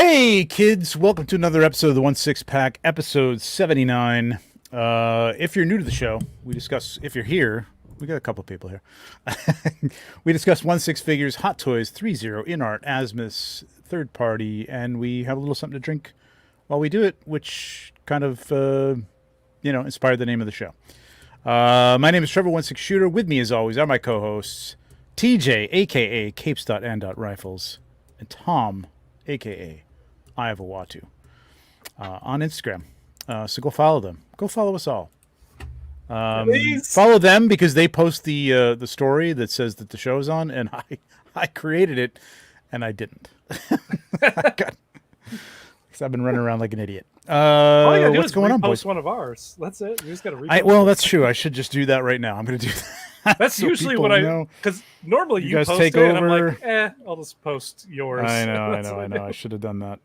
Hey kids, welcome to another episode of the 1/6 Pack, episode 79. If you're new to the show, if you're here, we got a couple people here. We discuss 1/6 figures, Hot Toys, 3-0, in art, Asmus, third party, and we have a little something to drink while we do it, which kind of, inspired the name of the show. My name is Trevor 1/6 Shooter. With me, as always, are my co-hosts, TJ, aka Capes.and.Rifles, and Tom, aka I have a Watu, on Instagram. So go follow them. Go follow us all. Follow them because they post the story that says that the show's on, and I created it, and I didn't. Because I've been running around like an idiot. What's going on, boys? One of ours. That's it. You just got to repost. Well, that's true. I should just do that right now. I'm going to do that. That's so usually what know. Because normally you guys post take it, over. And I'm like, I'll just post yours. I know. I should have done that.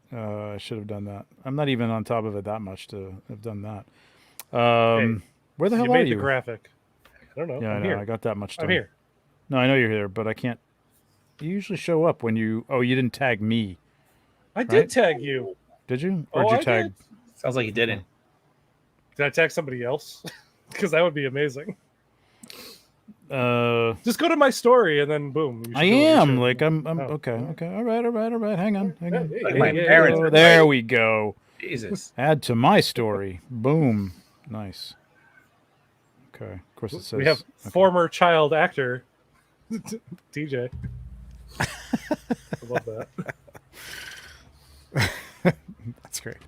I'm not even on top of it that much to have done that. Where the hell are you? The graphic. I don't know. Yeah, I'm I know. here. I got that much done. I'm here. No, I know you're here, but I can't. You usually show up when you. Oh, you didn't tag me. I did tag you. Did you? Or did you tag? Did. Sounds like you didn't. Did I tag somebody else? Because that would be amazing. Just go to my story and then boom. I am like I'm Oh. okay. All right. Hang on. Parents. There we go. Jesus. Add to my story. Boom. Nice. Okay. Of course it says We have former child actor TJ. I love that. That's great.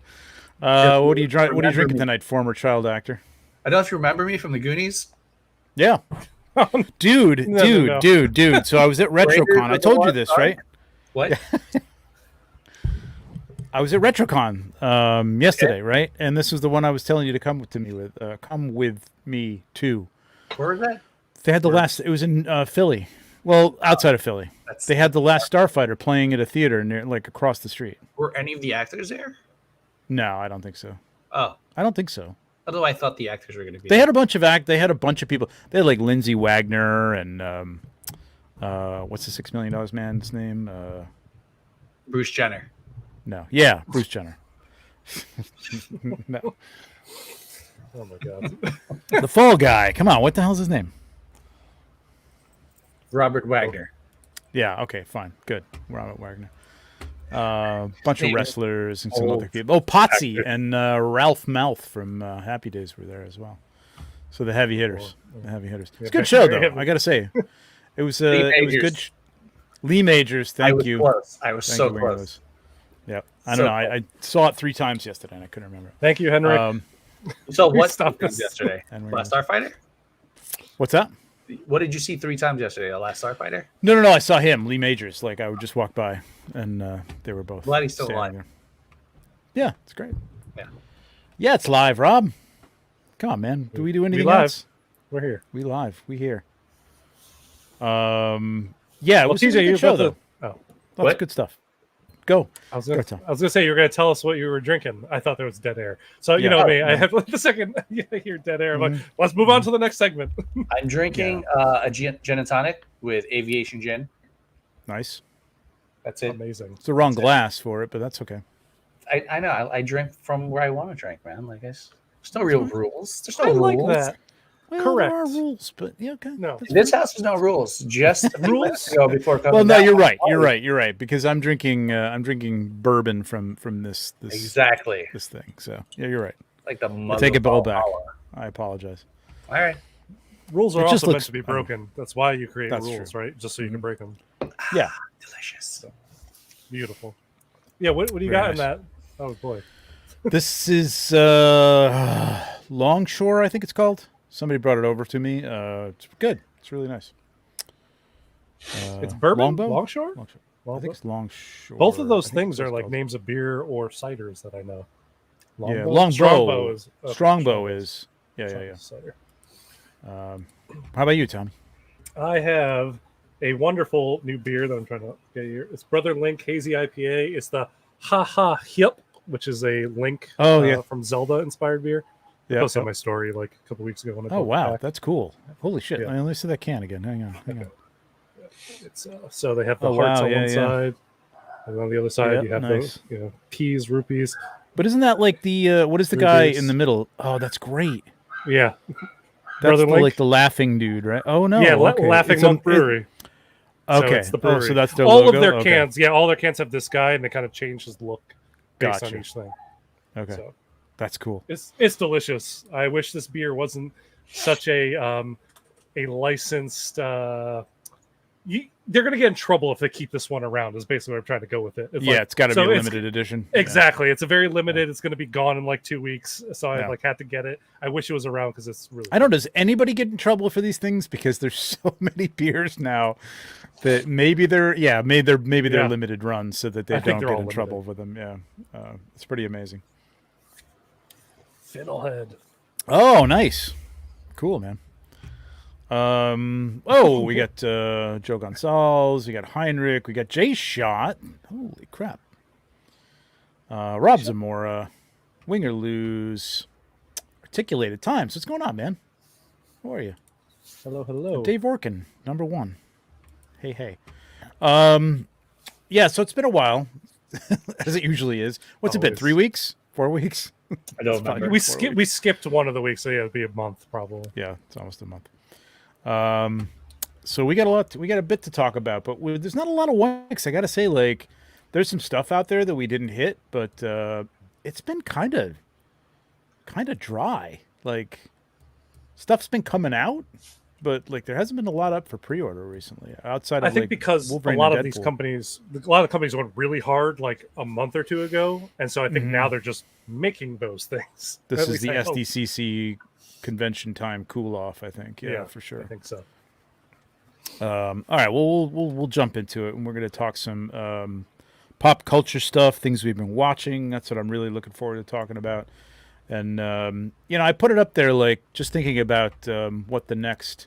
What are you drinking tonight, former child actor? I don't know if you remember me from the Goonies. Yeah. Dude. So I was at RetroCon. I told you this, right? What? I was at RetroCon yesterday, right? And this was the one I was telling you to come with me to. Where was that? They had it was in Philly. Well, outside of Philly. They had The Last Starfighter playing at a theater near, like, across the street. Were any of the actors there? No, I don't think so. Oh. I don't think so. Although I thought the actors were going to be They there. had a bunch of people. They had like Lindsay Wagner and what's the $6 million man's name? Bruce Jenner. No. Yeah, Bruce Jenner. No. Oh my god. The Fall Guy. Come on, what the hell's his name? Robert Wagner. Yeah, okay, fine. Good. Robert Wagner. Bunch of wrestlers and some other people. Oh, Potsy and Ralph Mouth from Happy Days were there as well. So the heavy hitters. It's a good show, though. I got to say, it was good. Lee Majors, thank you. Close. I was so close. Yeah, I don't know. I saw it 3 times yesterday, and I couldn't remember. Thank you, Henry. So what stopped us yesterday? Henry Last Starfighter? What's that? What did you see 3 times yesterday? The Last Starfighter? No. I saw him, Lee Majors. Like, I would just walk by, and they were both. Glad he's still alive. There. Yeah, it's great. Yeah, it's live, Rob. Come on, man. Do we do anything live. else? We're here. We live. We here. Yeah, it was TJ, a good show, though. Oh, Lots of good stuff. Go. I was gonna say you were gonna tell us what you were drinking. I thought there was dead air. So you know me. I have the second you hear dead air. I'm like, let's move on to the next segment. I'm drinking a gin and tonic with Aviation Gin. Nice. That's it. Amazing. It's the wrong glass for it, but that's okay. I know. I drink from where I want to drink, man. Like, there's no real rules. There's no I rules. like that. Well, Correct. There are rules, but yeah, okay. No. In this house, there's no rules. Just rules before coming. Well, no, down. you're right. Because I'm drinking bourbon from this exactly this thing. So yeah, you're right. Like the I take it all back. I apologize. All right. Rules are It just also meant looks- to be broken. That's why you create That's rules, true. right? Just so you can break them. Yeah. Delicious. Beautiful. Yeah. What do you Very got nice. in that? Oh boy. This is Longshore, I think it's called. Somebody brought it over to me. It's good. It's really nice. It's bourbon. Longbow? Longshore. I think it's Longshore. Both of those I think things that's are like called. names of beer or ciders that I know. Yeah, Longbow? Longbow. is okay, Strongbow is. Yeah. cider. How about you, Tommy? I have a wonderful new beer that I'm trying to get here. It's Brother Link Hazy IPA. It's the Ha Ha Hip, which is a Link from Zelda inspired beer. I posted my story like a couple weeks ago. When I Oh, wow. back. That's cool. Holy shit. Yeah. Let me see that can again. Hang on. It's so they have the Oh, hearts wow, on yeah, one yeah. side. And on the other side, Yeah, you have nice. the keys, rupees. But isn't that like the what is the guy in the middle? Oh, that's great. Yeah, That's like the laughing dude, right? Oh no, yeah, okay. Laughing Monk Brewery. Okay, so it's the brewery. so that's their all logo? of their Okay. cans. Yeah, all their cans have this guy, and they kind of change his look based Gotcha. on each thing. Okay, So that's cool. it's delicious. I wish this beer wasn't such a licensed. They're going to get in trouble if they keep this one around. Is basically what I'm trying to go with it. It's got to be a limited edition. Exactly, it's a very limited. It's going to be gone in like 2 weeks, so I Yeah. had to get it. I wish it was around because it's really. I don't know. Does anybody get in trouble for these things? Because there's so many beers now that maybe they're limited runs so that they don't get in trouble with them. Yeah, it's pretty amazing. Fiddlehead. Oh, nice, cool, man. We got Joe Gonzalez, we got Heinrich, we got Jay Shot. Holy crap. Rob Zamora, Winger Lose, Articulated Times. What's going on, man? How are you? Hello. Dave Orkin, number 1. Hey. Yeah, so it's been a while, as it usually is. What's it been? 3 weeks? 4 weeks? I don't remember. We skipped one of the weeks, so yeah, it'd be a month probably. Yeah, it's almost a month. So we got a bit to talk about, but there's not a lot of wikes. I gotta say, like, there's some stuff out there that we didn't hit, but it's been kind of dry. Like, stuff's been coming out, but like there hasn't been a lot up for pre-order recently. Outside of, I think, because Wolverine a lot and of these Deadpool. companies, a lot of companies went really hard like a month or two ago, and so I think now they're just making those things. This is the SDCC convention time cool off, I think. Yeah, for sure. I think so. All right, well, we'll jump into it, and we're going to talk some pop culture stuff, things we've been watching. That's what I'm really looking forward to talking about. And I put it up there, like, just thinking about what the next,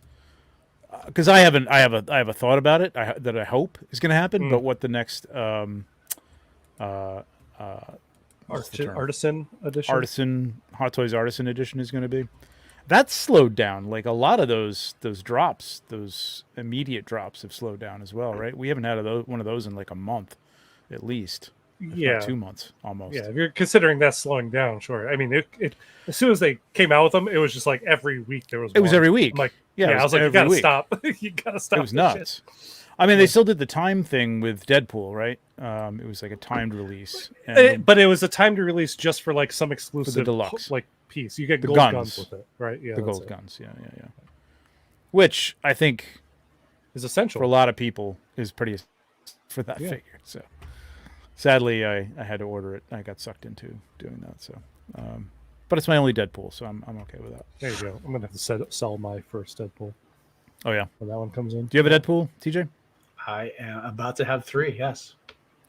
because I have a thought about it that I hope is going to happen, but what the next Artisan edition, Hot Toys Artisan edition is going to be. That's slowed down. Like, a lot of those drops, those immediate drops, have slowed down as well, right? We haven't had one of those in like a month, at least. If not 2 months almost. Yeah, if you're considering that slowing down, sure. I mean, it as soon as they came out with them, it was just like every week there was. It was every week. I'm like, yeah, I was like, you gotta stop. You gotta stop. It was nuts. Shit. I mean, they still did the time thing with Deadpool, right? It was like a timed release, but it was a timed release just for like some exclusive, for the deluxe, like piece. You get the gold guns with it, right? Yeah, the gold guns. Yeah. Which I think is essential for a lot of people. Is pretty for that figure. So sadly, I had to order it. I got sucked into doing that. So, but it's my only Deadpool, so I'm okay with that. There you go. I'm gonna have to sell my first Deadpool. Oh yeah, when that one comes in. Do you have a Deadpool, TJ? I am about to have 3. Yes.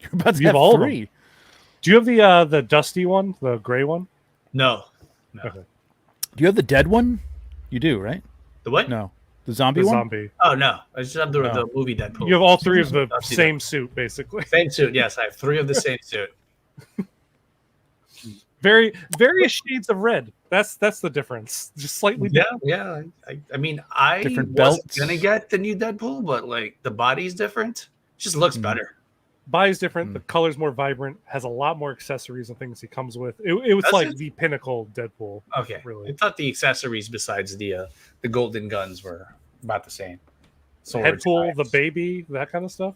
You're about to have all 3. Do you have the dusty one, the gray one? No. Okay. Do you have the dead one? You do, right? The what? No, the zombie one. Zombie. Oh no, I just have the movie Deadpool. You have all 3 of the same suit, basically. Same suit. Yes, I have 3 of the same suit. Various shades of red. That's the difference. Just slightly. Yeah. I mean, I different wasn't belts. gonna get the new Deadpool, but like the body's different. It just looks better. Body's different. The color's more vibrant. Has a lot more accessories and things he comes with. It was like the pinnacle Deadpool. Okay, really. I thought the accessories besides the golden guns were about the same. Deadpool, the baby, that kind of stuff.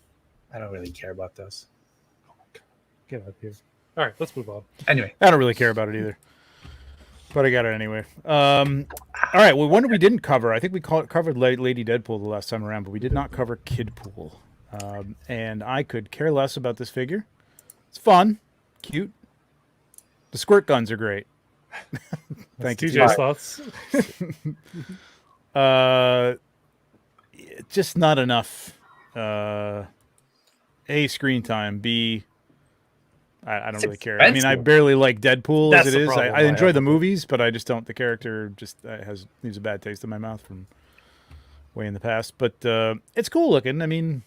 I don't really care about those. Oh my god, get out of here! All right, let's move on. Anyway, I don't really care about it either, but I got it anyway. All right, well, one we didn't cover. I think we covered Lady Deadpool the last time around, but we did not cover Kidpool. And I could care less about this figure. It's fun, cute. The squirt guns are great. Thank you. TJ's thoughts. Just not enough. A, screen time. B, I don't really care. I mean, I barely like Deadpool as it is. I enjoy the movies, but I just don't. The character just leaves a bad taste in my mouth from way in the past. But it's cool looking. I mean,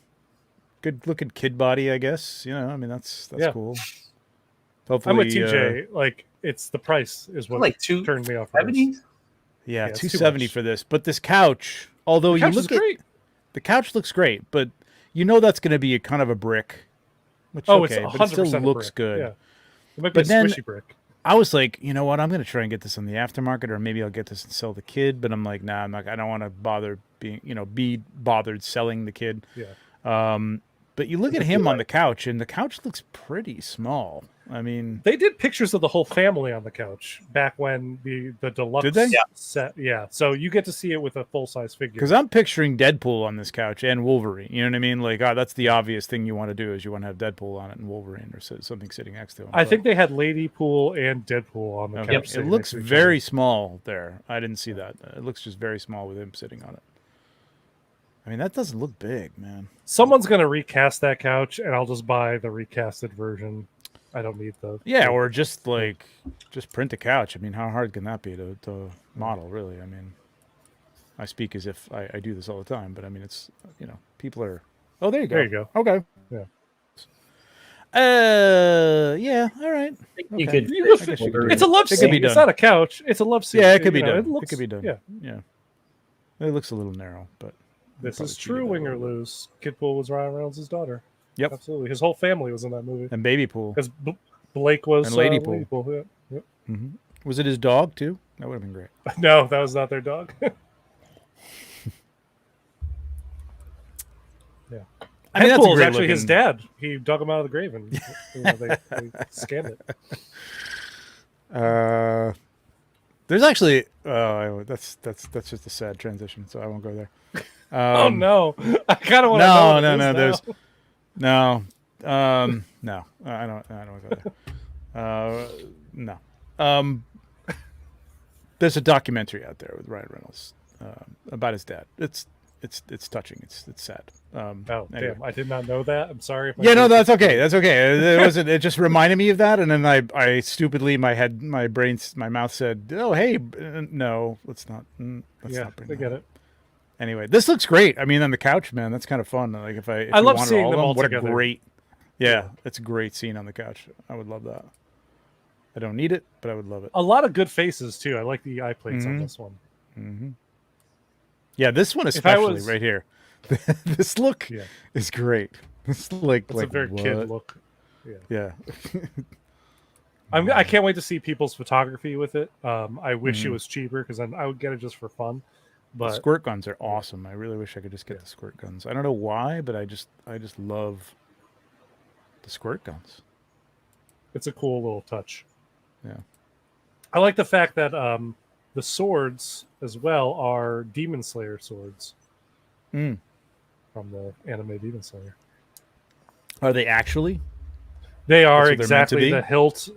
good looking kid body, I guess. I mean, that's cool. Hopefully, I'm with TJ. Like, it's the price is what like turned me off. Yeah, $270 for this. But this couch, although you look at the couch looks great, but that's going to be a kind of a brick which Oh, okay, it's but it 100% still a looks brick. good. Yeah. It might be But a then- squishy brick. I was like, you know what? I'm gonna try and get this on the aftermarket, or maybe I'll get this and sell the kid. But I'm like, nah, I'm not. I don't want to bother be bothered selling the kid. Yeah. But you look at him on the couch, and the couch looks pretty small. I mean, They did pictures of the whole family on the couch back when the deluxe Did they? Yeah. set. Yeah. So you get to see it with a full size figure. because I'm picturing Deadpool on this couch and Wolverine. You know what I mean? Like, that's the obvious thing you want to do is you want to have Deadpool on it and Wolverine or something sitting next to him. I But- think they had Lady Pool and Deadpool on the okay. couch. It sitting looks next to each very other. small there. I didn't see that. It looks just very small with him sitting on it. I mean, that doesn't look big, man. Someone's gonna recast that couch, and I'll just buy the recasted version. I don't need the Yeah, or just print a couch. I mean, how hard can that be to model, really? I mean, I speak as if I do this all the time, but I mean, it's, people are. Oh, there you go. There you go. Okay. Yeah. Yeah. All right. You Okay. could. You I guess you could do It's a it. love It could seat. be It's done. not a couch. It's a love seat. Yeah, it could be You know, done. It, looks, It could be done. Yeah. Yeah. It looks a little narrow, but This probably is true. cheated Win a or little bit. lose. Kidpool was Ryan Reynolds' daughter. Yep. Absolutely. His whole family was in that movie. And Baby Pool. Because Blake was And Lady Lady Pool. Pool. Yeah. Yep. Was it his dog too? That would have been great. No, that was not their dog. I mean, that's a Deadpool is great actually his looking- dad. He dug him out of the grave and they scanned it. There's actually that's just a sad transition, so I won't go there. Oh no! I kind of want to no, know. no, what it is no. now. There's no, I don't want to go there. No. There's a documentary out there with Ryan Reynolds about his dad. It's touching. It's sad. Oh Anyway. damn! I did not know that. I'm sorry. If I Yeah, no, did. that's okay. That's okay. It wasn't. It just reminded me of that, and then I stupidly, my mouth said, "Oh, hey, no, let's not. Let's Yeah, not bring I that get up." it. Anyway, this looks great. I mean, on the couch, man, that's kind of fun. Like if I you love wanted seeing all of them all what together. a great. Yeah, it's a great scene on the couch. I would love that. I don't need it, but I would love it. A lot of good faces too. I like the eye plates on Mhm. this one. Yeah, this one If I especially was- right here. This look Yeah. is great. It's like It's a very what? kid look. Yeah. I can't wait to see people's photography with it. I wish it Mhm. was cheaper because then I would get it just for fun. The But squirt guns are awesome. I really wish I could just get the squirt guns. I don't know why, but I just love the squirt guns. it's a cool little touch. Yeah. I like the fact that the swords as well are Demon Slayer swords Mm. from the anime Demon Slayer. Are they actually? They are what they're meant to exactly be? the hilt.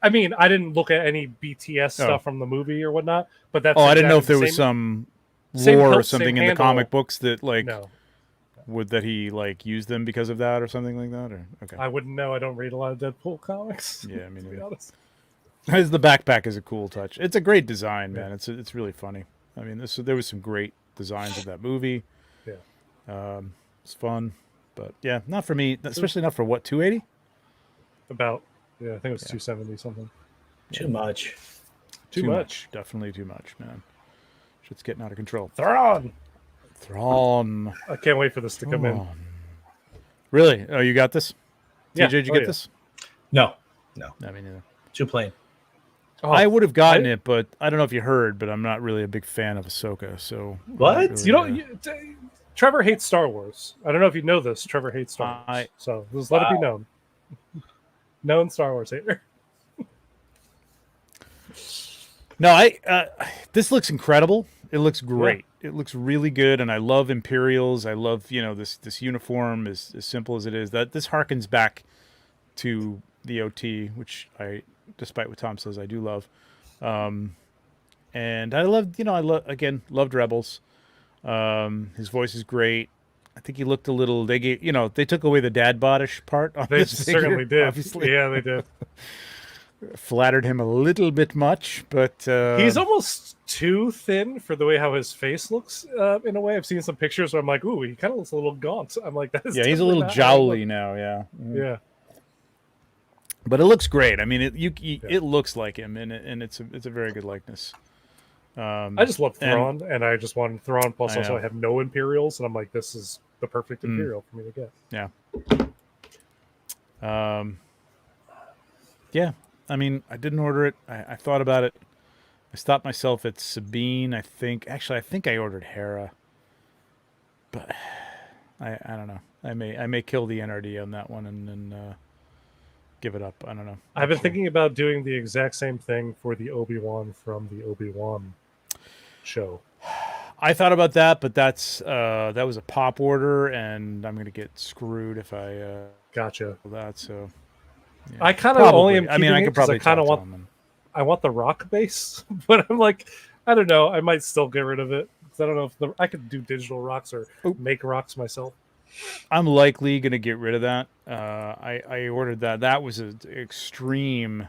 I mean, I didn't look at any BTS Oh. stuff from the movie or whatnot, but that's. Oh, I didn't know if exactly there the was same- some same lore or hilt, something same in the handle. comic books that like No, that he like used them because of that or something like that. Or okay, I wouldn't know. I don't read a lot of Deadpool comics. yeah, I mean, to be honest. the backpack is a cool touch. It's a great design, man. It's really funny. I mean, there was some great designs of that movie. Yeah. It's fun, but yeah, not for me. Especially not for what 280. About I think it was 270 something. Too much. Too much. Definitely too much, man. Shit's getting out of control. Thrawn. Thrawn. I can't wait for this to come in. Thrawn. Really? Oh, you got this? Yeah. TJ, did you Oh, get yeah. this? No, No, me neither. too plain. Oh, I would have gotten it, but I don't know if you heard, but I'm not really a big fan of Ahsoka. So I'm not What? really, you know, Trevor hates Star Wars. I don't know if you know this. Trevor hates Star Wars. So just let it be known. Known Star Wars hater. No, this looks incredible. It looks great. It looks really good, and I love Imperials. I love this uniform as simple as it is. That this harkens back to the OT, which despite what Tom says, I do love. And I loved loved Rebels. His voice is great. I think he looked a little. They took away the dad bodish part on They this figure, certainly did. Obviously, Yeah, they did. flattered him a little bit much, but He's almost too thin for the way how his face looks. In a way, I've seen some pictures where I'm like, ooh, he kind of looks a little gaunt. I'm like, that is yeah, he's a definitely little not how he jowly now. Yeah, looks. Yeah. but it looks great. I mean, it looks like him, and it's a very good likeness. I just love and- Thrawn, and I just wanted Thrawn. Plus, I also, know. I have no Imperials, and I'm like, this is the perfect Mm. Imperial for me to get. Yeah. Yeah, I mean, I didn't order it. I thought about it. I stopped myself at Sabine. I think I ordered Hera, but I don't know. I may kill the NRD on that one and then give it up. I don't know. I've been thinking about doing the exact same thing for the Obi-Wan from the Obi-Wan show. I thought about that, but that was a pop order, and I'm gonna get screwed if I Gotcha. that. So yeah. I kind of only am. I mean, I could probably kind of want. I want the rock base, but I'm like, I don't know. I might still get rid of it because I don't know if I could do digital rocks or make rocks myself. I'm likely gonna get rid of that. I ordered that. That was an extreme.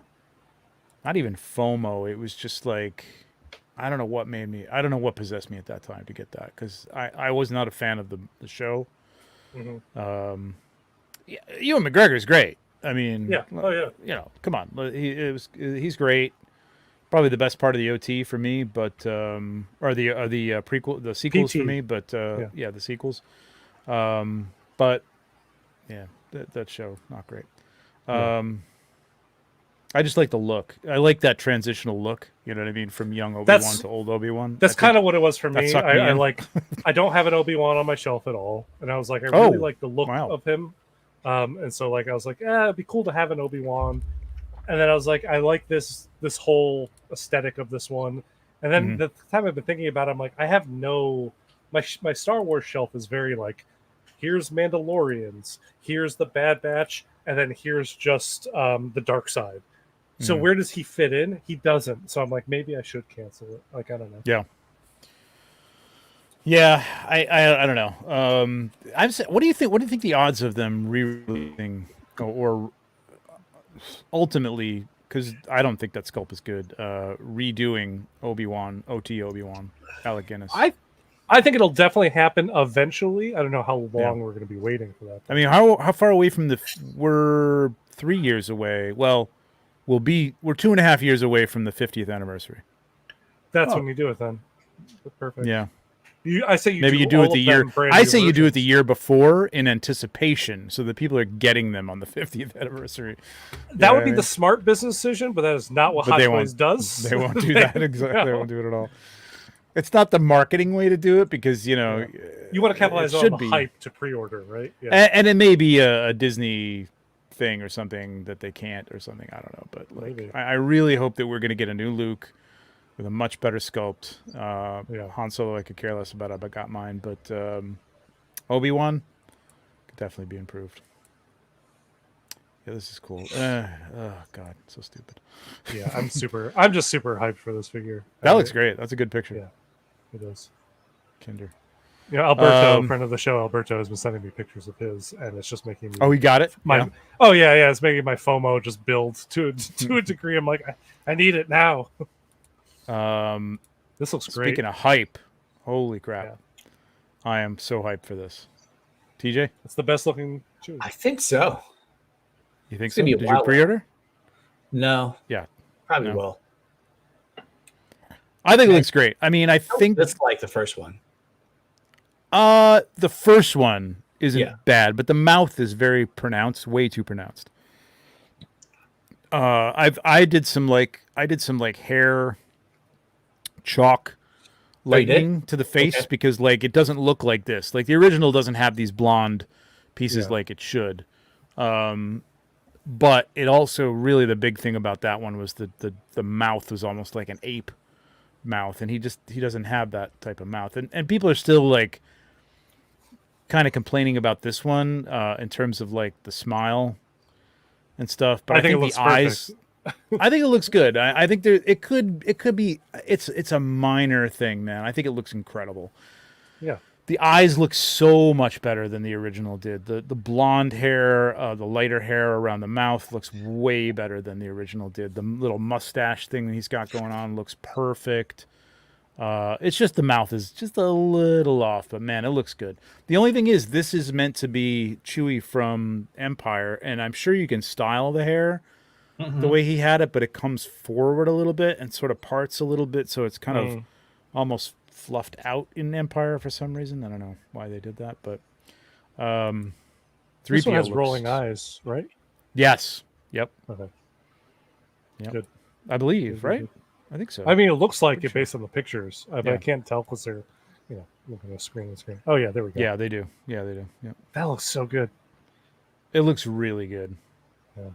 Not even FOMO. It was just like. I don't know what possessed me at that time to get that because I was not a fan of the show. Mm-hmm. Ewan McGregor is great. I mean, yeah, oh yeah, you know, come on, he's great. Probably the best part of the OT for me, but or the prequel, the sequels PT. for me, but yeah, the sequels. But yeah, that show not great. I just like the look. I like that transitional look. You know what I mean? From young Obi-Wan to old Obi-Wan. That's kind of what it was for me. I like. I don't have an Obi-Wan on my shelf at all, and I was like, I really like the look of him. And so like I was like, it'd be cool to have an Obi-Wan. And then I was like, I like this whole aesthetic of this one. And then the time I've been thinking about it, I'm like, I have my Star Wars shelf is very like, here's Mandalorians, here's the Bad Batch, and then here's just the Dark Side. So where does he fit in? He doesn't. So I'm like, maybe I should cancel it. Like, I don't know. Yeah. Yeah, I don't know. What do you think? What do you think the odds of them re-releasing or ultimately? Because I don't think that sculpt is good. Redoing Obi-Wan, OT Obi-Wan, Alec Guinness. I think it'll definitely happen eventually. I don't know how long we're going to be waiting for that. I mean, how far away from we're 3 years away. Well. We're 2.5 years away from the 50th anniversary. That's when you do it then. Perfect. Yeah. I say maybe you do it the year. I say you do it the year before in anticipation, so that people are getting them on the 50th anniversary. That would be the smart business decision, but that is not what Hot Toys does. They won't do that exactly. No. They won't do it at all. It's not the marketing way to do it because you know you want to capitalize on the hype to pre-order, right? Yeah. And it may be a Disney thing or something that they can't or something. I don't know, but like I really hope that we're going to get a new Luke with a much better sculpt. Han Solo I could care less about. I got mine, but Obi-Wan could definitely be improved. Yeah, this is cool. Oh god, so stupid. Yeah, I'm just super hyped for this figure. That looks great. That's a good picture. Yeah, it is. Kinder. You know, Alberto, friend of the show, Alberto has been sending me pictures of his, and it's just making me. Oh, he got it. Oh yeah, it's making my FOMO just build to a degree. I'm like, I need it now. This looks great. Speaking of hype, holy crap! Yeah. I am so hyped for this. TJ, it's the best looking shoe. I think so. You think so? Did you pre-order? No. Yeah, probably will. I think it looks great. I mean, I think it's like the first one. The first one isn't bad, but the mouth is very pronounced, way too pronounced. I did some hair chalk lightning to the face because like it doesn't look like this. Like the original doesn't have these blonde pieces like it should. But it also really the big thing about that one was the mouth was almost like an ape mouth, and he doesn't have that type of mouth. And people are still like kind of complaining about this one in terms of like the smile and stuff, but I think the eyes I think it looks good. I think it could be it's a minor thing, man. I think it looks incredible. Yeah. The eyes look so much better than the original did. The blonde hair, the lighter hair around the mouth looks way better than the original did. The little mustache thing that he's got going on looks perfect. It's just the mouth is just a little off, but man, it looks good. The only thing is this is meant to be Chewie from Empire, and I'm sure you can style the hair the way he had it, but it comes forward a little bit and sort of parts a little bit, so it's kind of almost fluffed out in Empire for some reason. I don't know why they did that, but 3PO this one has rolling eyes, right? Yes. Yep. Okay. Yep. Good. I believe, Good, right? good. I think so. I mean, it looks like Pretty it based on the pictures, but Yeah. I can't tell because they're, looking at a screen. Oh yeah, there we go. Yeah, they do. Yeah, they do. Yep. That looks so good. It looks really good. Yeah.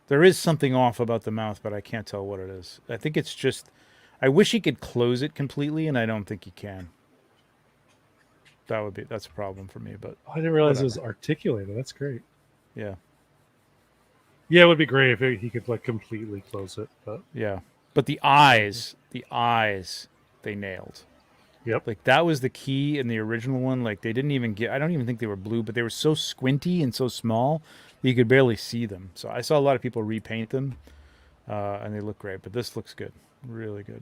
There is something off about the mouth, but I can't tell what it is. I think it's just. I wish he could close it completely, and I don't think he can. That's a problem for me, but Oh, I didn't realize it was whatever. articulated. That's great. Yeah. Yeah, it would be great if he could like completely close it. But Yeah. But the eyes, they nailed. yep. Like that was the key in the original one. Like they didn't even I don't even think they were blue, but they were so squinty and so small that you could barely see them. So I saw a lot of people repaint them, and they look great. But this looks good, really good.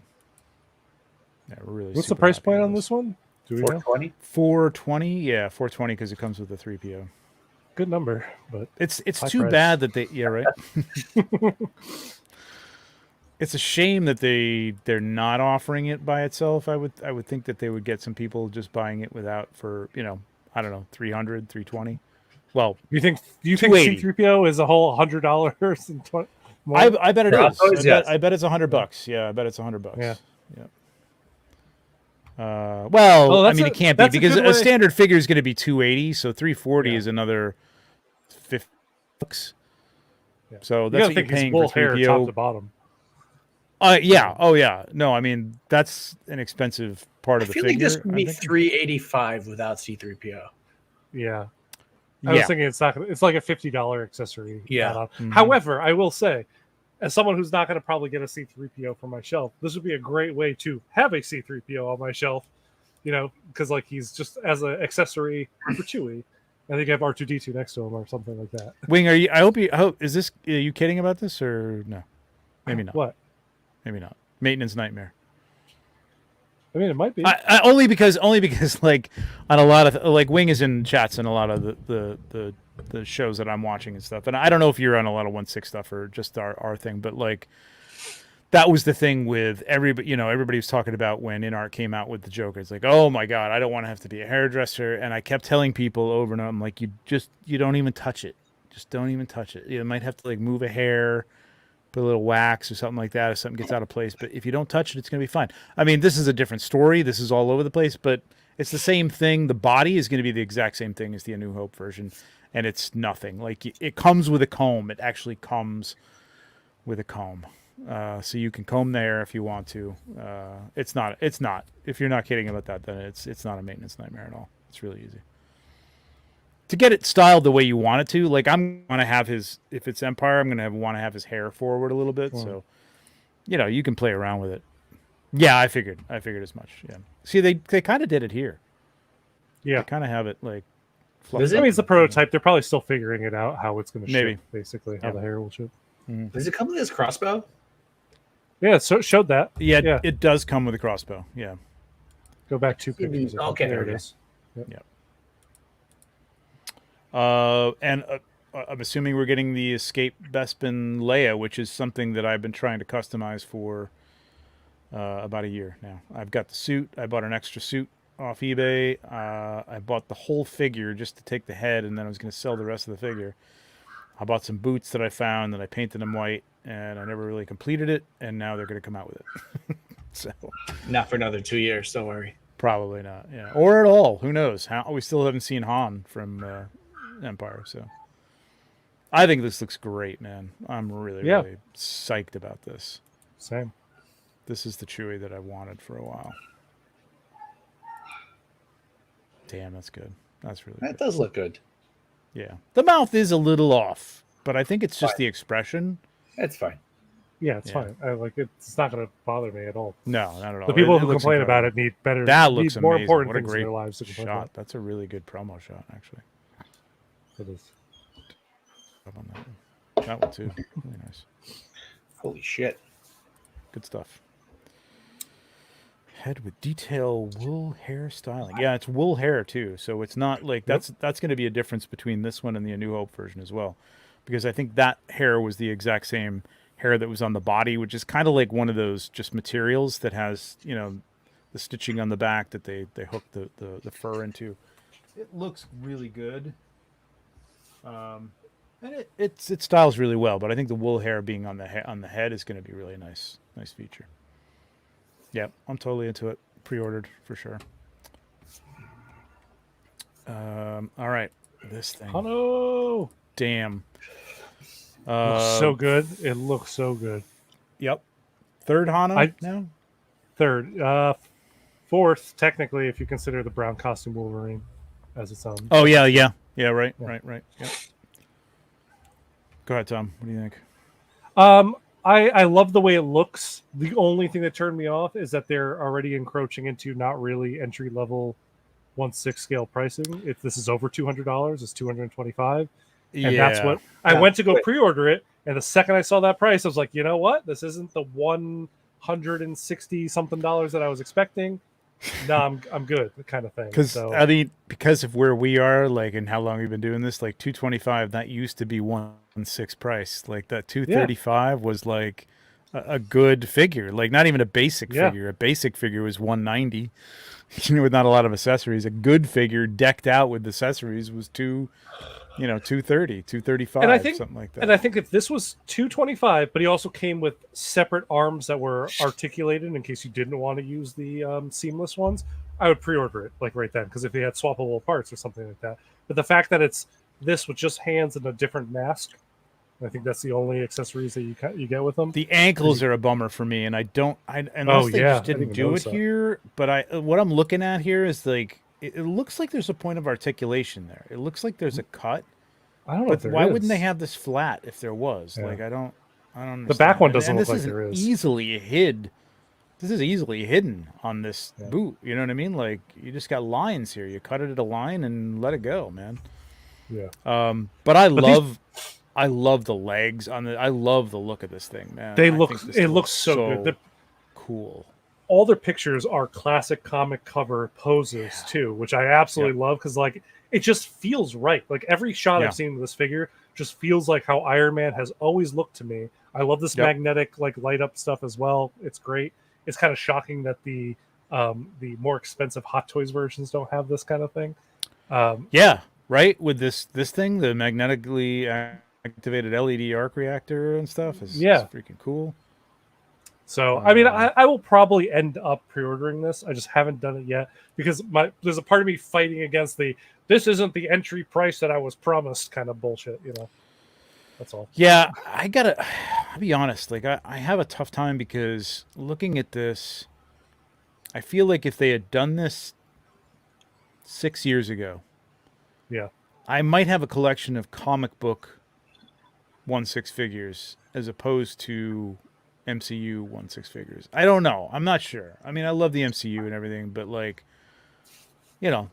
Yeah, we're really. What's the super price happy point with on this one? Do we know? 420. 420, yeah, 420 because it comes with the 3PO. Good number, but It's high too price. bad that they right. It's a shame that they're not offering it by itself. I would think that they would get some people just buying it without for I don't know 300, 320. Well, Do you think 280. C-3PO is a whole $100 and 20 more? I bet it is. Broncos, yes. I bet it's $100. Yeah, I bet it's $100. Yeah. Well, Oh, I that's mean, a- it can't be that's a because good a way- standard figure is going to be 280, so 340 Yeah. is another $50. Yeah. So You that's gotta what think you're it's paying wool for hair top 3PO. to bottom. Yeah. Oh, yeah. No, I mean that's an expensive part I of the feel figure. like this would be I think. $385 without C-3PO. Yeah. I was Yeah. thinking it's not. It's like a $50 accessory. Yeah. add-on. Mhm. However, I will say, as someone who's not going to probably get a C-3PO for my shelf, this would be a great way to have a C-3PO on my shelf. Because like he's just as an accessory for Chewie. I think I have R2D2 next to him or something like that. Wing, are you? I hope. Is this? Are you kidding about this or no? Maybe not. What? Maybe not. Maintenance nightmare. I mean, it might be. Only because like on a lot of like Wing is in chats and a lot of the shows that I'm watching and stuff. And I don't know if you're on a lot of 1/6 stuff or just our thing, but like that was the thing with everybody. Everybody was talking about when InArt came out with the Joker. It's like, oh my god, I don't want to have to be a hairdresser. And I kept telling people over and over, I'm like, you don't even touch it. Just don't even touch it. You might have to like move a hair, put a little wax or something like that if something gets out of place. But if you don't touch it, it's going to be fine. I mean, this is a different story. This is all over the place, but it's the same thing. The body is going to be the exact same thing as the A New Hope version, and it's nothing. Like it comes with a comb. It actually comes with a comb. So you can comb there if you want to. It's not. If you're not kidding about that, then it's not a maintenance nightmare at all. It's really easy to get it styled the way you want it to. Like I'm gonna have his. If it's Empire, I'm gonna want to have his hair forward a little bit. So, you can play around with it. Yeah, I figured as much. Yeah. See, they kind of did it here. Yeah. They kind of have it like. Does I it? mean, it's a prototype. They're probably still figuring it out how it's going to Maybe. ship, basically, how Yeah. the hair will ship. Does it come with this crossbow? Yeah, so it showed that. Yeah, Yeah. it does come with a crossbow. Yeah. Go back 2 pictures. Okay, there it okay. is. And I'm assuming we're getting the Escape Bespin Leia, which is something that I've been trying to customize for about a year now. I've got the suit. I bought an extra suit off eBay. I bought the whole figure just to take the head, and then I was going to sell the rest of the figure. I bought some boots that I found, and I painted them white, and I never really completed it, and now they're going to come out with it. So Not for another 2 years. Don't worry. probably not, yeah, or at all. Who knows? We still haven't seen Han from Empire, so I think this looks great, man. I'm really psyched about this. Same. This is the Chewie that I wanted for a while. Damn, that's good. That's really That good. does look good. Yeah, the mouth is a little off, but I think it's just Fine. the expression. That's fine. Yeah, it's Yeah. fine. It's not going to bother me at all. No, not at all. The people It who looks complain about incredible. it need better. That need looks more amazing. important What a things great in their lives to complain shot. about. That's a really good promo shot, actually. It is. Up on that one. That one too. Really nice. Holy shit. Good stuff. Head with detail wool hair styling. Yeah, it's wool hair too. So it's not like that's going to be a difference between this one and the A New Hope version as well, because I think that hair was the exact same hair that was on the body, which is kind of like one of those just materials that has the stitching on the back that they hook the fur into. It looks really good. And it styles really well, but I think the wool hair being on the head is going to be really nice feature. Yeah, I'm totally into it. Pre-ordered for sure. All right, this thing. Oh no! Damn. Looks so good. It looks so good. Yep. Third Hana now? Third. Fourth, technically, if you consider the brown costume Wolverine as its own. Oh, yeah. Right. Yep. Go ahead, Tom. What do you think? I love the way it looks. The only thing that turned me off is that they're already encroaching into not really entry level 1/6 scale pricing. If this is over $200, it's $225. And that's what I went to go pre-order it, and the second I saw that price, I was like, you know what? This isn't the $160 something that I was expecting. No, I'm good, kind of thing. Because I mean, because of where we are, like, and how long we've been doing this, like $225, that used to be 1/6 price. Like that $235 was like a good figure. Like not even a basic figure. A basic figure was $190. With not a lot of accessories. A good figure decked out with accessories was $230, $235, and I think, something like that. And I think if this was $225, but he also came with separate arms that were articulated in case you didn't want to use the seamless ones, I would pre-order it like right then, because if they had swappable parts or something like that. But the fact that it's this with just hands and a different mask, I think that's the only accessories that you get with them. The ankles are a bummer for me, and unless they just didn't do it here. But what I'm looking at here is like it looks like there's a point of articulation there. It looks like there's a cut. I don't know. But why wouldn't they have this flat if there was? Yeah. Like I don't understand. The back one doesn't look like there is. Easily hid. This is easily hidden on this boot. You know what I mean? Like you just got lines here. You cut it at a line and let it go, man. Yeah. But I love the legs on the. I love the look of this thing, man. It looks so good. Cool. All their pictures are classic comic cover poses too, which I absolutely love because like it just feels right. Like every shot I've seen of this figure just feels like how Iron Man has always looked to me. I love this magnetic like light up stuff as well. It's great. It's kind of shocking that the more expensive Hot Toys versions don't have this kind of thing. Right. With this thing, the magnetically activated LED arc reactor and stuff is freaking cool. So I mean, I will probably end up pre-ordering this. I just haven't done it yet because there's a part of me fighting against this isn't the entry price that I was promised kind of bullshit. That's all. Yeah, I'll be honest. Like I have a tough time because looking at this, I feel like if they had done this 6 years ago, I might have a collection of comic book 1/6 figures as opposed to MCU 1/6 figures. I don't know. I'm not sure. I mean, I love the MCU and everything, but like,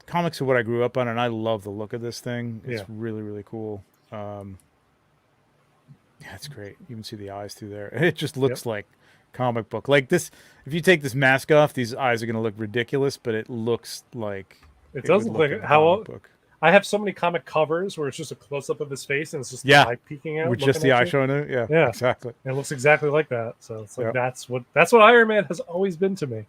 comics are what I grew up on, and I love the look of this thing. It's really, really cool. It's great. You can see the eyes through there. It just looks like comic book. Like this, if you take this mask off, these eyes are going to look ridiculous, but it looks like it does look like how book. I have so many comic covers where it's just a close up of his face and it's just the eye peeking out with just the eye showing it. Yeah, exactly. And it looks exactly like that. So it's like that's what Iron Man has always been to me.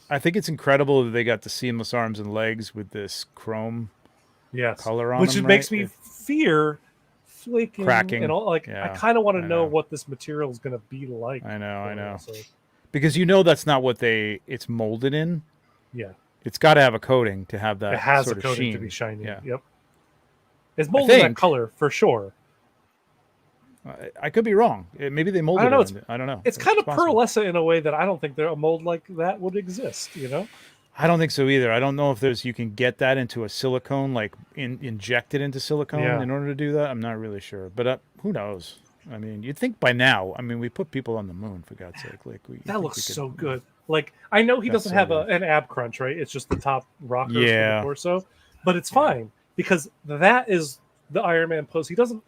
I think it's incredible that they got the seamless arms and legs with this chrome color on them, which makes me fear flaking, cracking, and all. Like I kind of want to know what this material is going to be like. I know, so. Because that's not what it's molded in. Yeah. It's got to have a coating to have that. It has sort a coating of sheen. to be shiny. Yeah. Yep. It's molded that color for sure. I could be wrong. Maybe they molded it. I don't know. It's kind of pearlescent in a way that I don't think a mold like that would exist. I don't think so either. I don't know if you can get that into a silicone, like inject it into silicone in order to do that. I'm not really sure, but who knows? I mean, you'd think by now. I mean, we put people on the moon for God's sake. Like that looks so good. Like I know he doesn't have an ab crunch, right? It's just the top rocker for the torso, but it's fine because that is the Iron Man pose. He doesn't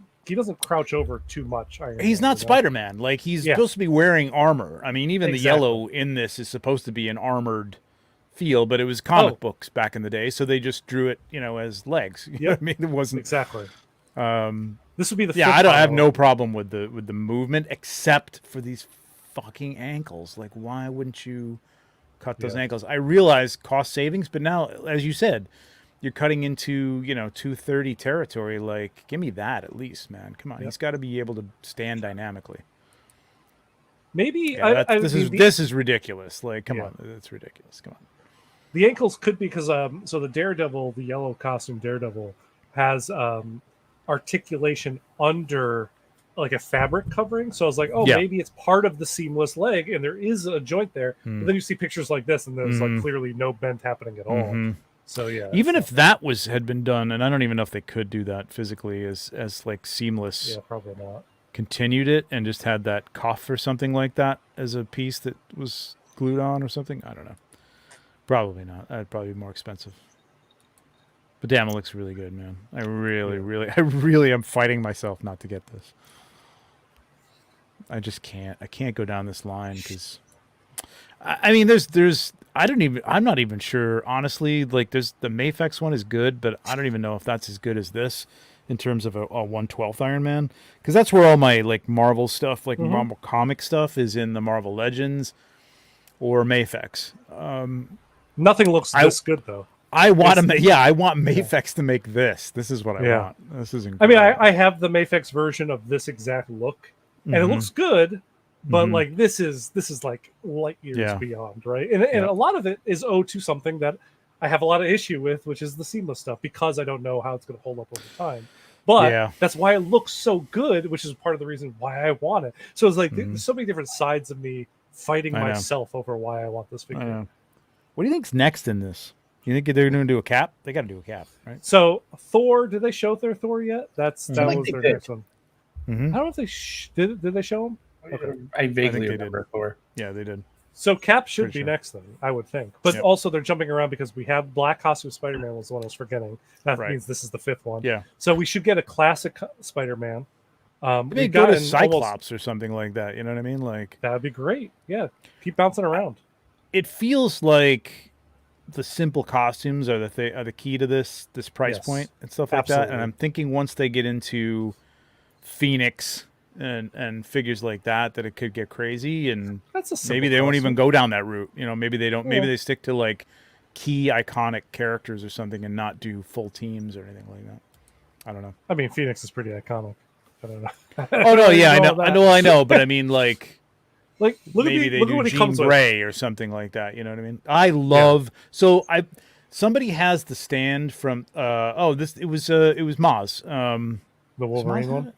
crouch over too much. He's not Spider-Man. Like he's supposed to be wearing armor. I mean, even the yellow in this is supposed to be an armored feel, but it was comic books back in the day, so they just drew it, as legs. You know what I mean? It wasn't exactly. This would be the I have no problem with the movement except for these fucking ankles. Like, why wouldn't you cut those ankles? I realize cost savings, but now, as you said, you're cutting into 230 territory. Like, give me that at least, man. Come on, Yep. he's got to be able to stand dynamically. Maybe this is ridiculous. Like, come on, it's ridiculous. Come on. The ankles could be because so the Daredevil, the yellow costume Daredevil, has articulation under like a fabric covering. So I was like, maybe it's part of the seamless leg, and there is a joint there. But then you see pictures like this, and there's like clearly no bend happening at all. So even if that had been done, and I don't even know if they could do that physically as like seamless. Yeah, probably not. Continued it and just had that cuff or something like that as a piece that was glued on or something. I don't know. Probably not. That'd probably be more expensive. But damn, it looks really good, man. I really am fighting myself not to get this. I just can't. I can't go down this line because, I mean, I'm not even sure, honestly. Like, the Mafex one is good, but I don't even know if that's as good as this in terms of a 1/12 Iron Man, because that's where all my like Marvel stuff, like Marvel comic stuff, is in the Marvel Legends or Mafex. Nothing looks this good though. I want Mafex to make this. This is what I want. This is incredible. I mean, I have the Mafex version of this exact look, and it looks good, but like this is like light years beyond, right? And a lot of it is owed to something that I have a lot of issue with, which is the seamless stuff, because I don't know how it's going to hold up over time. But that's why it looks so good, which is part of the reason why I want it. So it's like there's so many different sides of me fighting myself over why I want this figure. What do you think's next in this? You think they're going to do a cap? They got to do a cap, right? So Thor, did they show their Thor yet? That was their next one. I don't know if they did they show him? Okay. I vaguely remember Thor. Yeah, they did. So Cap should be next then, I would think. But also they're jumping around because we have Black Costume Spider-Man was the one I was forgetting. That means this is the fifth one. Yeah. So we should get a classic Spider-Man. Maybe go to Cyclops or something like that. You know what I mean? Like, that would be great. Yeah. Keep bouncing around. It feels like the simple costumes are the key to this price point and stuff like that. And I'm thinking once they get into Phoenix and figures like that it could get crazy, and maybe they won't even go down that route. Maybe they don't. Maybe they stick to like key iconic characters or something and not do full teams or anything like that. I don't know. I mean, Phoenix is pretty iconic. I don't know. Oh no, yeah, I know, but I mean, like look maybe at they do what he Jean comes Grey or something like that. You know what I mean? I love somebody has the stand from it was Maz. The Wolverine one.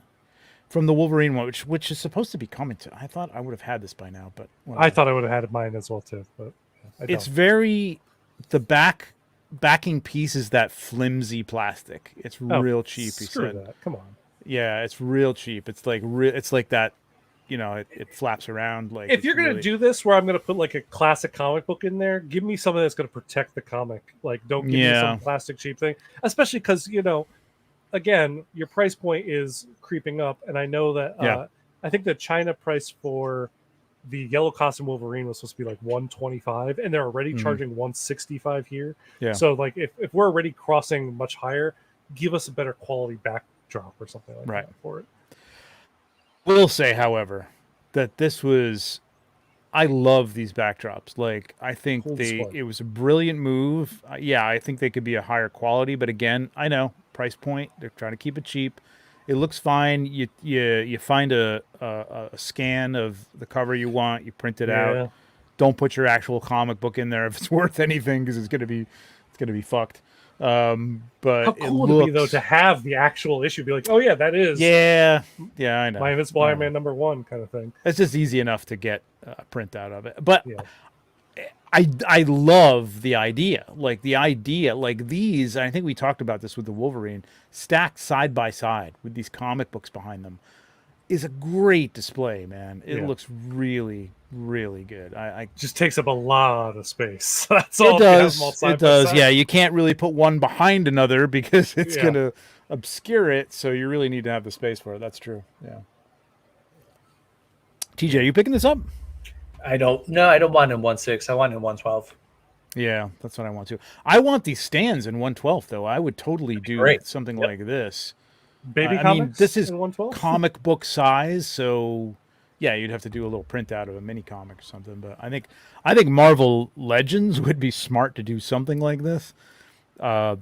From the Wolverine one, which is supposed to be coming to. I thought I would have had this by now, but I thought I would have had mine as well too. But it's the backing piece is that flimsy plastic. It's real cheap. He said, that. Come on. Yeah, it's real cheap. It's like it's like that. It flaps around. Like, if you're gonna do this, where I'm gonna put like a classic comic book in there, give me something that's gonna protect the comic. Like, don't give me some plastic cheap thing, especially because again, your price point is creeping up, and I know that I think the China price for the yellow costume Wolverine was supposed to be like $125, and they're already charging $165 here. Yeah. So like if we're already crossing much higher, give us a better quality backdrop or something like that for it. Will say, however, that I love these backdrops. Like, I think it was a brilliant move. I think they could be a higher quality, but again, I know price point. They're trying to keep it cheap. It looks fine. You find a scan of the cover you want. You print it out. Don't put your actual comic book in there if it's worth anything, because it's gonna be fucked. But how cool would it be though to have the actual issue? Be like, oh yeah, that is I know my Invincible Iron Man #1 kind of thing. It's just easy enough to get a print out of it. But I love the idea. Like these, I think we talked about this with the Wolverine, stacked side by side with these comic books behind them, is a great display, man. It looks really, really good. I just takes up a lot of space. That's all. It does. Yeah, you can't really put one behind another because it's gonna obscure it. So you really need to have the space for it. That's true. Yeah. TJ, are you picking this up? I don't want in 1/6. I want in 1/12. Yeah, that's what I want to. I want these stands in 1/12 though. I would totally do something like this. Baby comics. I mean, this is 1/12? comic book size, so yeah, you'd have to do a little print out of a mini comic or something. But I think Marvel Legends would be smart to do something like this.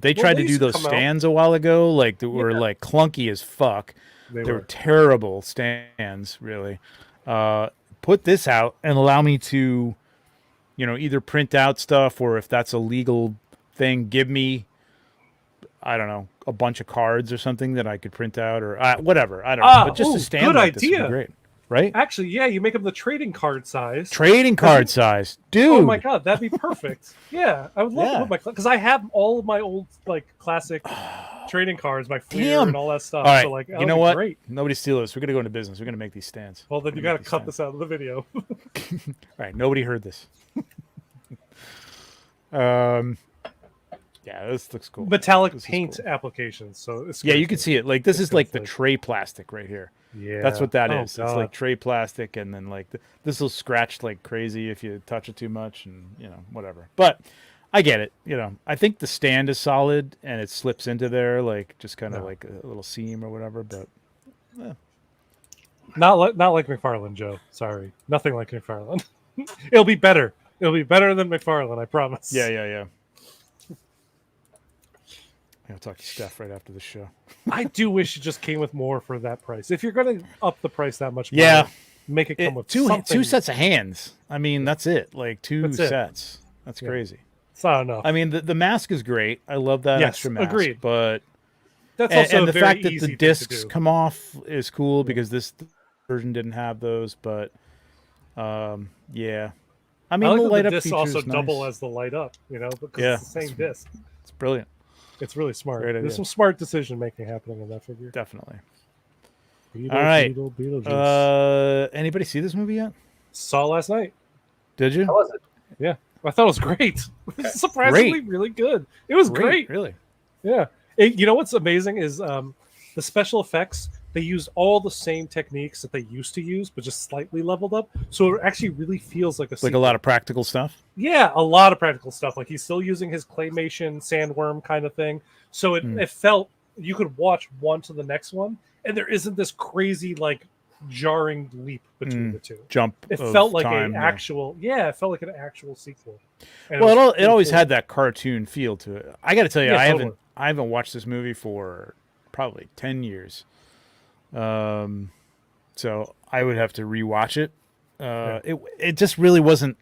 They tried to do those stands a while ago, like that were like clunky as fuck. They were terrible stands, really. Put this out and allow me to, either print out stuff, or if that's a legal thing, give me, I don't know, a bunch of cards or something that I could print out, or whatever. I don't know. But just a stand good like idea. This would be great. Right? Actually, yeah, you make them the trading card size. Trading card size, dude. Oh my god, that'd be perfect. Yeah, I would love to put because I have all of my old like classic trading cards, my Fleer and all that stuff. All right, so like, you know what? Great. Nobody steal this. We're gonna go into business. We're gonna make these stands. Well, then you got to cut this out of the video. All right, nobody heard this. Yeah, this looks cool. Metallic paint applications. So it's you can see it. Like this is like the tray plastic right here. Yeah, that's what that is. God. It's like tray plastic, and then like this will scratch like crazy if you touch it too much, and whatever. But I get it. I think the stand is solid, and it slips into there like just kind of like a little seam or whatever. But not like McFarlane, Joe. Sorry, nothing like McFarlane. It'll be better. It'll be better than McFarlane, I promise. Yeah. I'll talk to Steph right after the show. I do wish it just came with more for that price. If you're going to up the price that much, make it come with two sets of hands. I mean, that's it. Like two sets. That's crazy. It's not enough. I mean, the mask is great. I love that extra mask. Agreed. But that's also and the very fact that easy the discs come off is cool because this version didn't have those. But I mean, the light up discs feature also is nice. double as the light up. Because it's the same disc. It's brilliant. It's really smart. There's some smart decision making happening in that figure. Definitely. All right. Beetlejuice. Anybody see this movie yet? Saw last night. Did you? How was it? Yeah, I thought it was great. It was surprisingly really good. It was great. Really? Yeah. You know what's amazing is the special effects. They used all the same techniques that they used to use, but just slightly leveled up. So it actually really feels like a lot of practical stuff. Yeah, a lot of practical stuff. Like he's still using his claymation sandworm kind of thing. So it felt you could watch one to the next one, and there isn't this crazy like jarring leap between the two. Jump. It felt like an actual. Yeah, it felt like an actual sequel. And it always had that cartoon feel to it. I got to tell you, I haven't watched this movie for probably 10 years. So I would have to rewatch it. It just really wasn't.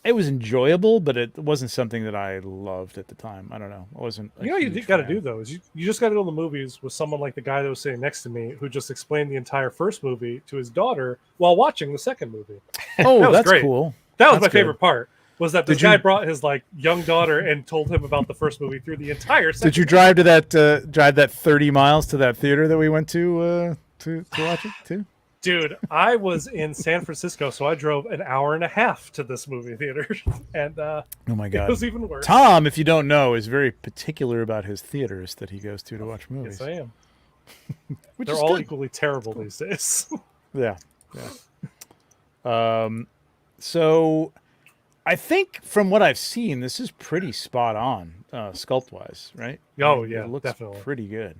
It was enjoyable, but it wasn't something that I loved at the time. I don't know. I wasn't. You got to do though is you just got to go to the movies with someone like the guy that was sitting next to me who just explained the entire first movie to his daughter while watching the second movie. Oh, that's great. Cool. That was my favorite part. Was that this guy brought his like young daughter and told him about the first movie through the entire second. Did you drive to that 30 miles to that theater that we went to watch it too? Dude, I was in San Francisco, so I drove an hour and a half to this movie theater, and oh my god, it was even worse. Tom, if you don't know, is very particular about his theaters that he goes to watch movies. Yes, I am. They're all equally terrible these days. Yeah. So I think from what I've seen, this is pretty spot on, sculpt wise, right? Oh yeah, it looks definitely pretty good.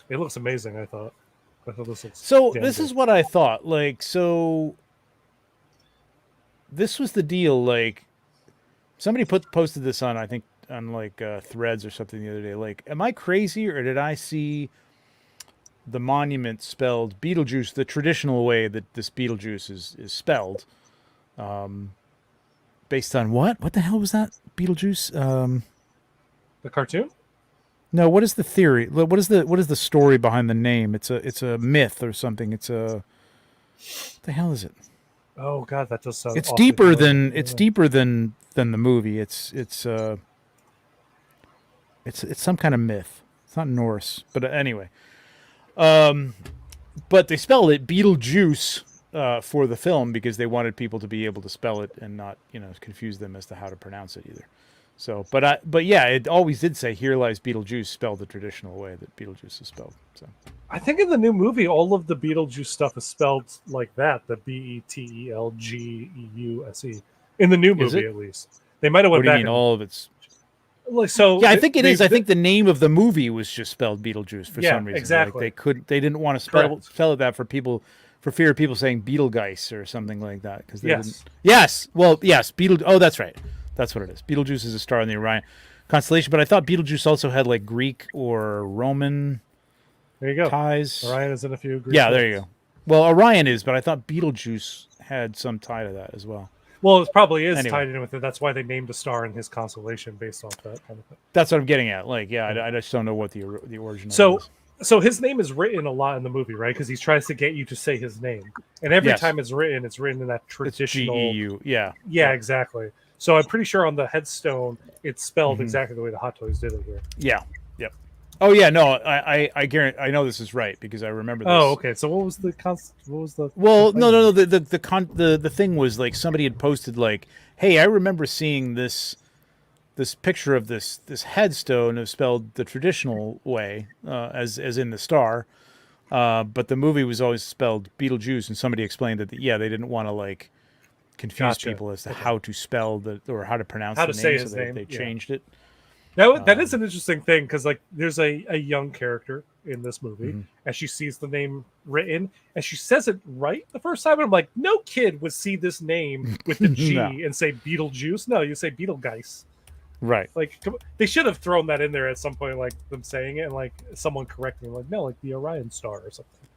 It looks amazing. I thought this looks this is what I thought. Like, so this was the deal. Like, somebody posted this on, I think, on like Threads or something the other day. Like, am I crazy or did I see the monument spelled Beetlejuice the traditional way that this Beetlejuice is spelled? Based on what? What the hell was that? Beetlejuice? The cartoon? No, what is the theory? What is the story behind the name? It's a myth or something. What the hell is it? Oh god, that does sound. It's deeper than the movie. It's some kind of myth. It's not Norse, but anyway. But they spelled it Beetlejuice for the film because they wanted people to be able to spell it and not confuse them as to how to pronounce it either. So, but yeah, it always did say "Here lies Beetlejuice," spelled the traditional way that Beetlejuice is spelled. So, I think in the new movie, all of the Beetlejuice stuff is spelled like that: the Betelgeuse. In the new movie, at least, they might have went back. What do you mean, all of it's? Like, so yeah, I think it is. I think the name of the movie was just spelled Beetlejuice for some reason. Exactly. Like they didn't want to spell it that for fear of people saying Beetlegeist or something like that because they didn't. Yes, well, yes, Oh, that's right. That's what it is. Beetlejuice is a star in the Orion. constellation. But I thought Beetlejuice also had like Greek or Roman There you go. ties. Orion is in a few. Greek Yeah, there myths. you go. Well, Orion is, but I thought Beetlejuice had some tie to that as well. Well, it probably is Anyway. tied in with it. That's why they named a star in his constellation based off that kind of thing. That's what I'm getting at. Like, yeah, I just don't know what the origin. So- is. So his name is written a lot in the movie, right? Because he tries to get you to say his name, and every Yes. time it's written in that It's traditional. GEU. Yeah. Yeah, exactly. So I'm pretty sure on the headstone it's spelled Mhm. exactly the way the Hot Toys did it here. Yeah. Yep. Oh yeah. No, I guarantee. I know this is right because I remember this. Oh, okay. So what was the Well, no. complaint? The thing was like somebody had posted like, "Hey, I remember seeing this picture of this headstone is spelled the traditional way, as in the star, but the movie was always spelled Beetlejuice." And somebody explained that they didn't want to like confuse Gotcha. people as to Okay. how to spell or how to pronounce How the to name, say so his they, name, they yeah. changed it. That is an interesting thing because like there's a young character in this movie Mhm. and she sees the name written and she says it right the first time and I'm like, no kid would see this name with the G No. and say Beetlejuice. No, you say Beetlegeist. Right. Like they should have thrown that in there at some point, like them saying it and like someone correcting, like no, like the Orion star or something.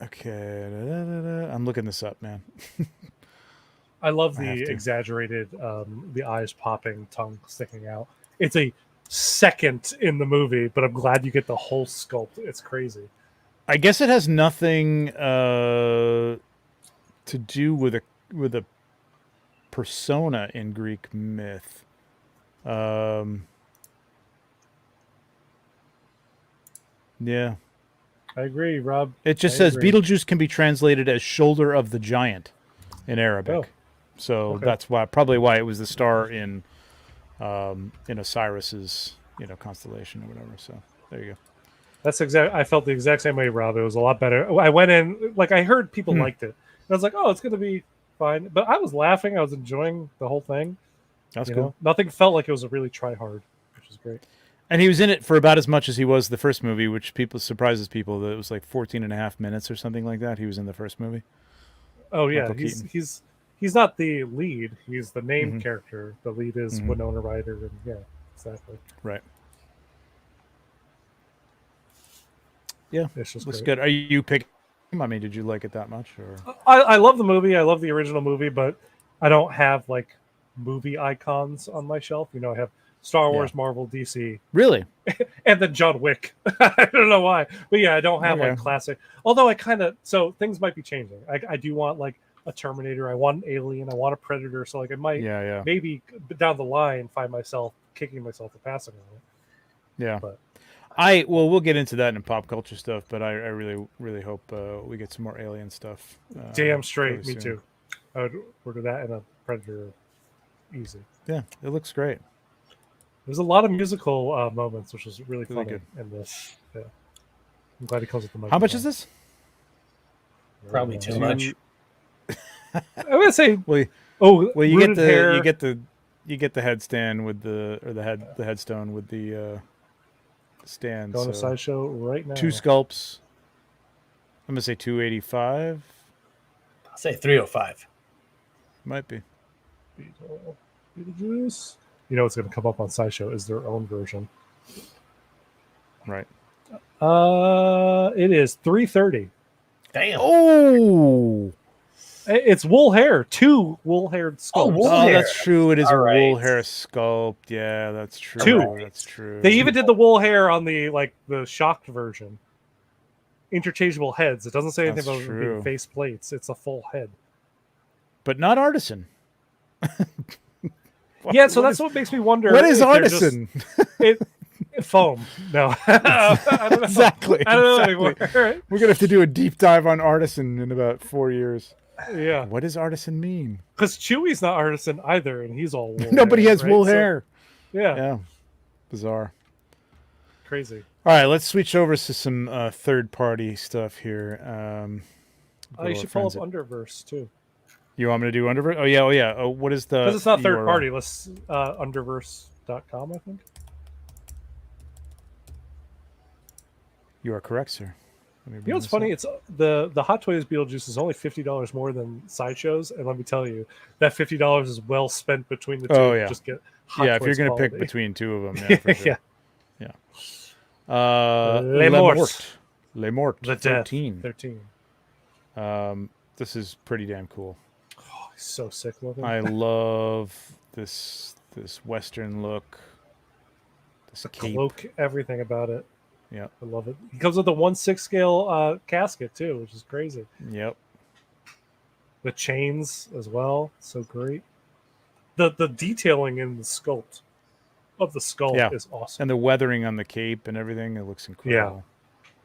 Okay. I'm looking this up, man. I love I have the to. exaggerated, the eyes popping, tongue sticking out. It's a second in the movie, but I'm glad you get the whole sculpt. It's crazy. I guess it has nothing to do with a persona in Greek myth. Yeah. I agree, Rob. It just I says agree. Beetlejuice can be translated as shoulder of the giant in Arabic. Oh. So Okay. that's probably why it was the star in Osiris's constellation or whatever. So there you go. That's exact. I felt the exact same way, Rob. It was a lot better. I went in like I heard people liked it. And I was like, oh, it's gonna be fine. But I was laughing. I was enjoying the whole thing. That's you cool. know? Nothing felt like it was a really try hard, which is great. And he was in it for about as much as he was the first movie, which surprises people that it was like 14 and a half minutes or something like that. He was in the first movie. Oh yeah, Michael he's Keaton. he's not the lead. He's the named Mhm. character. The lead is Mhm. Winona Ryder, and yeah, exactly. Right. Yeah, It's just looks great. good. Are you picking him? I mean, did you like it that much? Or I love the movie. I love the original movie, but I don't have like movie icons on my shelf. You know, I have Star Wars, Marvel, DC, really? and then John Wick. I don't know why, but yeah, I don't have like Okay. classic. Although I kind of things might be changing. I do want like a Terminator. I want an Alien. I want a Predator. So like I might Yeah. maybe down the line find myself kicking myself for passing on it. Yeah. But- We'll get into that in pop culture stuff, but I really, really hope we get some more Alien stuff. Damn straight, really me soon. too. I would order that and a Predator, easy. Yeah, it looks great. There's a lot of musical moments, which was really Really funny good. in this. Yeah, I'm glad he comes with the How much microphone. is this? Probably too Two- much. I'm gonna say, Well, oh, you get rooted the hair. you get the headstand with the headstone with the stand. Going to So Sideshow right now. two sculpts. I'm gonna say 285. I'll say 305. Might be. Beetlejuice. You know what's going to come up on Sideshow is their own version. Right. It is 330. Damn. Oh. It's wool hair, 2 wool-haired sculpts. Oh, wool Oh, hair. that's true. It is All a wool right. hair sculpt. Yeah, that's true. Two. That's true. They even did the wool hair on the shocked version. Interchangeable heads. It doesn't say anything That's about them being true. face plates. It's a full head. but not artisan. Yeah, so What that's what makes me wonder. What is if they're just- artisan? Foam. No. I don't know. Exactly. I don't know exactly. anymore. We're gonna have to do a deep dive on artisan in about 4 years. Yeah. What does artisan mean? Because Chewie's not artisan either, and he's all wool. No, but he hair, has right? wool So- hair. yeah. Yeah. Bizarre. Crazy. All right, let's switch over to some third-party stuff here. Oh, you should pull up Underverse too. You want me to do Underverse? Oh yeah. Oh, what is the? Because it's not third URL? party. Let's underverse.com, I think. You are correct, sir. Let me You bring know what's this funny? up. It's the Hot Toys Beetlejuice is only $50 more than Sideshows, and let me tell you, that $50 is well spent between the two. Oh, to yeah. just get Hot Yeah, Toys if you're gonna pick quality. between two of them, yeah, for sure. Yeah. Le Les Mort. Morts. Le Mort. The 13. Death 13. This is pretty damn cool. Oh, he's so sick looking. I love this Western look. This the cape. cloak, everything about it. Yeah. I love it. He comes with a 1/6 scale casket too, which is crazy. Yep. The chains as well, so great. The detailing in the sculpt of the skull is awesome. And the weathering on the cape and everything, it looks incredible.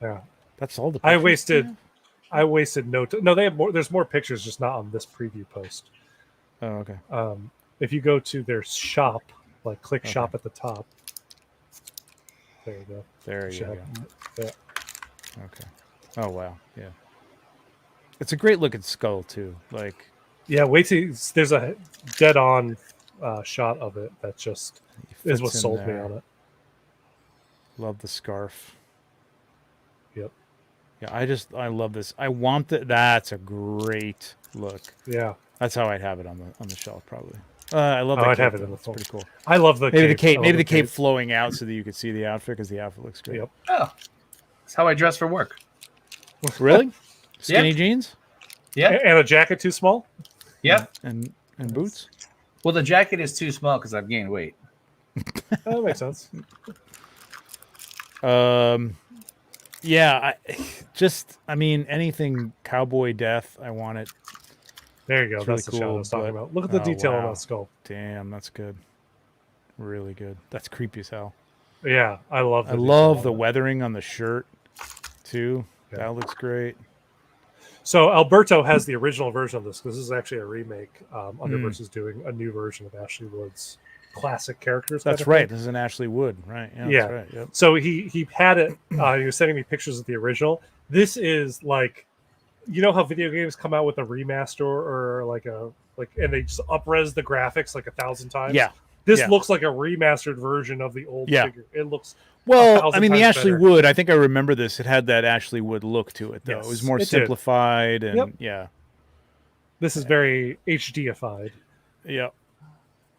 Yeah. That's all the I pictures? wasted no they have more, there's more pictures, just not on this preview post. Oh, okay. If you go to their shop, like click Okay. shop at the top. There you go. There you go. Yeah. Okay. Oh wow. Yeah. It's a great looking skull too. Like Yeah, wait till there's a dead on shot of it that just he is what fits in sold me there. on it. Love the scarf. Yep. Yeah, I love this. I want that. That's a great look. Yeah. That's how I'd have it on the shelf probably. I love that. I'd cape, have it though. in the It's phone. pretty cool. I love the Maybe the cape. I love Maybe the cape flowing out so that you could see the outfit because the outfit looks great. Yep. Oh, that's how I dress for work. Really? Skinny jeans Yeah, And a jacket too small? yeah. and boots. Well, the jacket is too small because I've gained weight. That makes sense. Yeah. I mean, anything cowboy death. I want it. There you go. It's That's really the shot I cool, was talking but- about. Look at the oh, detail on wow. that skull. Damn, that's good. Really good. That's creepy as hell. Yeah, I love. I detail love on the that. weathering on the shirt too. Yeah. That looks great. So Alberto has the original version of this. This is actually a remake. Hmm. Underverse is doing a new version of Ashley Wood's classic characters. That's kind of right. thing. This is an Ashley Wood, right? Yeah. Yeah. That's right. Yep. So he had it. He was sending me pictures of the original. This is like, you know how video games come out with a remaster or and they just upres the graphics like 1,000 times. Yeah. This yeah. looks like a remastered version of the old Yeah. figure. It looks Well, 1,000 I mean, the times Ashley better. Wood. I think I remember this. It had that Ashley Wood look to it, though. It was Yes, more it did. simplified, and Yep. yeah, This is very HDified. yeah,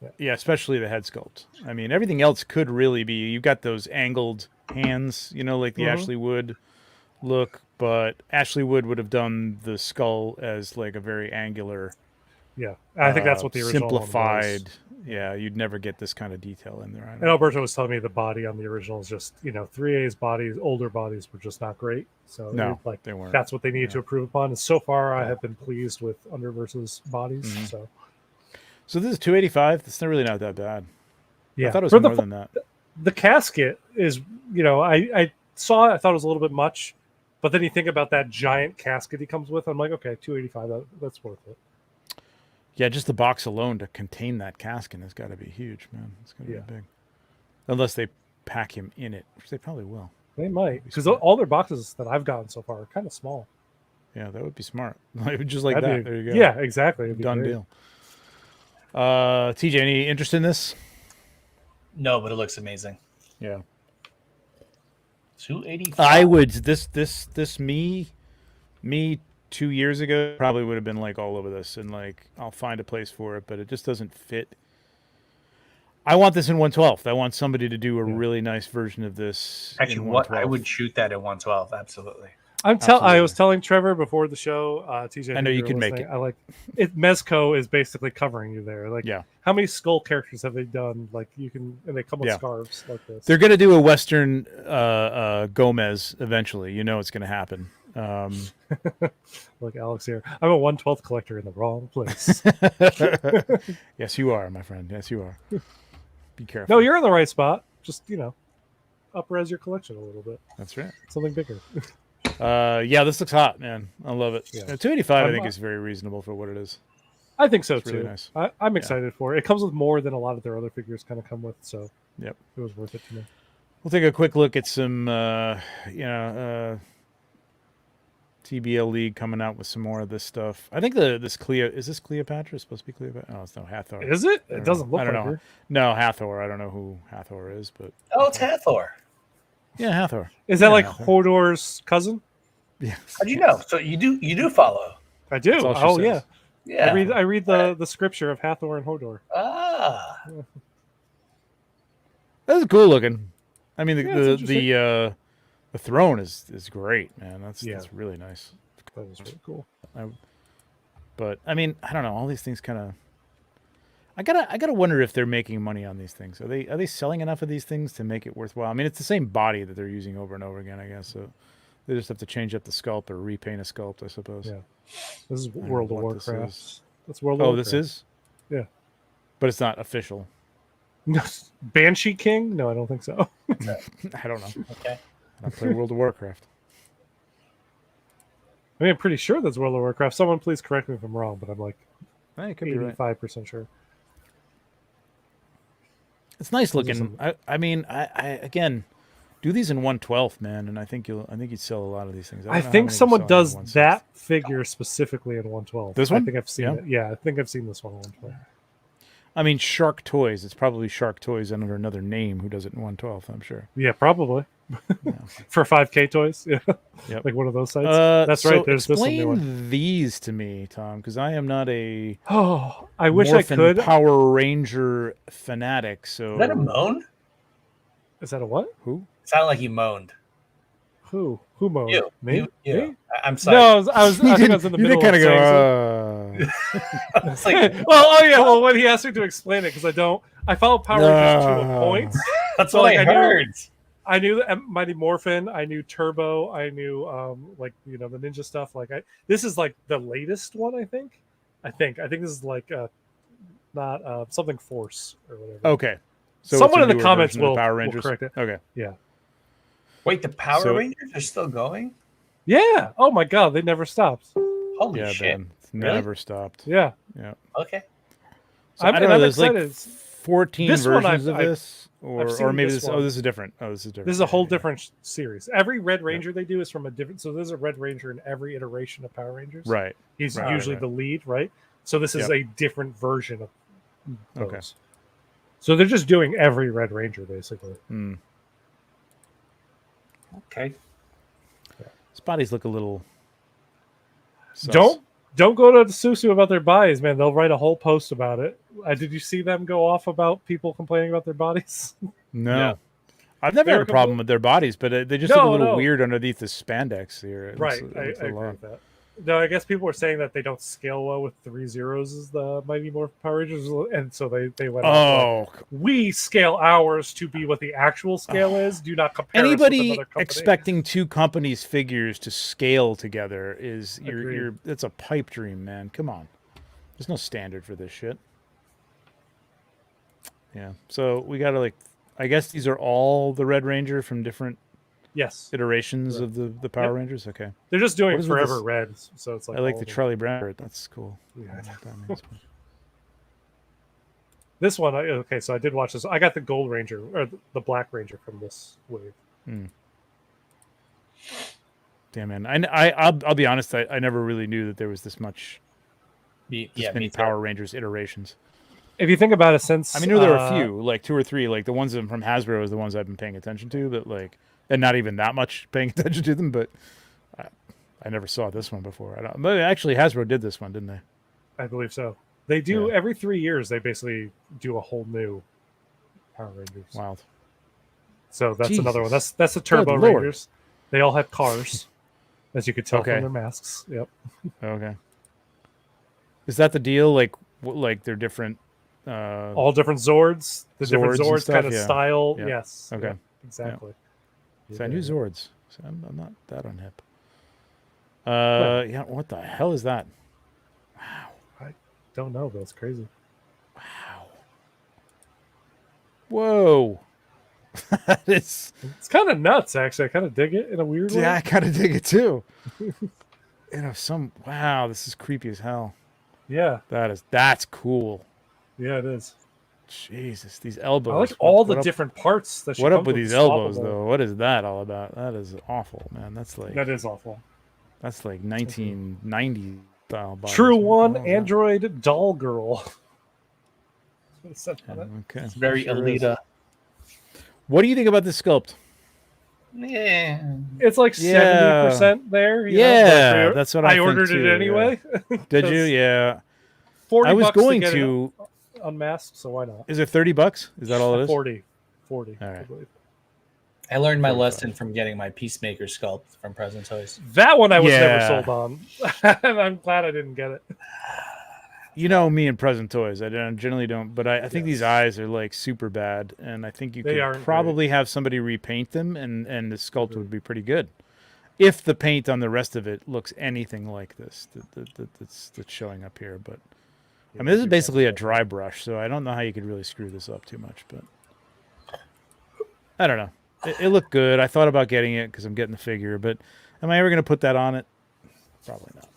Yeah. yeah. Especially the head sculpt. I mean, everything else could really be. You got those angled hands, like the Mhm. Ashley Wood look, but Ashley Wood would have done the skull as like a very angular. Yeah, I think that's what the original one was. simplified. Yeah, you'd never get this kind of detail in there. I And don't Alberto was telling me the body on the original is just 3A's bodies, older bodies were just not great. So No, they weren't. That's what they needed Yeah. to improve upon. And so far, I Yeah. have been pleased with Underverse's bodies. Mhm. So So this is 285. That's not really not that bad. yeah, I thought it was For more than that. the casket is, I saw it, I thought it was a little bit much, but then you think about that giant casket he comes with. I'm like, okay, 285, that's worth it. Yeah, just the box alone to contain that casket has got to be huge, man. It's going to Yeah. be big. Unless they pack him in it, which they probably will. They might, because smart. all their boxes that I've gotten so far are kind of small. Yeah, that would be smart. Just like That'd that. be- There you go. Yeah, exactly. It'd be Done great. deal. TJ, any interest in this? No, but it looks amazing. Yeah. 285. I would this me 2 years ago probably would have been like all over this and like I'll find a place for it, but it just doesn't fit. I want this in 1/12. I want somebody to do a really nice version of this. Actually, in what I 1/12. would shoot that at 112. Absolutely. I Absolutely. was telling Trevor before the show, TJ. I know if you were could make listening, it. I like it. Mezco is basically covering you there. Like, Yeah. how many skull characters have they done? Like, you can, and they come with Yeah. scarves like this. They're going to do a Western Gomez eventually. You know it's going to happen. Like Alex here. I'm a 1/12 collector in the wrong place. Yes, you are, my friend. Yes, you are. Be careful. No, you're in the right spot. Just up-res your collection a little bit. That's right. Something bigger. Yeah, this looks hot, man. I love it. Yeah. 285, I I'm, think, uh, is very reasonable for what it is. I think so It's really too. nice. I'm excited for it. It comes with more than a lot of their other figures kind of come with, so Yep. it was worth it to me. We'll take a quick look at some, TBL League coming out with some more of this stuff. I think is this Cleopatra? It's supposed to be Cleopatra? Oh, it's no Hathor. Is it? I don't It doesn't know. look I don't like know. her. No, Hathor. I don't know who Hathor is, but Oh, it's Hathor. yeah, Hathor. Is that Yeah, like Hathor. Hodor's cousin? Yes. How'd you know? So you do follow. I do. That's all she Oh says. yeah. Yeah. I read the scripture of Hathor and Hodor. Ah. That's cool looking. I mean, Yeah, it's the throne is great, man. That's really nice. That was really cool. But I mean, I don't know. All these things kind of. I gotta wonder if they're making money on these things. Are they selling enough of these things to make it worthwhile? I mean, it's the same body that they're using over and over again, I guess. So they just have to change up the sculpt or repaint a sculpt, I suppose. Yeah. This is don't know World of what this Warcraft. is. That's World of Oh, Warcraft. this is. Yeah. But it's not official. Banshee King? No, I don't think so. I don't know. Okay. I don't play World of Warcraft. I mean, I'm pretty sure that's World of Warcraft. Someone please correct me if I'm wrong, but I'm like Hey, it could be right. 85% sure. It's nice Those are looking. some- I mean, I again, do these in 1/12, man, and I think you'd sell a lot of these things. I don't know how think many you're someone selling in does 1/6. that figure specifically in 112. This I one? think I've seen Yeah. it. Yeah, I think I've seen this one in 112. I mean, Shark Toys. It's probably Shark Toys under another name who does it in 1/12. I'm sure. Yeah, probably. For 5K toys. Yeah. Yep. Like one of those sites. That's so right. There's this one new one. explain these to me, Tom, because I am not a Oh, I wish I Morphin could. Power Ranger fanatic. So Is that a moan? Is that a what? who? It sounded like you moaned. Who moaned? You. Me? You. Me? I'm sorry. No, I think I was in the You middle did kind of of saying go. It's like, well, when he asked me to explain it, because I follow Power Rangers to a point. that's So, what like, I I knew- heard. I knew Mighty Morphin, I knew Turbo, I knew like the ninja stuff. Like this is like the latest one, I think. I think this is like not something Force or whatever. Okay. So Someone it's a in the newer comments version of will Power will Rangers. correct it. Okay. Yeah. Wait, the Power So- Rangers are still going? Yeah. Oh my God, they never stopped. Holy Yeah, shit. Ben. It's Really? never stopped. Yeah. Yeah. Okay. So I don't know. I'm There's like excited. 14 This one versions I've- of this, or seen maybe this this. one. Oh, this is different. Oh, this is different. This is a whole Yeah. different series. Every Red Ranger they do is from a different. So there's a Red Ranger in every iteration of Power Rangers. Right. He's Right, usually right. the lead, right? So this is Yep. a different version of those. Okay. So they're just doing every Red Ranger basically. Hmm. Okay. His bodies look a little. sus. Don't go to Susu about their bodies, man. They'll write a whole post about it. Did you see them go off about people complaining about their bodies? No. Yeah. I've never They're had a problem with their bodies, but they just look a little weird underneath the spandex here. It Right, looks- I it looks a agree lot. with that. No, I guess people were saying that they don't scale well with 3 zeros as the Mighty Morphin Power Rangers, and so they went. off like, Oh, we scale ours to be what the actual scale is. Do not compare. us with anybody another company. expecting two companies' figures to scale together is Agreed. you're it's a pipe dream, man. Come on, there's no standard for this shit. Yeah, so we gotta like, I guess these are all the Red Ranger from different Yes, iterations Right. of the Power Yep. Rangers. Okay, they're just doing What is with Forever this- Red, so it's like I like all the of them. Charlie Brown bird. That's cool. I Yeah. don't know what that means, but- This one, okay, so I did watch this. I got the Gold Ranger or the Black Ranger from this wave. Damn, man. I'll be honest. I never really knew that there was this Yeah, many me too. Power Rangers iterations. If you think about it, since I mean, I knew there were a few, like 2 or 3. Like the ones from Hasbro is the ones I've been paying attention to, but like, and not even that much paying attention to them. But I never saw this one before. I don't. But actually, Hasbro did this one, didn't they? I believe so. They do Yeah. every 3 years. They basically do a whole new Power Rangers. Wild. So that's another one. Jesus. That's the Turbo Good Lord. Rangers. They all have cars, as you could tell Okay. from their masks. Yep. Okay. Is that the deal? Like they're different. All different Zords. The different Zords and Zords stuff, kind of yeah. style. Yeah. Yes. Okay. Yep, exactly. So I knew Yeah. Zords. So I'm not that unhip. Yeah. What the hell is that? Don't know, but it's crazy. Wow. Whoa. That is. It's kind of nuts, actually. I kind of dig it in a weird way. Yeah, I kind of dig it too. Wow, this is creepy as hell. Yeah. That's cool. Yeah, it is. Jesus, these elbows. I like all the What up- different parts that. she What up comes with these It's elbows swappable. though? What is that all about? That is awful, man. That's like That is awful. 1990 style. bodies. True What the one hell is that? Android doll girl. That's what it said on it. Okay. It's very Sure is. Alita. What do you think about this sculpt? Yeah. It's like Yeah. 70% there. you know, Yeah, but that's what I think ordered too, it yeah. anyway. Did you? 'Cause Yeah. 40 I was bucks going to get to. it unmasked, so why not? Is it $30? Is that all it is? 40. All I right. believe. I learned my 45. lesson from getting my Peacemaker sculpt from Present Toys. That one I was never Yeah. sold on. And I'm glad I didn't get it. You know me and Present Toys. I generally don't, but I think these Yes. eyes are like super bad, and I think you They could aren't probably have somebody repaint them, and the sculpt would be pretty good. If the paint on the rest of it looks anything like this that's showing up here, but I mean, this is basically a dry brush, so I don't know how you could really screw this up too much, but I don't know. It looked good. I thought about getting it because I'm getting the figure, but am I ever going to put that on it? Probably not.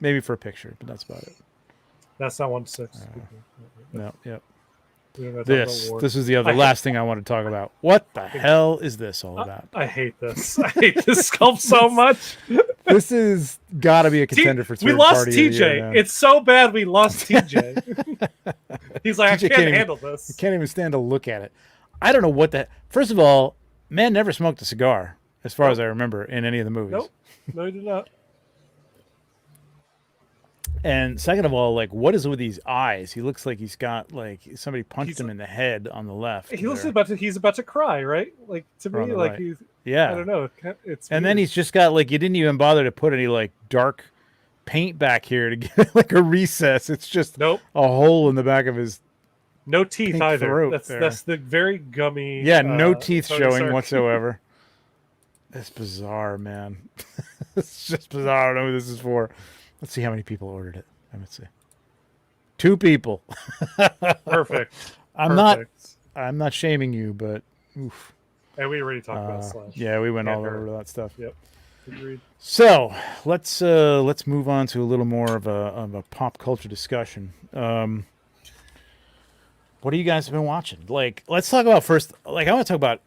Maybe for a picture, but that's about it. That's not 1/6. No, yep. We don't have to talk This about war. is the other I- last thing I want to talk about. What the hell is this all about? I hate this. I hate this sculpt so much. This is got to be a contender for third we lost party of the year, TJ. man. It's so bad we lost TJ. He's like, TJ I can't can't even- handle this. You can't even stand to look at it. I don't know what that. First of all, man never smoked a cigar, as far as I remember, in any of the movies. Nope. No, he did not. And second of all, like, what is with these eyes? He looks like he's got like somebody punched He's- him in the head on the left. He looks there. he's about to cry, right? Like to Or on me, the like right. he's Yeah. I don't know. It's And then weird. he's just got like you didn't even bother to put any like dark paint back here to give it like a recess. It's just nope, a hole in the back of his. no teeth pink either. throat That's there. that's the very gummy. Yeah, no teeth Tony showing Stark. whatsoever. It's bizarre, man. It's just bizarre. I don't know who this is for. Let's see how many people ordered it. Let's see. 2 people. Perfect. I'm Perfect. not shaming you, but oof. And we already talked about Slash. Yeah, we went And all her. over that stuff. Yep. Agreed. So let's move on to a little more of a pop culture discussion. What have you guys been watching? Like, let's talk about first. Like, I want to talk about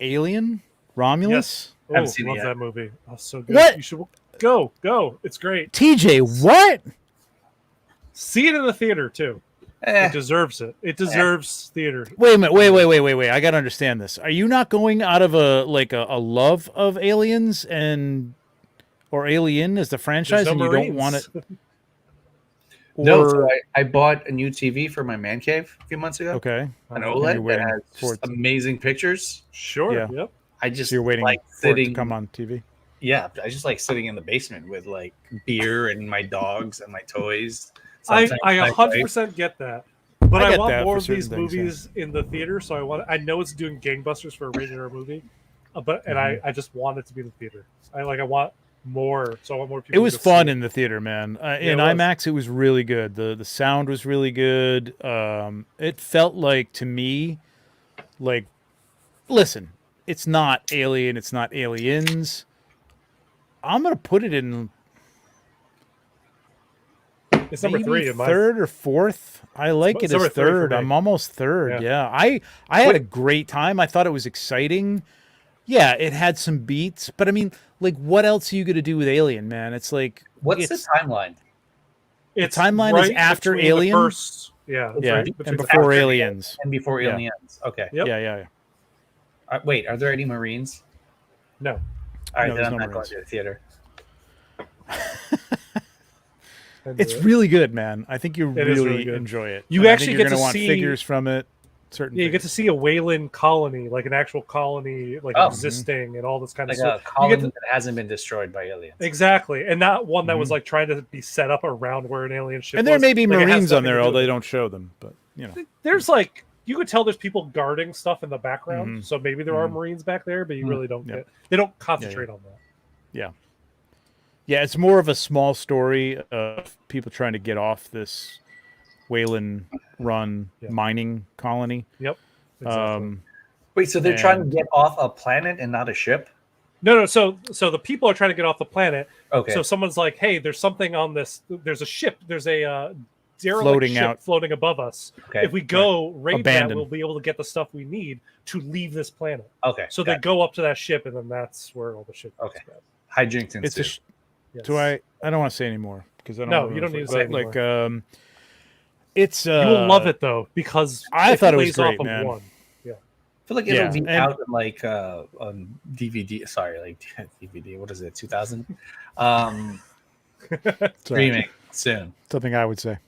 Alien, Romulus. Yes. Oh, Haven't seen it love yet. that movie. Oh, so good. What? You should go. It's great. TJ, what? See it in the theater too. It deserves it. It deserves theater. Wait a minute. Wait. I gotta understand this. Are you not going out of a love of Aliens or Alien as the franchise, There's no and you don't want Marines. it? No, Or- so I bought a new TV for my man cave a few months ago. okay. An Oh, you're OLED that waiting has for just it to- amazing pictures. Sure. Yeah. Yep. I just So you're waiting like for it sitting. to come on TV. Yeah, I just like sitting in the basement with like beer and my dogs and my toys. I Sometimes 100% get that. But I get want that more for of these certain things, yeah. movies in the theater, so I know it's doing gangbusters for a rated R movie, but Mm-hmm. I just want it to be in the theater. I want more, so I want more people. It was to fun see it. in the theater, man. it In was. IMAX, it was really good. The sound was really good. It felt like to me, like, listen, it's not Alien, it's not Aliens. I'm gonna put it in It's number maybe 3 in my third or fourth. I like It's it as number 3 for third. me. I'm almost third. Yeah. Yeah. I had a great time. I thought it was exciting. Yeah, it had some beats, but I mean, like, what else are you gonna do with Alien, man? It's like, What's the it's, timeline? It's timeline is after between the Alien? first, yeah, it's yeah, right and between the before after the- Aliens. And before Yeah. Aliens. Okay. Yep. Yeah. Wait, are there any Marines? No, All right, No, then there's I'm no not going Marines. to the theater. It's really good, man. I think you It is really really good. enjoy it. You And I actually think get you're gonna to want see- figures from it. Certain yeah, you get things. to see a Wayland colony, like an actual colony, like Oh. existing, and all this kind Like of a stuff. colony to- that hasn't been destroyed by aliens. Exactly, and not one that was Mhm. like trying to be set up around where an alien ship. And there was. may be Like, it has Marines on nothing to there, do although with they it. don't show them. But you know, There's like you could tell there's people guarding stuff in the background, Mhm. so maybe there are Mhm. Marines back there, but you Mhm. really don't Yep. get. They don't concentrate on that. yeah, it's more of a small story of people trying to get off this Wayland run Yeah. mining colony. Exactly. Wait, so they're trying to And- get off a planet and not a ship? No. So the people are trying to get off the planet. Okay. So someone's like, "Hey, there's something on this. There's a ship. There's a derelict Floating ship out. floating above us. okay. If we go raid that, Abandoned. we'll be able to get the stuff we need to leave this planet." Okay. So got they go up to that ship, and then that's where all the shit goes Okay. bad. it. hijinks It's a. ensue. Yes. Do I don't want to say anymore because I don't. No, wanna you don't ruin need it, to say but, anymore. like it's. You will love it though because I it thought it was plays great, off of man. one. Yeah. feel like Yeah, it'll be and- out in like on DVD. Sorry, like DVD. What is it? 2000. Sorry. Streaming soon. Something I would say.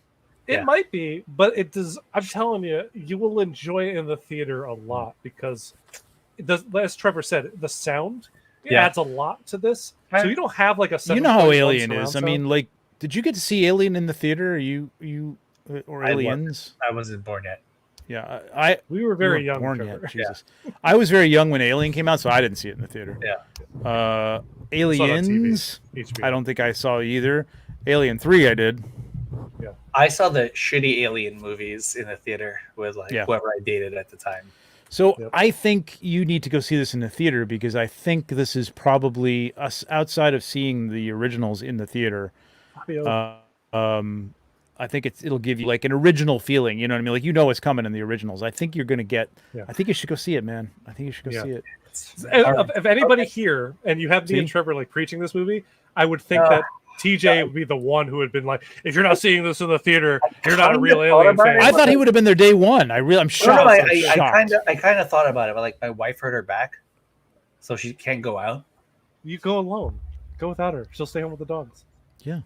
It Yeah. might be, but it does. I'm telling you, you will enjoy it in the theater a lot because, it does, as Trevor said, the sound Yeah. adds a lot to this. So you don't have like a. You know how 7.1 Alien surround is. I sound. mean, like, did you get to see Alien in the theater? Or I Aliens? I wasn't born yet. Yeah, I we were you very weren't young. born Trevor. yet. Jesus, I was very young when Alien came out, so I didn't see it in the theater. Yeah. Aliens. HBO. I don't think I saw either. Alien 3, I did. I saw the shitty Alien movies in the theater with like Yeah. whoever I dated at the time. So Yep. I think you need to go see this in the theater because I think this is probably us outside of seeing the originals in the theater. I think it'll give you like an original feeling. You know what I mean? Like what's coming in the originals. I think you're gonna get. Yeah. I think you should go see it, man. I think you should go Yeah. see it. If anybody here and you have me and See? Trevor like preaching this movie, I would think that TJ would be the one who had been like, if you're not seeing this in the theater, you're not a real kinda thought Alien about fan. it. I thought he would have been there day one. I'm No, shocked. no, I'm I shocked. kind of thought about it, but like my wife hurt her back, so she can't go out. You go alone. Go without her. She'll stay home with the dogs. Yeah.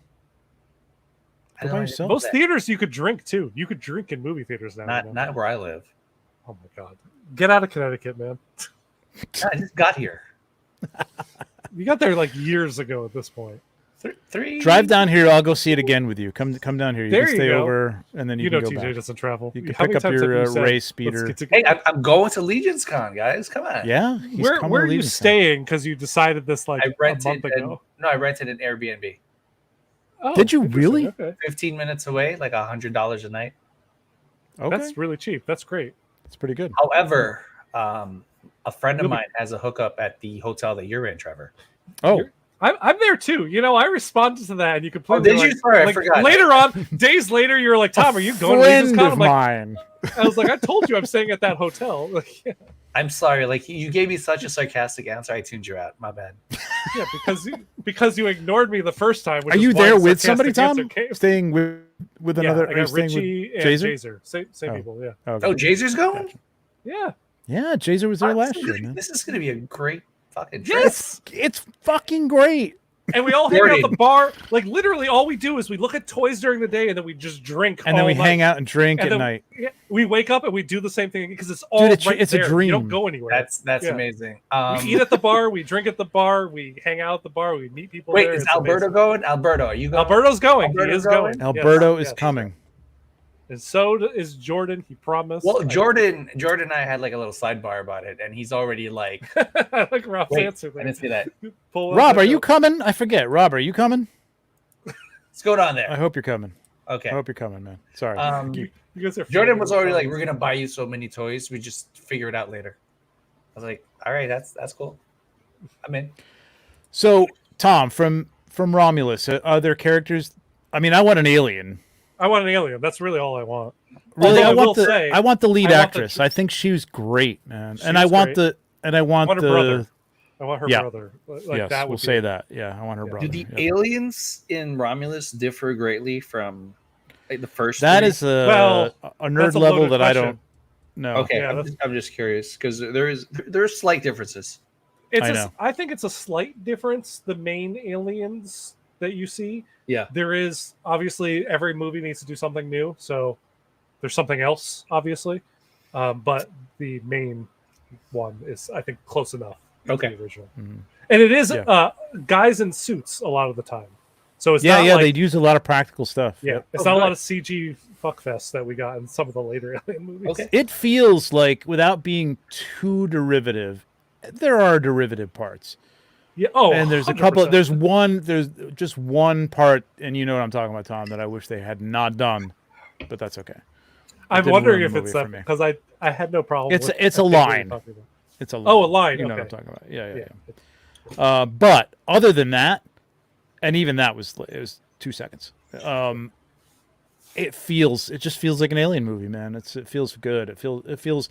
I Go don't by know yourself. Most that. theaters you could drink too. You could drink in movie theaters now. you know? Not where I live. Oh my god. Get out of Connecticut, man. I just got here. You got there like years ago at this point. Three. Drive down here. I'll go see it again with you. Come down here. You There can you stay go. over, and then you, You know can go TJ back. doesn't travel. You can How pick many up times have your you said, race "Let's speeder. get to-" Hey, I'm going to Legion's Con, guys. Come on. Yeah. he's Where coming are to you Legion's Con. staying? Because you decided this like I a rented. month ago. I rented an Airbnb. Oh, Did you interesting. really? Okay. 15 minutes away, like $100 a night. Okay, That's really cheap. That's great. that's pretty good. However, a friend of You'll be- mine has a hookup at the hotel that you're in, Trevor. Oh, I'm there too. You know, I responded to that, and you completely. did you? like- Sorry, I like, forgot. Later on, days later, you were like, "Tom, are you going to friend Legion's Con?" of I'm like, mine. I was like, "I told you, I'm staying at that hotel." Like, yeah, I'm sorry. Like you gave me such a sarcastic answer. I tuned you out. My bad. yeah, because you ignored me the first time. Which Are is you why there the with somebody, sarcastic Tom? answer came. Staying with Yeah, another? I are you got staying with Richie and Jazer? Jazer. Same Oh. people. Yeah, Okay. Oh, Jazer's going. yeah. Yeah, Jazer was there last year, man. This is gonna be a great fucking trip. Yes. It's fucking great. And we all hang out at Jordan. the bar. Like literally, all we do is we look at toys during the day, and then we just drink. And then all we night. hang out and drink And at then night. yeah, we wake up and we do the same thing because it's all Dude, right it's a there. dream. You don't go anywhere. That's Yeah. amazing. We eat at the bar, we drink at the bar, we hang out at the bar, we meet people. Wait, there. is It's Alberto amazing. going? Alberto, are you going? Alberto's going. He Alberto's is going. going? Alberto Yes, is yes. coming. And so is Jordan. He promised. Well, Jordan and I had like a little sidebar about it, and he's already like, I like Rob's wait, answer I there. didn't see that. Pull up Rob, that are you note. coming? I forget. Rob, are you coming? What's going on I there? hope you're coming. Okay. I hope you're coming, man. Sorry. You guys are Jordan was already like, friends. "We're gonna buy you so many toys. We just figure it out later." I was like, "All right, that's cool. I'm in." So, Tom, from Romulus, are there characters? I mean, I want an alien. I want an alien. That's really all I want. Really, Although I I will want the say, I want the lead I want the actress. tr- I think she was great, man. She And I was want great. I want her the brother. I want her Yeah. brother. Like yes, that would we'll be say that. Yeah, I want her Yeah. brother. Do the yeah. aliens in Romulus differ greatly from like the first? That three? is Well, a nerd that's a level loaded that I question. don't know. okay. Yeah, I'm just curious because there's slight differences. I know. I think it's a slight difference. The main aliens that you see, Yeah. there is obviously every movie needs to do something new, so there's something else, obviously. But the main one is, I think, close enough. To Okay. the original, Mhm. and it is Yeah. guys in suits a lot of the time. So it's Yeah, not yeah, like, they'd use a lot of practical stuff. yeah, Yep. it's Oh, not a lot good. of CG fuckfest that we got in some of the later alien movies. Okay. It feels like, without being too derivative, there are derivative parts. Yeah. Oh, And there's a 100%. couple. There's just one part, and you know what I'm talking about, Tom, that I wish they had not done, but that's okay. I'm didn't wondering ruin if the it's movie that for me. because I had no problem. It's with, a I think, what you're line. talking about. It's a line. Oh, a line. You know what I'm Okay. talking about? Yeah, yeah. Yeah. yeah. But other than that, and even that was 2 seconds. It just feels like an alien movie, man. It feels good. It feels.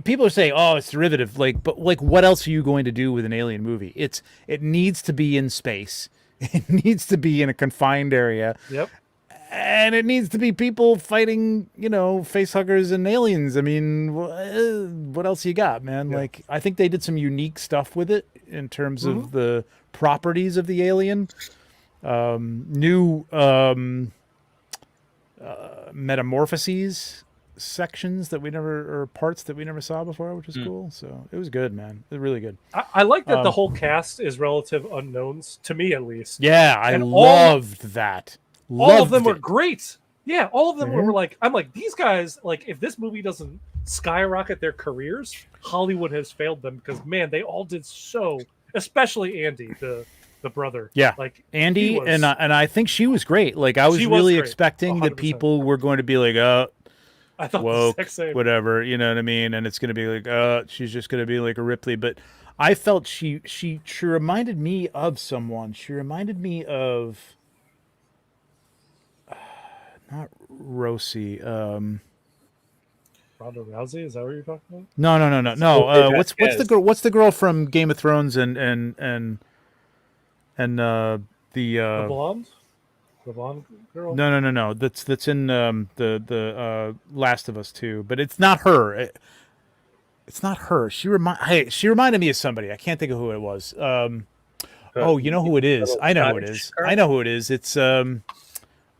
People are saying, "Oh, it's derivative." But what else are you going to do with an alien movie? It needs to be in space. It needs to be in a confined area. Yep. and it needs to be people fighting, face huggers and aliens. I mean, what else you got, man? Yeah. Like, I think they did some unique stuff with it in terms of the properties of the alien. New metamorphoses sections that we never, or parts that we never saw before, which was cool. So it was good, man. It was really good. I like that the whole cast is relative unknowns, to me at least. Yeah, I And loved that. All of them Loved were it. great. Yeah, all of them were like, I'm like, these guys, like, if this movie doesn't skyrocket their careers, Hollywood has failed them because, man, they all did so, especially Andy, the brother. Yeah, like Andy, he was- and I think she was great. Like, I was She was really great, expecting that 100%. people were going to be like, I thought the woke, exact same. whatever, you know what I mean? And it's going to be like, she's just going to be like a Ripley. But I felt she reminded me of someone. She reminded me of not Rosie. Ronda Rousey, is that what you're talking about? No. What's the Yes. girl? What's the girl from Game of Thrones and The blonde? The blonde girl? No. That's in the Last of Us 2, but it's not her. It's not her. She reminded me of somebody. I can't think of who it was. Oh, you know who it is. I know who it is. I know who it is. It's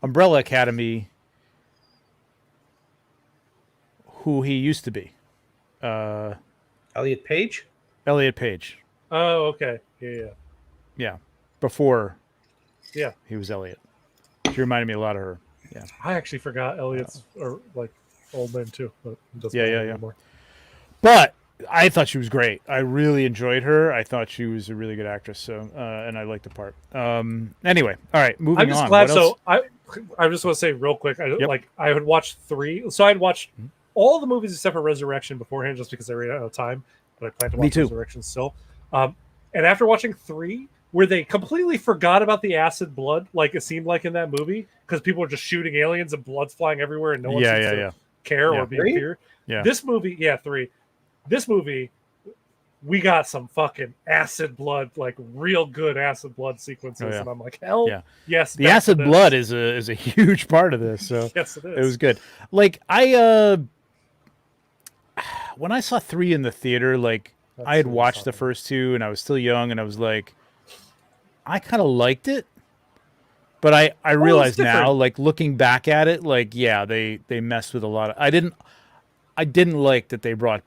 Umbrella Academy. Who he used to be. Elliot Page. Elliot Page. Oh, okay. Yeah. Yeah. Before Yeah. he was Elliot. She reminded me a lot of her. Yeah. I actually forgot Elliot's or like old name too. But it doesn't Yeah, matter yeah. anymore. But I thought she was great. I really enjoyed her. I thought she was a really good actress. So, and I liked the part. Anyway, all right, moving on. I'm just glad. What else? So I just want to say real quick. Yep. I had watched 3. So I'd watched all the movies except for Resurrection beforehand, just because I ran out of time. But I plan to Me watch too. Resurrection still. And after watching 3, where they completely forgot about the acid blood, like it seemed like in that movie, because people were just shooting aliens and blood's flying everywhere, and no one seems to care Yeah. or be in fear. Yeah. This movie, 3. This movie, we got some fucking acid blood, like real good acid blood sequences, Oh, yeah. and I'm like, hell, Yeah. yes. The back to acid this. blood is a huge part of this. So Yes, it is. it was good. Like I when I saw 3 in the theater, like That's I had what watched the talking first 2 and I was still young and I was like, I kind of liked it. But I realize now, different. like looking back at it, like, yeah, they messed with a lot of, I didn't like that they brought,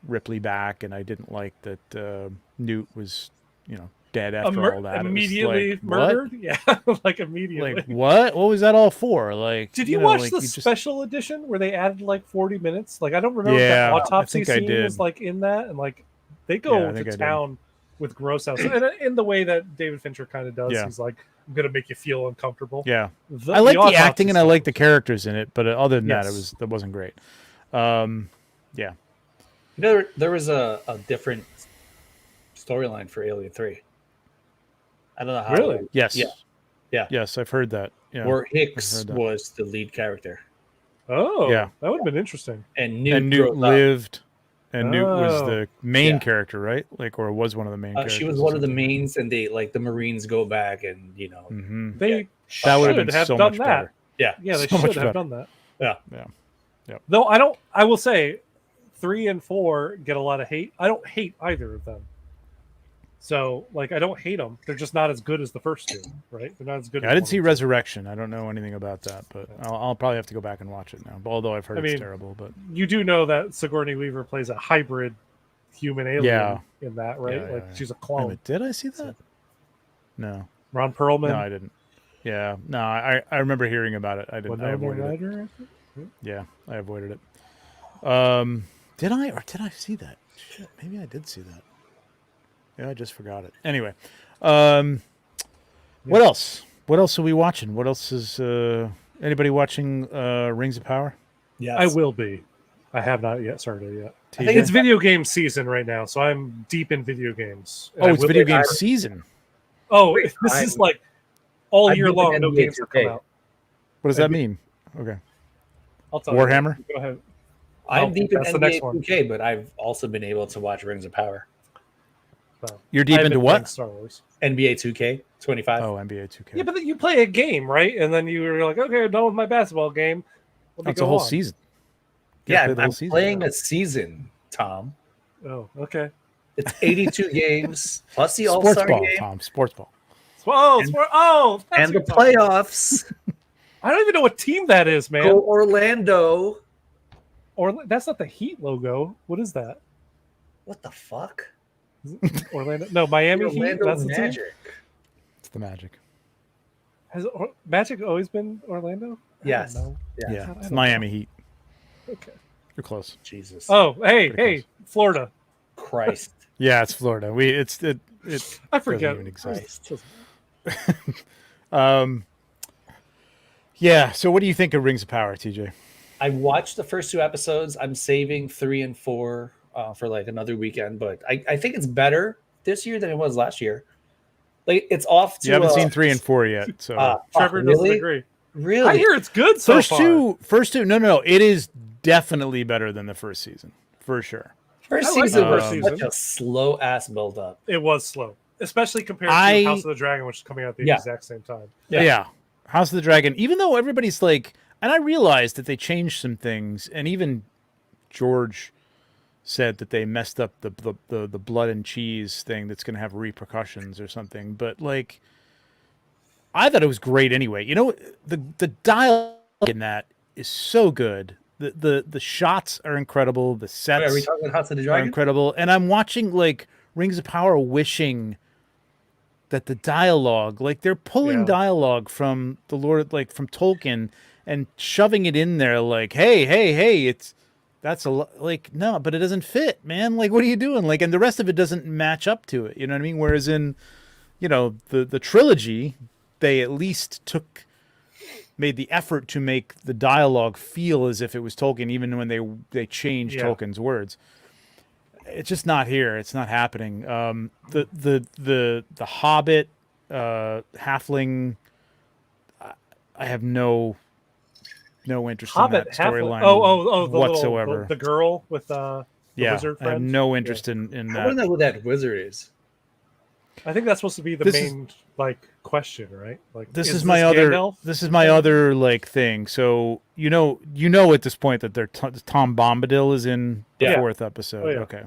Ripley back, and I didn't like that Newt was, dead after all that. It was immediately like, murdered. Yeah, like immediately. Like what? What was that all for? Like, Did you know, watch like, the you just- special edition where they added like 40 minutes? Like I don't remember if Yeah, that I autopsy think I scene did. was like in that, and like they Yeah, go I think I to did. town with gross house, and in the way that David Fincher kind of does. Yeah. He's like, I'm gonna make you feel uncomfortable. Yeah, The- I like the autopsy acting and I scene like the was- characters in it, but other than Yes. that wasn't great. Yeah, There was a different storyline for Alien 3. I don't know how. Really? yes, Yeah. yes, I've heard that. Yeah, Where Hicks heard that. was the lead character, Oh, Yeah. that would have been interesting. and Newt, and Newt drove up. lived, and Newt was Oh. the main Yeah. character, right? Like, or was one of the main. characters She was or one of the something. mains, and they like the Marines go back, and Mhm. They Yeah. That would should have been have so done much that. better. yeah, Yeah, they So much should have better. done that. Yeah. Though I will say 3 and 4 get a lot of hate. I don't hate either of them. So, like, I don't hate them. They're just not as good as the first 2, right? They're not as good. Yeah, as I didn't 1 see and 2. Resurrection. I don't know anything about that, but I'll probably have to go back and watch it now. Although I've heard I it's mean, terrible, but You do know that Sigourney Weaver plays a hybrid human alien Yeah. in that, right? Yeah, like, yeah. she's a Wait a clone. minute, did I see that? No, Ron Perlman. no, I didn't. Yeah, no, I remember hearing about it. I didn't. I Winona avoided it. Ryder, I think? Yeah, I avoided it. Did I see that? Shit, maybe I did see that. Yeah, I just forgot it. Anyway, what else? What else are we watching? What else is anybody watching? Rings of Power. yes. I will be. I have not yet started yet. I think It's video game season right now, so I'm deep in video games. And Oh, I it's will- video game I- season. Oh, Wait, this is I'm- like all I'm year doing long. No NBA games will come 2K. out. What does that mean? Okay, I'll tell Warhammer? You. Go ahead. I'm Oh, deep in that's the NBA next one. 2K, but I've also been able to watch Rings of Power. You're deep I've into been playing what? Star Wars. NBA 2K25. Oh, NBA 2K. Yeah, but then you play a game, right? And then you're like, okay, I'm done with my basketball game. Let me That's a go whole on. season. You Yeah, gotta play the I'm whole season. playing a season, Tom. Oh, okay. It's 82 games plus the Sports All-Star ball, game Tom. Sports ball. That's and the what you're talking about. playoffs. I don't even know what team that is, man. Go Orlando. Or that's not the Heat logo. What is that? What the fuck? Orlando? No, Miami Heat. Orlando That's the team. Magic. It's the Magic. Has Magic always been Orlando? Yes. No. Yeah, I it's don't Miami Heat. Okay. You're close. Jesus. Oh, hey, Pretty Florida. Christ. Yeah, it's Florida. It I forget. even exist. Christ. Yeah. So, what do you think of Rings of Power, TJ? I watched the first 2 episodes. I'm saving 3 and 4 for like another weekend, but I think it's better this year than it was last year. Like it's off to. You haven't seen 3 and 4 yet, so Trevor doesn't really? agree. Really? I hear it's good so first far. two. No. It is definitely better than the first season, for sure. First I like season the was first such season. a slow ass build up. It was slow, especially compared to House of the Dragon, which is coming out at the Yeah. exact same time. Yeah. House of the Dragon. Even though everybody's like, and I realized that they changed some things, and even George said that they messed up the blood and cheese thing that's going to have repercussions or something. But like, I thought it was great anyway. You know, the dialogue in that is so good. The shots are incredible. The sets Are we talking about House of the are Dragon? incredible. And I'm watching like Rings of Power, wishing that the dialogue, like they're pulling dialogue from the Lord, like from Tolkien, and shoving it in there. Like, hey, that's like no, but it doesn't fit, man. Like, what are you doing? Like, and the rest of it doesn't match up to it. You know what I mean? Whereas in, you know, the trilogy, they at least made the effort to make the dialogue feel as if it was Tolkien, even when they changed Tolkien's words. It's just not here. It's not happening. The Hobbit, halfling. I have no interest in that storyline the whatsoever. The girl with the wizard I have friend. no interest in I that. want to know who that wizard is. I think that's supposed to be the main question, right? Like, This is my other. Gandalf? This is my other like thing. So you know at this point that Tom Bombadil is in the 4th episode. Oh, yeah. Okay,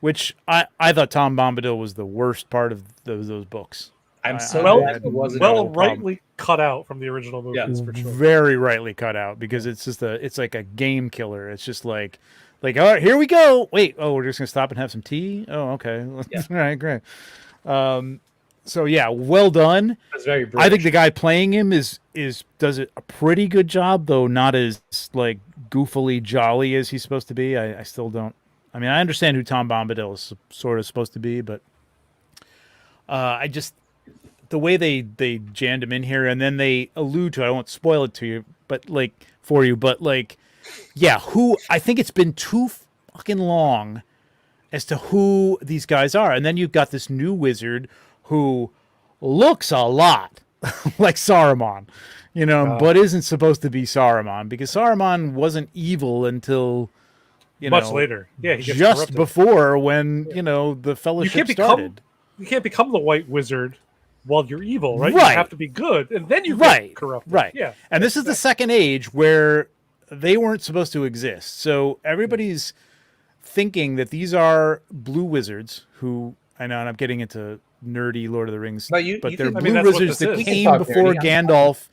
which I thought Tom Bombadil was the worst part of those books. I'm so Well- glad it wasn't. no rightly cut out from the original movies for sure. Very rightly cut out because it's just it's like a game killer. It's just like all right, here we go. Wait, we're just gonna stop and have some tea. Oh, okay, Yeah. all right, great. So yeah, well done. That's very British. I think the guy playing him does it a pretty good job, though not as like goofily jolly as he's supposed to be. I still don't. I mean, I understand who Tom Bombadil is sort of supposed to be, but I just the way they jammed him in here, and then they allude to. I won't spoil it to you, but who I think it's been too fucking long as to who these guys are, and then you've got this new wizard who looks a lot like Saruman, but isn't supposed to be Saruman because Saruman wasn't evil until much later. Yeah, he gets just corrupted. before when the Fellowship started. You can't become the White Wizard while you're evil, right? Right. You have to be good, and then you Right, get corrupted. right. Yeah, And this is the Second Age where they weren't supposed to exist. So everybody's thinking that these are blue wizards who I know, and I'm getting into nerdy Lord of the Rings, But you they're can- I mean, blue that's what wizards this that is. We can came talk before nerdy. Gandalf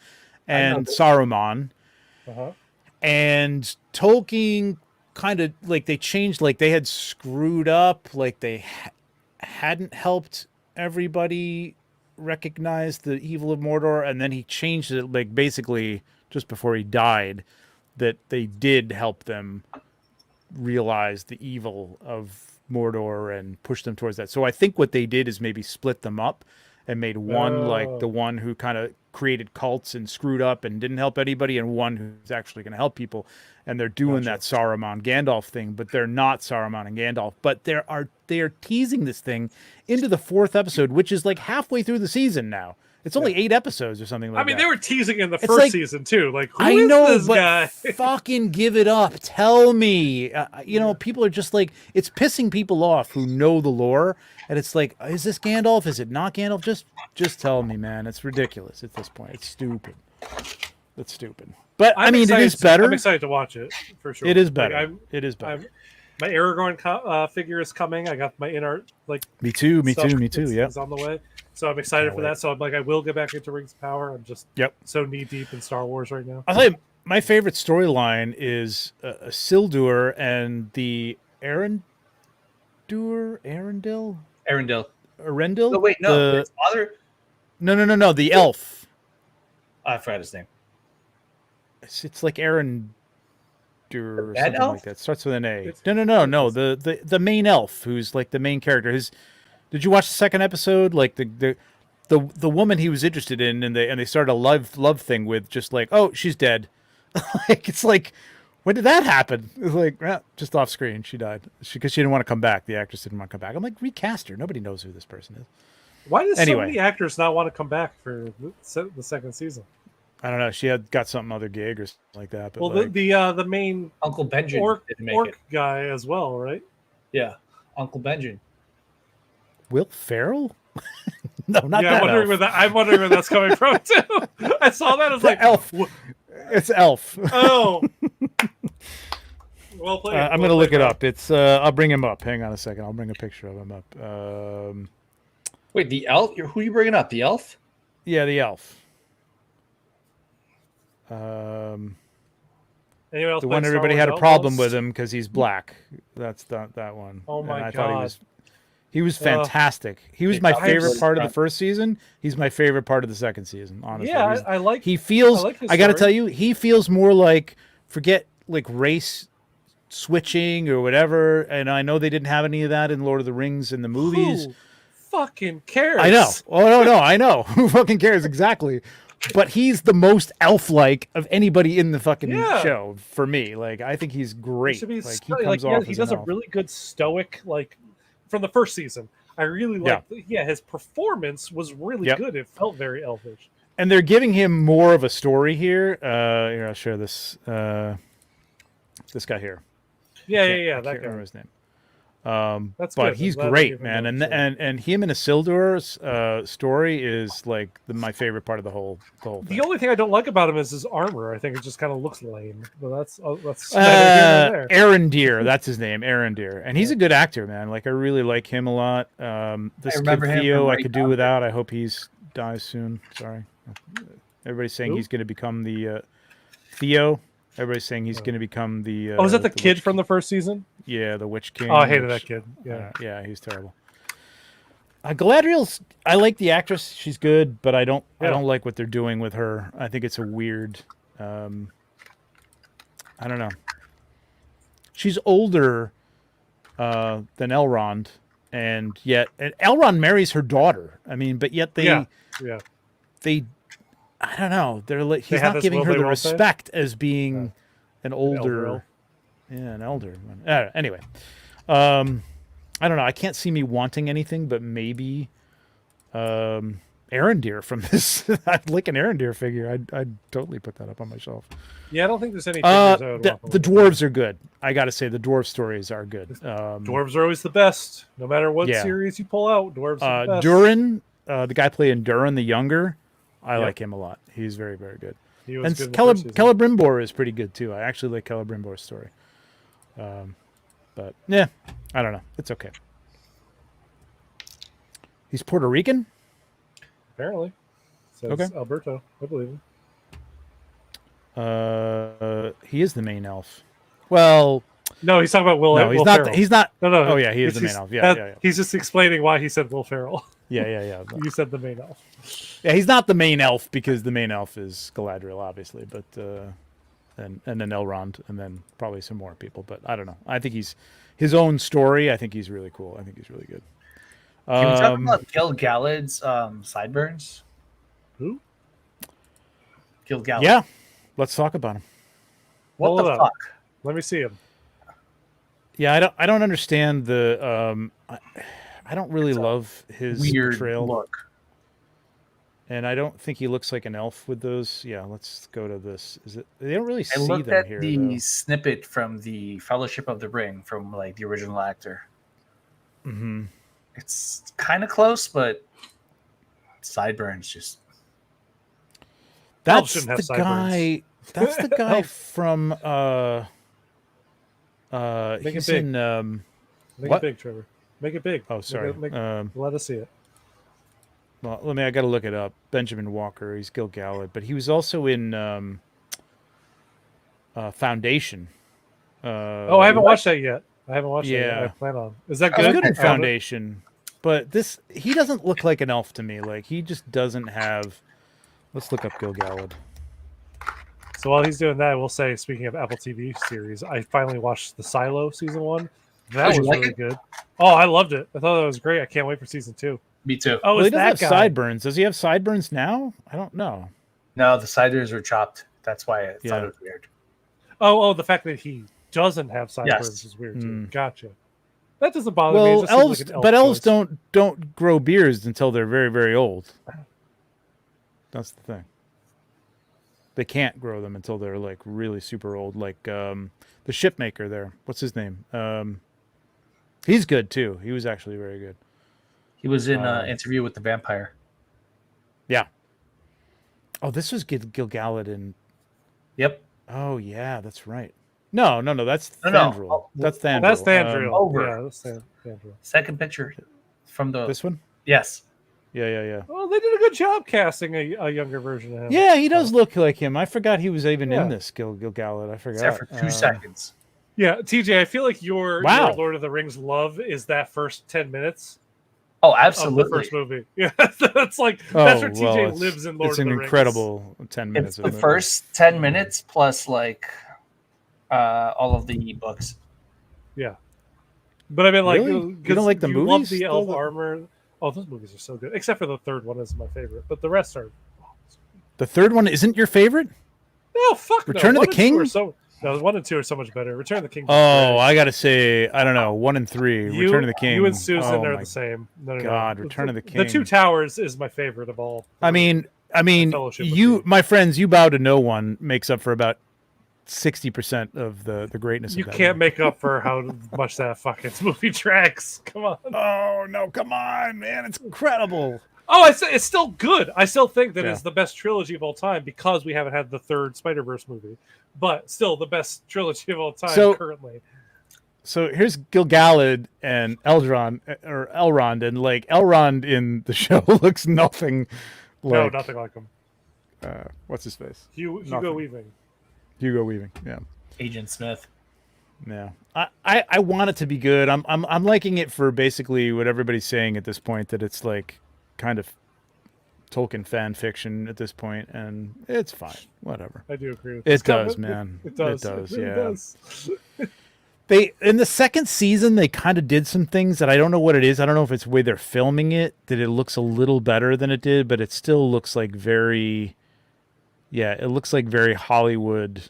I know and this. Saruman. Uh-huh. And Tolkien kind of like they changed, like they had screwed up, like they hadn't helped everybody recognize the evil of Mordor, and then he changed it like basically just before he died that they did help them realize the evil of Mordor and push them towards that. So I think what they did is maybe split them up and made one like the one who kind of created cults and screwed up and didn't help anybody, and one who's actually going to help people. And they're doing that Saruman Gandalf thing, but they're not Saruman and Gandalf. But they are teasing this thing into the 4th episode, which is like halfway through the season now. It's only 8 episodes or something like that. I mean, they were teasing in the It's first like- season too. Like, who I is know, this but guy? fucking give it up. Tell me. You know, people are just like, it's pissing people off who know the lore, and it's like, is this Gandalf? Is it not Gandalf? Just tell me, man. It's ridiculous at this point. It's stupid. It's stupid. But I mean, it is better. I'm excited to watch it for sure. It is better. Like, it is better. My Aragorn figure is coming. I got my in-art Me too. Yeah. It's on the way. So I'm excited for that. So I'm like, I will get back into Rings of Power. I'm just so knee deep in Star Wars right now. I'll tell you, my favorite storyline is Isildur and the Arendelle. Arendelle. Arendelle? Oh wait, no, his father. No. The elf. I forgot his name. It's like Arendur or That something elf? like that. It starts with an A. No. The main elf, who's like the main character. Did you watch the second episode? Like the woman he was interested in, and they started a love thing with, just like, oh, she's dead. Like, it's like, when did that happen? It's like, just off screen, she died because she didn't want to come back. The actress didn't want to come back. I'm like, recast her. Nobody knows who this person is. Why does so many actors not want to come back for the second season? I don't know. She had got some other gig or something like that. But well, like, the main Uncle Benjamin orc didn't make it. guy as well, right? Yeah, Uncle Benjamin. Will Ferrell? No, not yeah, that. I'm wondering where that's coming from too. I saw that as like Elf. It's Elf. Oh. Well played. I'm going to look it up. It's I'll bring him up. Hang on a second. I'll bring a picture of him up. Wait, the elf? Who are you bringing up? The elf? Yeah, the elf. Anyone else the playing one Star everybody Wars had a problem Outlaws? with him because he's black. That's that one. Oh my and I God. thought he was fantastic. He was my favorite part of the first season. He's my favorite part of the second season. Honestly, Yeah, I like. He feels. I like his I got to story. tell you, he feels more like, forget like race switching or whatever. And I know they didn't have any of that in Lord of the Rings in the movies. Who fucking cares? I know. Oh no, I know. Who fucking cares exactly? But he's the most elf-like of anybody in the fucking show for me. Like, I think he's great. He like, he comes off he as does an a elf. really good stoic, like from the first season. I really like. Yeah, his performance was really good. It felt very elfish. And they're giving him more of a story here. Here, I'll share this. This guy here. Yeah. I That can't guy. remember his name. That's but good. he's I'm glad great, they gave man. him And him and Isildur's story is like my favorite part of the whole thing. The only thing I don't like about him is his armor. I think it just kind of looks lame. But that's neither here nor there. Arendir, that's his name, Arendir, and he's a good actor, man. Like, I really like him a lot. This kid remember him Theo, from I Ray could do Donovan. without. I hope he's dies soon. Sorry, everybody's saying Who? he's going to become the Theo. Everybody's saying he's going to become the. Oh, is that the kid Witch from the first season? Yeah, the Witch King. Oh, I hated which- that kid. Yeah. yeah, he's terrible. Galadriel's. I like the actress; she's good, but I don't like what they're doing with her. I think it's a weird. I don't know. She's older than Elrond, and Elrond marries her daughter. I mean, but yet they. I don't know. They're like, he's have not this giving will her they the won't say? respect as being an older. elder. An elder. Anyway, I don't know. I can't see me wanting anything, but maybe Arendir from this. I'd like an Arendir figure. I'd totally put that up on my shelf. Yeah, I don't think there's any. figures I would The walk away from. dwarves are good. I got to say, the dwarf stories are good. Dwarves are always the best, no matter what series you pull out. Dwarves are the best. Durin, the guy playing Durin the Younger, I like him a lot. He's very, very good. He was And good in the first season. Celebrimbor is pretty good too. I actually like Celebrimbor's story. But yeah, I don't know. It's okay. He's Puerto Rican? Apparently. Says Okay. Alberto. I believe him. He is the main elf. Well, No, he's talking about Will. no, he's Will not. Ferrell. He's not. No. Oh yeah, he is the main he's- elf. Yeah, that- yeah. He's just explaining why he said Will Ferrell. Yeah. You said the main elf. Yeah, he's not the main elf because the main elf is Galadriel, obviously, but and then Elrond, and then probably some more people. But I don't know. I think he's his own story. I think he's really cool. I think he's really good. Can we talk about Gil-galad's sideburns? Who? Gil-galad. Yeah, let's talk about him. What Hold the on. fuck? Let me see him. Yeah, I don't understand the. I don't really love his Weird portrayal. look. And I don't think he looks like an elf with those. Yeah, let's go to this. Is it? They don't really I see looked them at here. the though. snippet from the Fellowship of the Ring from like the original actor. Mm-hmm. It's kind of close, but sideburns just. That's shouldn't have the sideburns. guy. That's the guy Elf. from. Make He's it big. in. Make What? it big, Trevor. Make it big. Oh, sorry. Let us see it. Well, I got to look it up. Benjamin Walker. He's Gil-galad, but he was also in Foundation. Oh, I haven't watched that yet. I haven't watched that yet. Yeah. I plan on. Is that He's good? good in I haven't- Foundation, but he doesn't look like an elf to me. Like he just doesn't have. Let's look up Gil-galad. So while he's doing that, I will say, speaking of Apple TV series, I finally watched The Silo season 1. That Did you was like really it? good. Oh, I loved it. I thought that was great. I can't wait for season 2. Me too. Oh, Well, he it's doesn't that have guy. sideburns. Does he have sideburns now? I don't know. No, the sideburns were chopped. That's why I thought Yeah. it was weird. Oh, the fact that he doesn't have sideburns Yes. is weird too. Mm. Gotcha. That doesn't bother me. It Well, just seems elves, like an elf but elves choice. don't grow beards until they're very, very old. That's the thing. They can't grow them until they're like really super old. Like the shipmaker there. What's his name? He's good too. He was actually very good. He was in an interview with the vampire. Yeah. Oh, this was Gil-galad in. Yep. Oh yeah, that's right. No, that's No, no. Thandril. Oh, That's Thandril. That's Thandril. Over. Yeah, that's Thandril. Second picture from the. This one? Yes. Yeah. Well, they did a good job casting a younger version of him. Yeah, he does look like him. I forgot he was even Yeah. in this Gil-galad. I forgot. Except for 2 seconds. Yeah, TJ, I feel like your Wow. Lord of the Rings love is that first 10 minutes Oh, of absolutely. the first movie. Yeah, that's like Oh, that's where TJ well, it's- lives in Lord It's of an the Rings. incredible 10 minutes. It's the of it. first 10 minutes plus like all of the books. But I mean, like, Really? You 'cause don't like the you love movies? the elf Those are- armor. Oh, those movies are so good. Except for the third one is my favorite, but the rest are. The third one isn't your favorite? No, fuck. Return no. of the 1 and 2 King? are so. No, 1 and 2 are so much better. Return of the King. is Oh, great. I gotta say, I don't know. 1 and 3. Return of the King. You and Susan Oh are my the same. No, God, no. Return of the The Two King. Towers is my favorite of all. I mean, Fellowship of you, the- my friends, You Bow to No One makes up for about 60% of the greatness You of that can't movie. make up for how much that fucking movie tracks. Come on. Oh no, come on, man! It's incredible. Oh, it's still good. I still think that Yeah. it's the best trilogy of all time because we haven't had the third Spider-Verse movie, but still the best trilogy of all time So- currently. So here's Gil-galad and Elrond, and like Elrond in the show looks nothing like No, nothing like him. What's his face? Hugo Nothing. Weaving. Hugo Weaving. Yeah. Agent Smith. Yeah, I want it to be good. I'm liking it for basically what everybody's saying at this point, that it's like kind of Tolkien fan fiction at this point, and it's fine. Whatever. I do agree with It this does, comment. man. It does. It does. It really Yeah. does. They in the second season they kind of did some things that I don't know what it is. I don't know if it's the way they're filming it that it looks a little better than it did, but it still looks like very. Yeah, it looks like very Hollywood,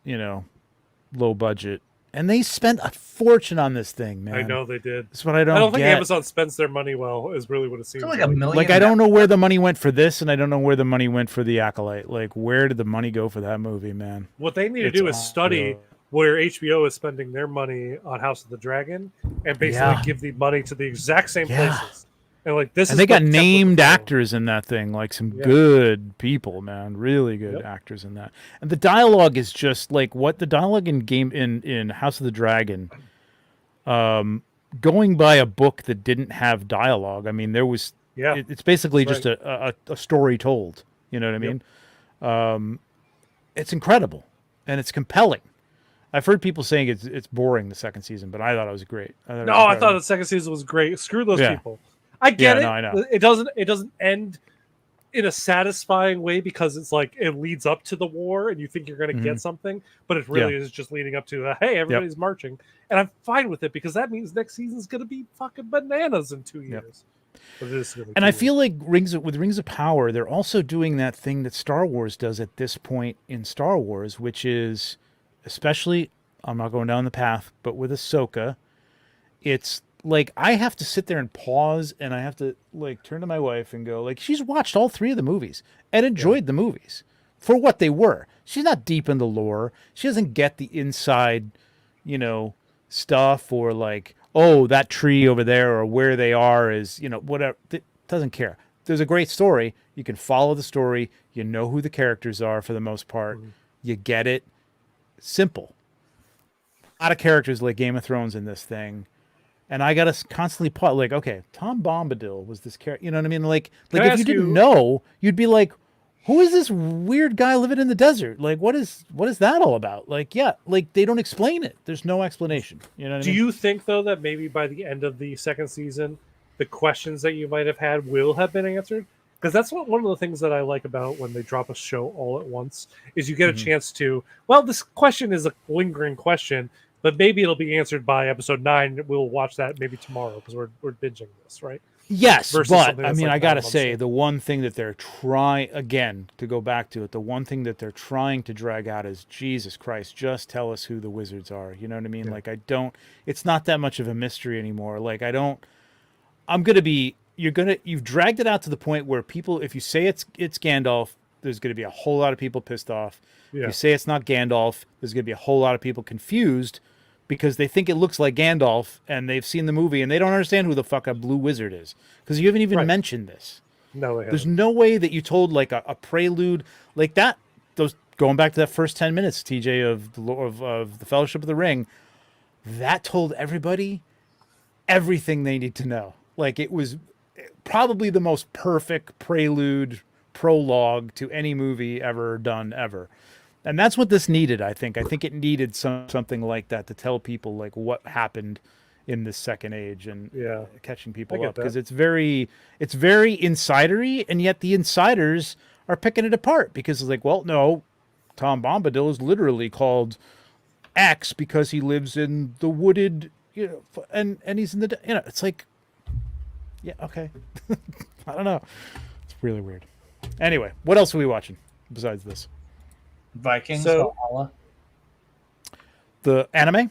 low budget. And they spent a fortune on this thing, man. I know they did. That's what I don't I don't think get. Amazon spends their money well. Is really what it seems It's like a million. Like, I don't know where the money went for this, and I don't know where the money went for The Acolyte. Like, where did the money go for that movie, man? What they need to It's do is study awful. where HBO is spending their money on House of the Dragon, and basically Yeah. give the money to the exact same Yeah. places. And like this, And is they got the template to named follow. actors in that thing, like some Yeah. good people, man. Really good Yep. actors in that. And the dialogue is just like what the dialogue in House of the Dragon, going by a book that didn't have dialogue. I mean, there was Yeah, it's basically That's just a story told. You know what I mean? It's incredible and it's compelling. I've heard people saying it's boring the second season, but I thought it was great. no, I thought the second season was great. Screw those Yeah. people. I get Yeah, it. no, I know. It doesn't end in a satisfying way because it's like it leads up to the war and you think you're going to get something, but it really is just leading up to hey, everybody's marching, and I'm fine with it because that means next season's going to be fucking bananas in 2 years. But it is really And I cool. feel like with Rings of Power, they're also doing that thing that Star Wars does at this point in Star Wars, which is, especially, I'm not going down the path, but with Ahsoka, it's like I have to sit there and pause, and I have to like turn to my wife and go, like, she's watched all 3 of the movies and enjoyed the movies for what they were. She's not deep in the lore. She doesn't get the inside, stuff, or like, oh, that tree over there or where they are is, whatever. Doesn't care. There's a great story. You can follow the story. You know who the characters are for the most part. You get it. Simple. A lot of characters like Game of Thrones in this thing. And I got to constantly pause, like, okay, Tom Bombadil was this character. You know what I mean? Like if you didn't know, you'd be like, who is this weird guy living in the desert? Like, what is that all about? Like, yeah, like they don't explain it. There's no explanation. You know what I mean? Do you think, though, that maybe by the end of the second season, the questions that you might have had will have been answered? Because that's one of the things that I like about when they drop a show all at once is you get a chance to, well, this question is a lingering question, but maybe it'll be answered by episode 9. We'll watch that maybe tomorrow because we're binging this, right? Yes, Versus but I mean, like I gotta 9 months say, in. the one thing that they're trying, again, to go back to it, the one thing that they're trying to drag out is, Jesus Christ, just tell us who the wizards are. You know what I mean? Like, it's not that much of a mystery anymore. Like, you've dragged it out to the point where people, if you say it's Gandalf, there's gonna be a whole lot of people pissed off. Yeah. If you say it's not Gandalf, there's gonna be a whole lot of people confused, because they think it looks like Gandalf and they've seen the movie and they don't understand who the fuck a blue wizard is, because you haven't even mentioned this. No, there's no way that you told like a prelude like that. Those going back to that first 10 minutes, TJ, of the Fellowship of the Ring, that told everybody everything they need to know. Like, it was probably the most perfect prologue to any movie ever done ever. And that's what this needed, I think. I think it needed something like that to tell people like what happened in this second age and catching people up, because it's very insidery, and yet the insiders are picking it apart because it's like, well, no, Tom Bombadil is literally called X because he lives in the wooded, and he's in the, it's like, yeah, okay. I don't know. It's really weird. Anyway, what else are we watching besides this? Vikings, So- Valhalla. The anime?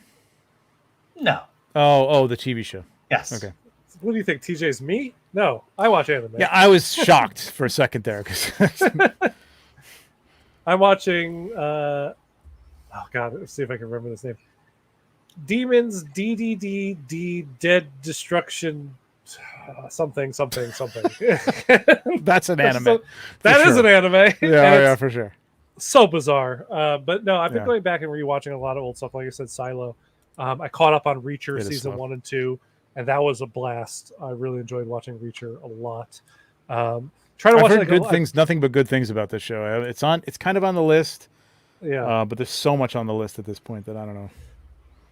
No. Oh, the TV show. Yes. Okay. What do you think? TJ's me? No, I watch anime. Yeah, I was shocked for a second there because I'm watching. Oh God, let's see if I can remember this name. Demons DDD Dead Destruction. Something. that's an anime. That is an anime. Yeah, for sure. So bizarre. But no, I've been Yeah. going back and rewatching a lot of old stuff. Like I said, Silo. I caught up on Reacher It is season slow. 1 and 2, and that was a blast. I really enjoyed watching Reacher a lot. Try to I've watch heard like good things, nothing but good things about this show. It's kind of on the list, but there's so much on the list at this point that I don't know.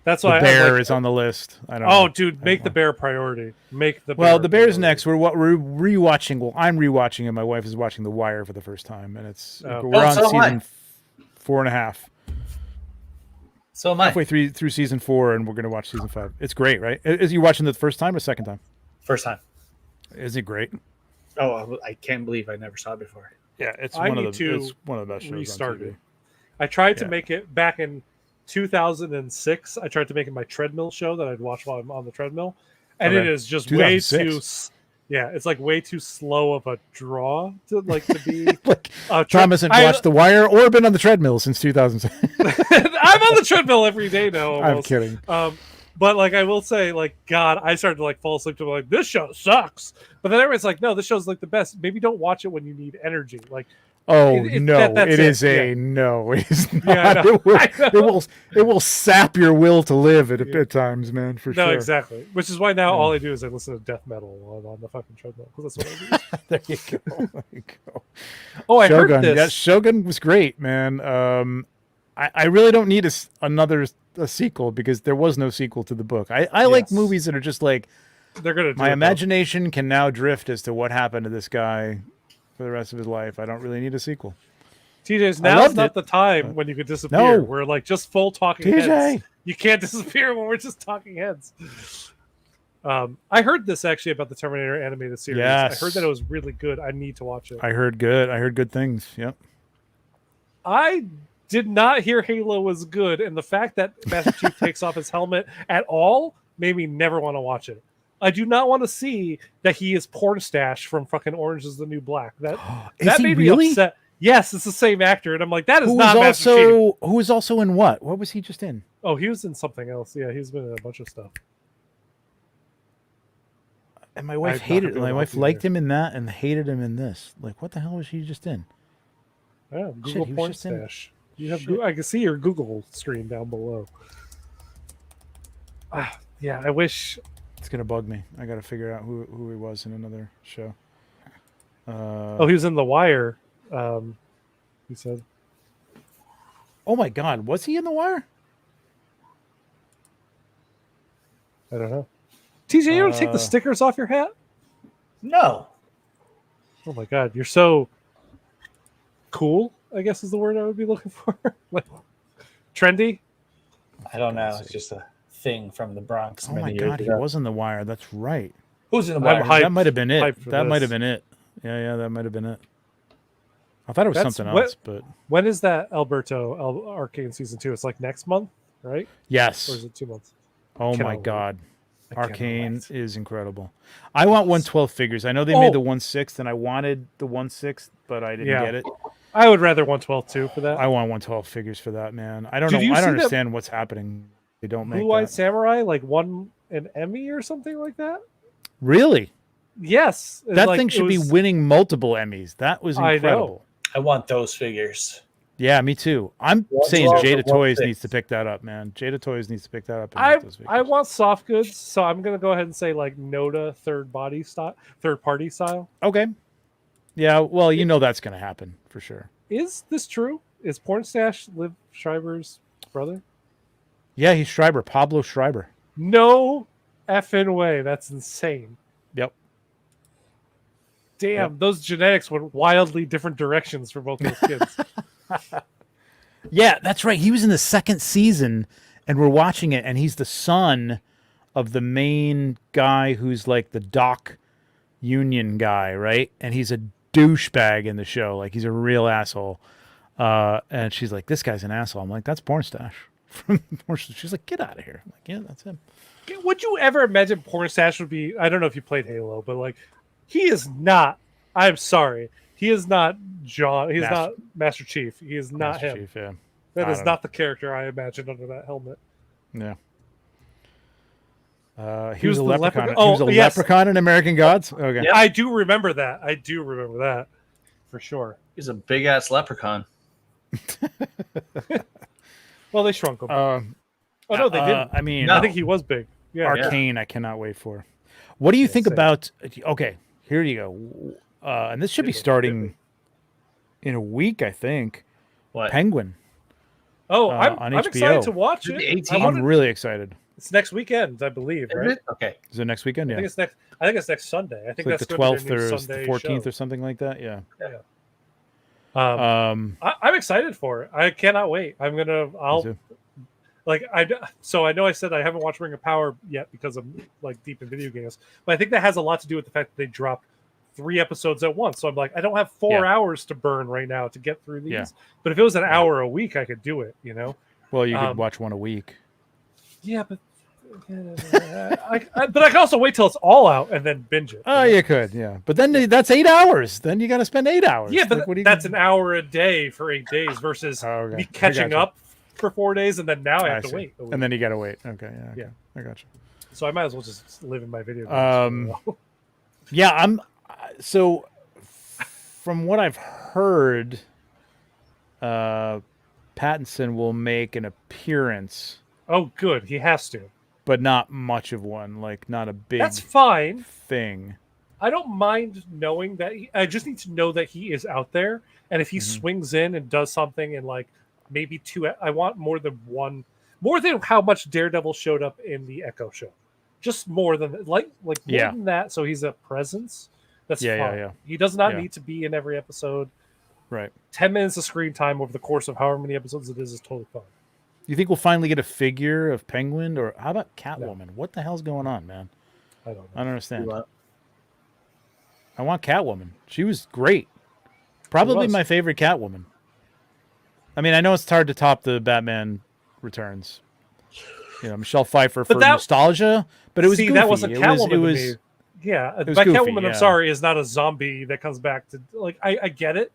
That's The why Bear I'm is on the list. I don't Oh, know. dude, make the Bear a priority. Make the Well, Bear the Bear's a next. We're rewatching. Well, I'm rewatching, and my wife is watching The Wire for the first time, and we're on so am I. season 4.5. So am I. Halfway through season 4, and we're going to watch season 5. It's great, right? Is you watching the first time or second time? First time. Is it great? Oh, I can't believe I never saw it before. Yeah, it's I one of need the to it's one of the best shows restart on TV. it. I tried to Yeah. make it back in 2006. I tried to make it my treadmill show that I'd watch while I'm on the treadmill, and it Okay. is just way 2006. too. Yeah, it's like way too slow of a draw to be. Like a Tom hasn't watched The Wire or been on the treadmill since 2006. I'm on the treadmill every day now. I'm Almost. kidding. But like I will say, like God, I started to like fall asleep to like this show sucks. But then everyone's like, no, this show's like the best. Maybe don't watch it when you need energy. Like, Oh no! that's It is it. a Yeah. no. It is not. Yeah, I know. It will sap your will to live at times, man. For no, sure. exactly. Which is why now all I do is I listen to death metal while I'm on the fucking treadmill because that's what I do. There you go. There you go. Oh, I Shogun. heard this. Yeah, Shogun was great, man. I really don't need another sequel because there was no sequel to the book. I like Yes. movies that are just like They're gonna do my it, though. imagination can now drift as to what happened to this guy for the rest of his life. I don't really need a sequel. TJ's I now's loved not it. the time when you could disappear. No. We're like just full talking TJ. heads. You can't disappear when we're just talking heads. I heard this actually about the Terminator animated series. Yes. I heard that it was really good. I need to watch it. I heard good things. Yep. I did not hear Halo was good, and the fact that Master Chief takes off his helmet at all made me never want to watch it. I do not want to see that he is Porn Stash from fucking Orange Is the New Black. That Is that he made really? me upset. Yes, it's the same actor, and I'm like, that is Who not was Master Cheating. also who was also in what? What was he just in? Oh, he was in something else. Yeah, he's been in a bunch of stuff. And my wife I'm not hated. gonna My help wife you liked there. him in that and hated him in this. Like, what the hell was he just in? Yeah, Shit, Google he was Porn just in- Stash. You have. Shit. I can see your Google screen down below. Yeah, I wish. It's gonna bug me. I gotta figure out who he was in another show. Oh, he was in The Wire. He said. Oh my God, was he in The Wire? I don't know. TJ, you don't take the stickers off your hat? No. Oh my God, you're so cool, I guess is the word I would be looking for. Like, trendy? I don't know. It's just a thing from the Bronx. Oh my many years God, he ago. was in The Wire. That's right. Who's in the I'm Wire? hyped. That might have been it. hyped for That might this. have been it. Yeah, that might have been it. I thought it was That's something what- else, but When is that Alberto Arcane season 2? It's like next month, right? Or yes. is it 2 months? Oh Cannot my wait. God. I cannot Arcane wait. is incredible. I want 112 figures. I know they Oh. made the 1/6, and I wanted the 1/6, but I didn't Yeah. get it. I would rather 112 too for that. I want 112 figures for that, man. I don't Did know. you I see don't that understand what's happening. They don't make Blue Eyed that. Samurai like won an Emmy or something like that? Really? Yes. That like, thing it should be was- winning multiple Emmys. That was I know. incredible. I want those figures. Yeah, me too. I'm 112 saying or Jada Toys 1/6. needs to pick that up, man. Jada Toys needs to pick that up and make those figures. I want soft goods, so I'm gonna go ahead and say like Noda third party style. Okay. Yeah, well, you know that's going to happen for sure. Is this true? Is Porn Stash Liv Schreiber's brother? Yeah, he's Schreiber, Pablo Schreiber. No effing way. That's insane. Yep. Damn, those genetics went wildly different directions for both those kids. Yeah, that's right. He was in the second season, and we're watching it, and he's the son of the main guy who's like the dock union guy, right? And he's a douchebag in the show. Like, he's a real asshole. And she's like, this guy's an asshole. I'm like, that's Porn Stash. From Porn Stash. She's like, get out of here. I'm like, yeah, that's him. Would you ever imagine Porn Stash would be? I don't know if you played Halo, but like, he is not. I'm sorry, he is not John. He is not Master Chief. He is not Master him. Chief, yeah. That I is don't not the character I imagined under that helmet. Yeah. He He was was a the leprechaun. leprechaun- He was oh, a yes. leprechaun in American Gods. Okay. I do remember that. For sure. He's a big ass leprechaun. Well, they shrunk him. Oh no, they didn't. I mean, No. I think he was big. Yeah. Arcane, I cannot wait for. What do you think same. about? Okay, here you go. And this should be starting in a week, I think. What? Penguin. Oh, on I'm HBO. excited to watch Should it. be I 18. wanna- I'm really excited. It's next weekend, I believe, Is right? it? Okay. Is it next weekend? I Yeah, think it's next. I think it's next Sunday. I think it's like that's the gonna be 12th their new or the Sunday 14th show. or something like that. Yeah. I'm excited for it. I cannot wait. Me too. So I know I said I haven't watched Ring of Power yet because I'm like deep in video games, but I think that has a lot to do with the fact that they dropped 3 episodes at once. So I'm like, I don't have 4 hours to burn right now to get through these. Yeah. But if it was an hour a week, I could do it. You know? Well, you could watch one a week. Yeah, but I can also wait till it's all out and then binge it. Oh, you could, yeah. But then that's 8 hours. Then you got to spend 8 hours. Yeah, but Like, what do you- that's an hour a day for 8 days versus Oh, okay. me I catching gotcha. up for 4 days and then now I have to see. wait. a week. And then you got to wait. Okay, yeah. Okay. Yeah. I got you. So I might as well just live in my video games. Yeah, so from what I've heard, Pattinson will make an appearance, Oh, good. He has to. but not much of one. Like, not a big That's fine. thing. I don't mind knowing that. I just need to know that he is out there, and if he Mm-hmm. swings in and does something in like maybe 2, I want more than one, more than how much Daredevil showed up in the Echo show. Just more than more Yeah. than that. So he's a presence. That's Yeah, yeah, fine. yeah. He does not Yeah. need to be in every episode. Right. 10 minutes of screen time over the course of however many episodes it is totally fine. You think we'll finally get a figure of Penguin, or how about Catwoman? What the hell's going on, man? I don't know. I don't understand. What? I want Catwoman. She was great. Probably was. my favorite Catwoman. I mean, I know it's hard to top the Batman Returns. Michelle Pfeiffer for But that- nostalgia, but it was goofy. that wasn't Catwoman it was, to me. Yeah, was but goofy, Catwoman, yeah. I'm sorry, is not a zombie that comes back to like. I get it.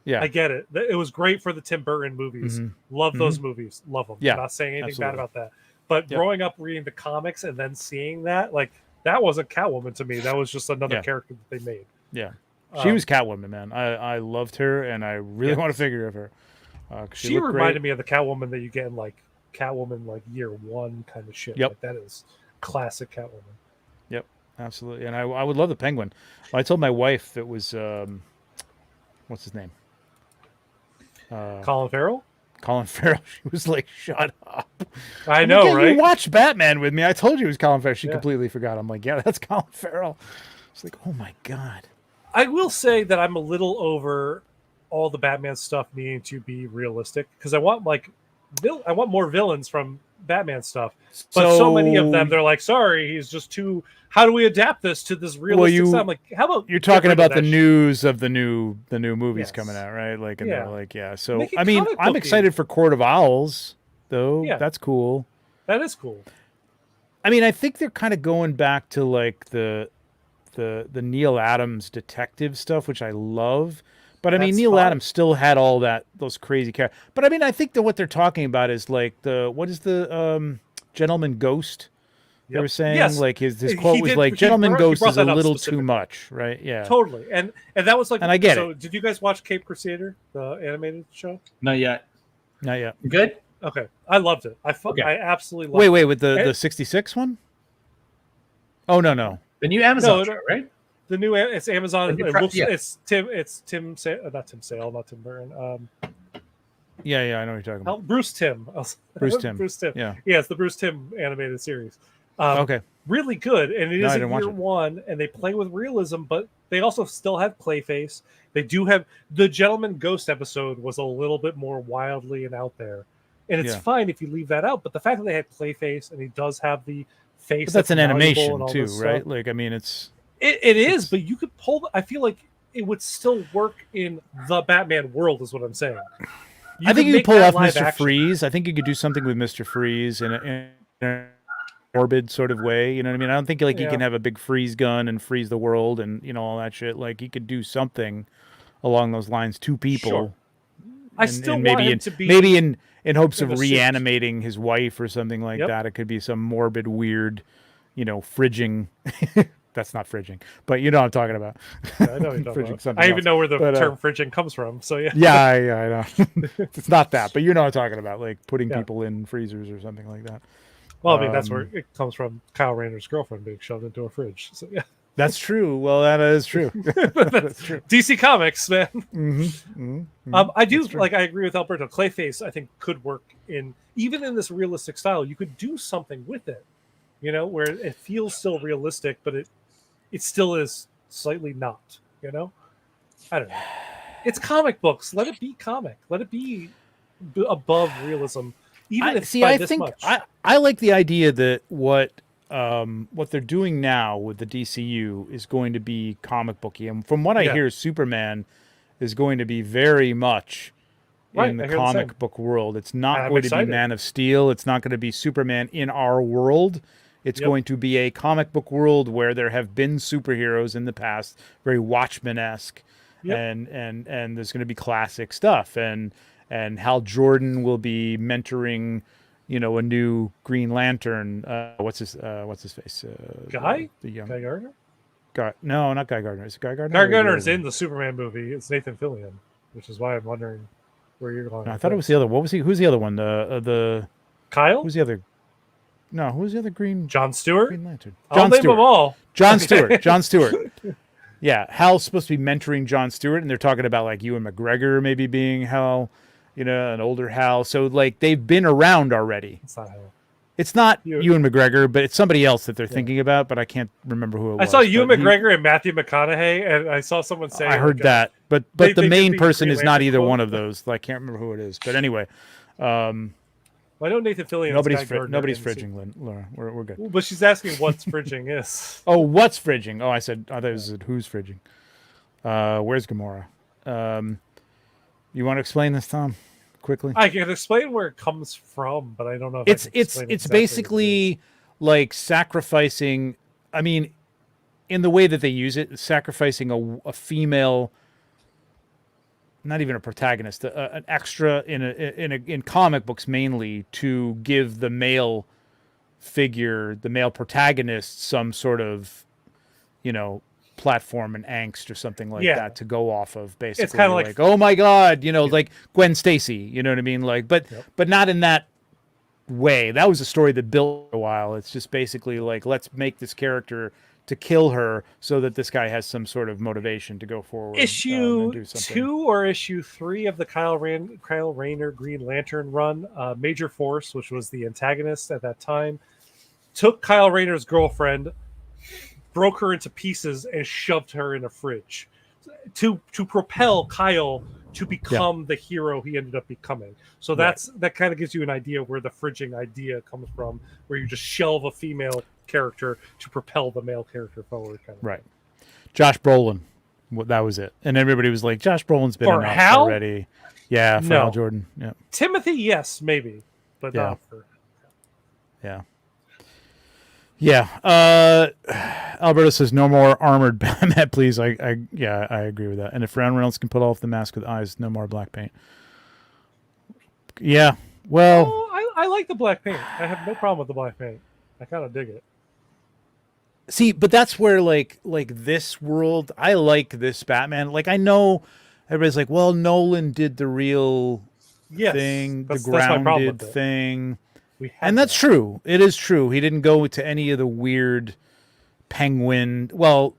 yeah. I get it. It was great for the Tim Burton movies. Mhm. Love those movies. Love them. Yeah, Not saying anything bad absolutely. about that. But Yep. growing up reading the comics and then seeing that, like that wasn't Catwoman to me. That was just another Yeah. character that they made. Yeah. She Um, was Catwoman, man. I loved her, and I really Yes. want a figure of her. 'Cause She looked reminded great. me of the Catwoman that you get in like Catwoman like year one kind of shit. Yep. Like that is classic Catwoman. Absolutely, and I would love the Penguin. I told my wife it was what's his name? Colin Farrell? Colin Farrell. She was like, "Shut up." I I'm know, like, "Yeah, right? You watched Batman with me. I told you it was Colin Farrell." She Yeah. completely forgot. I'm like, "Yeah, that's Colin Farrell." It's like, "Oh my god." I will say that I'm a little over all the Batman stuff needing to be realistic because I want I want more villains from Batman stuff. But so many of them, they're like, sorry, he's just too. How do we adapt this to this realistic stuff? I'm like, how about You're get talking rid of about the that shit? news of the new movies Yes. coming out, right? Like, and Yeah. they're like, yeah. So Make it I mean, comic I'm booky. excited for Court of Owls, though. Yeah. That's cool. That is cool. I mean, I think they're kind of going back to like the Neil Adams detective stuff, which I love. But I mean, That's Neil fine. Adams still had all those crazy characters. But I mean, I think that what they're talking about is like what is the Gentleman Ghost? They Yep. were saying Yes. like his He quote was did- like, he "Gentleman brought- he Ghost brought is a that up little too specifically. much," right? Yeah. Totally. And that was like, And I get so did you guys watch Cape Crusader, the animated show? Not yet. Not yet. Good. Okay. I loved it. Okay. I absolutely loved Wait, it. with the And- 66 one? Oh no. The new Amazon No, show, right? The new it's Amazon. And you It's, yeah. it's Tim not Tim Sale, not Tim Burton. Yeah, I know what you're talking about. Bruce Timm. Bruce Timm. Bruce Timm. Yeah. Yeah, it's the Bruce Timm animated series. Okay. Really good, and it No, is I in didn't watch year it. one, and they play with realism, but they also still have Clayface. They do have the Gentleman Ghost episode was a little bit more wildly and out there, and it's Yeah. fine if you leave that out. But the fact that they had Clayface and he does have the face, But that's an malleable animation and all too, this right? stuff. Like, I mean, it's It is, but you could pull. I feel like it would still work in the Batman world, is what I'm saying. I think you make could pull that off live Mr. action. Freeze. I think you could do something with Mr. Freeze in a morbid sort of way. You know what I mean? I don't think like he Yeah. can have a big freeze gun and freeze the world and all that shit. Like he could do something along those lines to people. Sure. I still want him to be maybe in hopes in of a suit. reanimating his wife or something like Yep. that. It could be some morbid, weird, fridging. That's not fridging, but you know what I'm talking about. I know what you're talking Fridging about. something I even else. know where the But, term fridging comes from. So yeah. Yeah, I know. It's not that, but you know what I'm talking about, like putting Yeah. people in freezers or something like that. Well, I mean that's Um, where it comes from. Kyle Rayner's girlfriend being shoved into a fridge. So yeah. That's true. Well, that is true. That's true. DC Comics, man. Mm-hmm. I do That's true. like. I agree with Alberto. Clayface, I think, could work even in this realistic style. You could do something with it, where it feels still realistic, but it still is slightly not. I don't know. It's comic books. Let it be comic. Let it be above realism. Even if by I this think much. I like the idea that what they're doing now with the DCU is going to be comic booky, and from what I Yeah. hear, Superman is going to be very much Right, in I the hear the same. comic book world. It's not I'm going to excited. be Man of Steel. It's not going to be Superman in our world. It's Yep. going to be a comic book world where there have been superheroes in the past, very Watchmen-esque, Yep. and there's going to be classic stuff, and Hal Jordan will be mentoring, a new Green Lantern. What's his face? Guy? the young Guy Gardner? Guy. No, not Guy Gardner. Is it Guy Gardner? Guy or the Gardner other is one? in the Superman movie. It's Nathan Fillion, which is why I'm wondering where you're going. No, I with thought it this. was the other. What was he? Who's the other one? The Kyle, who's the other? No, who's the other Green John Stewart. Lantern? I'll name them all. John Stewart. John Stewart. Yeah, Hal's supposed to be mentoring John Stewart, and they're talking about like Ewan McGregor maybe being Hal, an older Hal. So like they've been around already. It's not Hal. It's not Ewan- Ewan McGregor, but it's somebody else that they're thinking about. But I can't remember who it was. I saw Ewan but he- McGregor and Matthew McConaughey, and I saw someone say. I heard like, that, but they the did main the person Green is not Lantern either quote. one of those. I can't remember who it is. But anyway, Well, I know Nathan Fillion. nobody's Guy Gardner nobody's in the fridging, Laura. We're good. Well, but she's asking what's fridging is. Oh, what's fridging? Oh, I thought it was who's fridging. Where's Gamora? You want to explain this, Tom? quickly? I can explain where it comes from, but I don't know if It's I can explain exactly what it basically like sacrificing. I mean, in the way that they use it, sacrificing a female, not even a protagonist, an extra in comic books mainly, to give the male figure, the male protagonist, some sort of, platform and angst or something like that to go off of. Basically, it's kind of like, oh my god, like Gwen Stacy, you know what I mean? Like, but not in that way. That was a story that built for a while. It's just basically like, let's make this character to kill her so that this guy has some sort of motivation to go forward. Issue and do something. 2 or issue 3 of the Kyle Rayner Green Lantern run, Major Force, which was the antagonist at that time, took Kyle Rayner's girlfriend, broke her into pieces, and shoved her in a fridge to propel Kyle to become the hero he ended up becoming. So that kind of gives you an idea where the fridging idea comes from, where you just shelve a female character to propel the male character forward. Right. Josh Brolin, that was it, and everybody was like, "Josh Brolin's been enough already." Yeah, for Hal Jordan. Yeah. Timothy, yes, maybe, but not for. Yeah. Yeah. Alberto says no more armored Batman, please. I agree with that. And if Ryan Reynolds can pull off the mask with eyes, no more black paint. Yeah. Well, I like the black paint. I have no problem with the black paint. I kind of dig it. See, but that's where like this world, I like this Batman. Like, I know everybody's like, well, Nolan did the real thing, the grounded thing. And that's true. It is true. He didn't go to any of the weird Penguin. Well,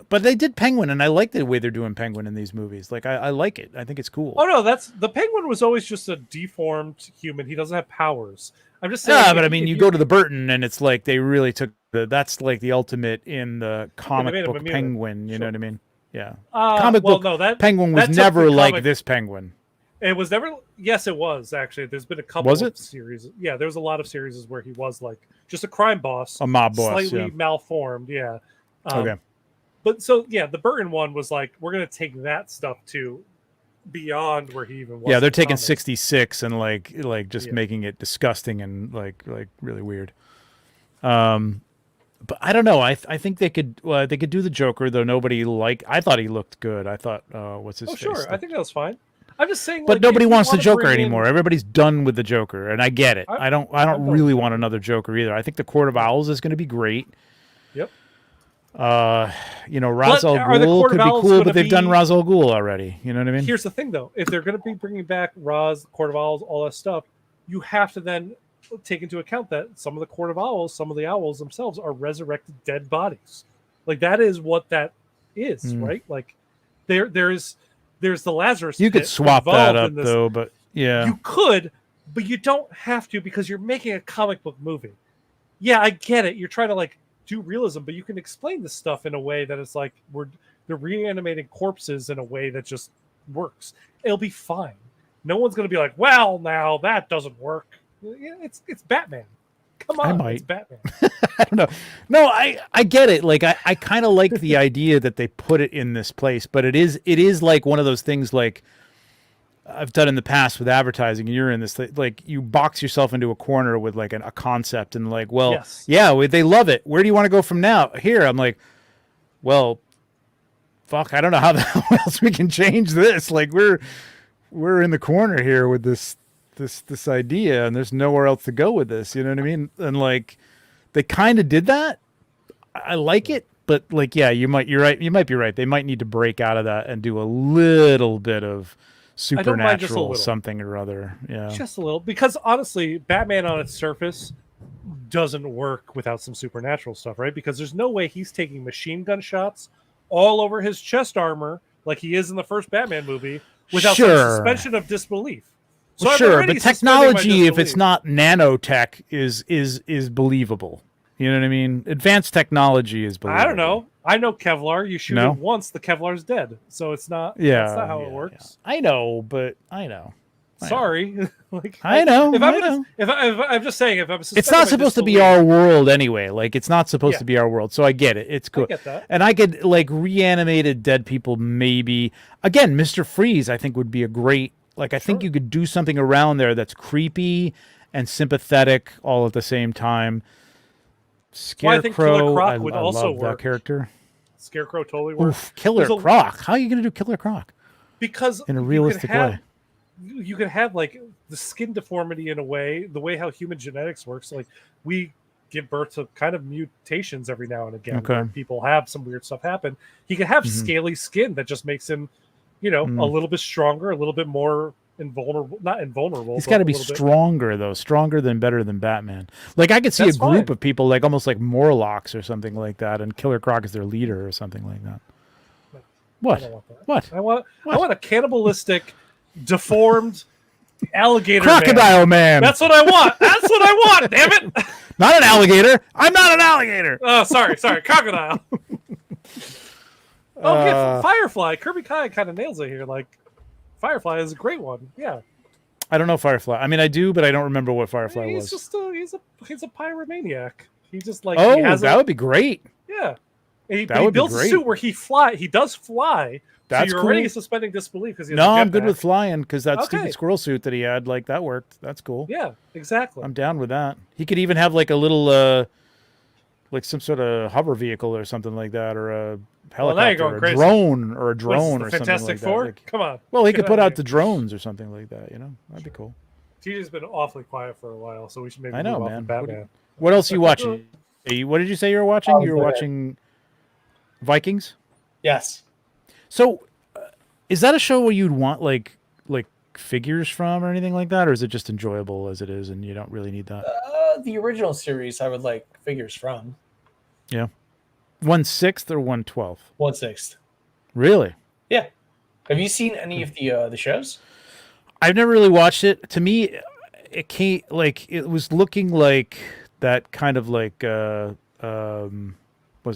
but they did Penguin, and I like the way they're doing Penguin in these movies. Like, I like it. I think it's cool. Oh no, the Penguin was always just a deformed human. He doesn't have powers. I'm just saying. Yeah, but I mean, you go to the Burton, and it's like they really took that's like the ultimate in the comic book Penguin. You know what I mean? Yeah. Comic book Penguin was never like this Penguin. It was never. Yes, it was actually. There's been a couple of series. Yeah, there was a lot of series where he was like just a crime boss, a mob boss, slightly malformed. Yeah. Okay. But so yeah, the Burton one was like, we're gonna take that stuff to beyond where he even was. Yeah, they're taking 66 and like just making it disgusting and like really weird. But I don't know. I think they could do the Joker, though. I thought he looked good. I thought what's his face? Sure, I think that was fine. I'm just saying, but nobody wants the Joker anymore. Everybody's done with the Joker, and I get it. I don't really want another Joker either. I think the Court of Owls is going to be great. Yep. Ra's al Ghul could be cool, but they've done Ra's al Ghul already. You know what I mean? Here's the thing, though: if they're going to be bringing back Ra's, Court of Owls, all that stuff, you have to then take into account that some of the Court of Owls, some of the owls themselves, are resurrected dead bodies. Like, that is what that is, right? Like, there's the Lazarus. You could swap that up, though, but yeah, you could, but you don't have to, because you're making a comic book movie. Yeah, I get it. You're trying to like do realism, but you can explain this stuff in a way that it's like they're reanimating corpses in a way that just works. It'll be fine. No one's going to be like, well, now that doesn't work. It's Batman. Come on, it's Batman. I don't know. No, I get it. Like, I kind of like the idea that they put it in this place, but it is like one of those things like I've done in the past with advertising. You're in this, like, you box yourself into a corner with like a concept and like, well, they love it. Where do you want to go from now? Here, I'm like, well, fuck, I don't know how else we can change this. Like, we're in the corner here with this idea, and there's nowhere else to go with this. You know what I mean? And like, they kind of did that. I like it, but like, yeah, you're right. You might be right. They might need to break out of that and do a little bit of supernatural something or other. Yeah, just a little, because honestly, Batman on its surface doesn't work without some supernatural stuff, right? Because there's no way he's taking machine gun shots all over his chest armor like he is in the first Batman movie without some suspension of disbelief. So sure, but technology, if it's not nanotech, is believable. You know what I mean? Advanced technology is believable. I don't know. I know Kevlar. You shoot it once, the Kevlar's dead. So it's not. Yeah, that's not how it works. Yeah. I know, but I know. Sorry, like I know. If I'm just saying, if I'm, it's not supposed to be our world anyway. Like, it's not supposed to be our world. So I get it. It's cool. I get that. And I could like reanimated dead people. Maybe again, Mr. Freeze. I think would be a great Like I think you could do something around there that's creepy and sympathetic all at the same time. Scarecrow, I think Killer Croc I would love also that work. character. Scarecrow totally works. Oof, Killer Croc. How are you going to do Killer Croc? Because in a realistic way. You can have like the skin deformity in a way, the way how human genetics works. Like we give birth to kind of mutations every now and again. Where people have some weird stuff happen. He can have scaly skin that just makes him, a little bit stronger, a little bit more invulnerable. Not invulnerable. He's got to be stronger though, stronger than better than Batman. Like I could see a group of people like almost like Morlocks or something like that, and Killer Croc is their leader or something like that. What? What? I want a cannibalistic, deformed alligator crocodile man. That's what I want. That's what I want. Damn it! Not an alligator. I'm not an alligator. Oh, sorry, crocodile. Firefly. Kirby Kai kind of nails it here. Like, Firefly is a great one. Yeah. I don't know Firefly. I mean, I do, but I don't remember what Firefly was. He's a pyromaniac. He just like that would be great. Yeah. He builds a suit where he does fly. That's so you're already suspending disbelief because I'm good with flying because that stupid squirrel suit that he had, like that worked. That's cool. Yeah, exactly. I'm down with that. He could even have like a little, like some sort of hover vehicle or something like that, or a helicopter, or a drone, or something like Fantastic that. Four? Like, come on. Well, he could put out the drones or something like that. That'd be cool. TJ's been awfully quiet for a while, so we should maybe move on man. to Batman. What else are you watching? What did you say you were watching? You were watching Vikings? Yes. So, is that a show where you'd want like figures from or anything like that, or is it just enjoyable as it is and you don't really need that? The original series, I would like figures from. Yeah. 1/6 or 1/12? 1/6. Really? Yeah. Have you seen any of the shows? I've never really watched it. To me, it came like it was looking like that kind of like was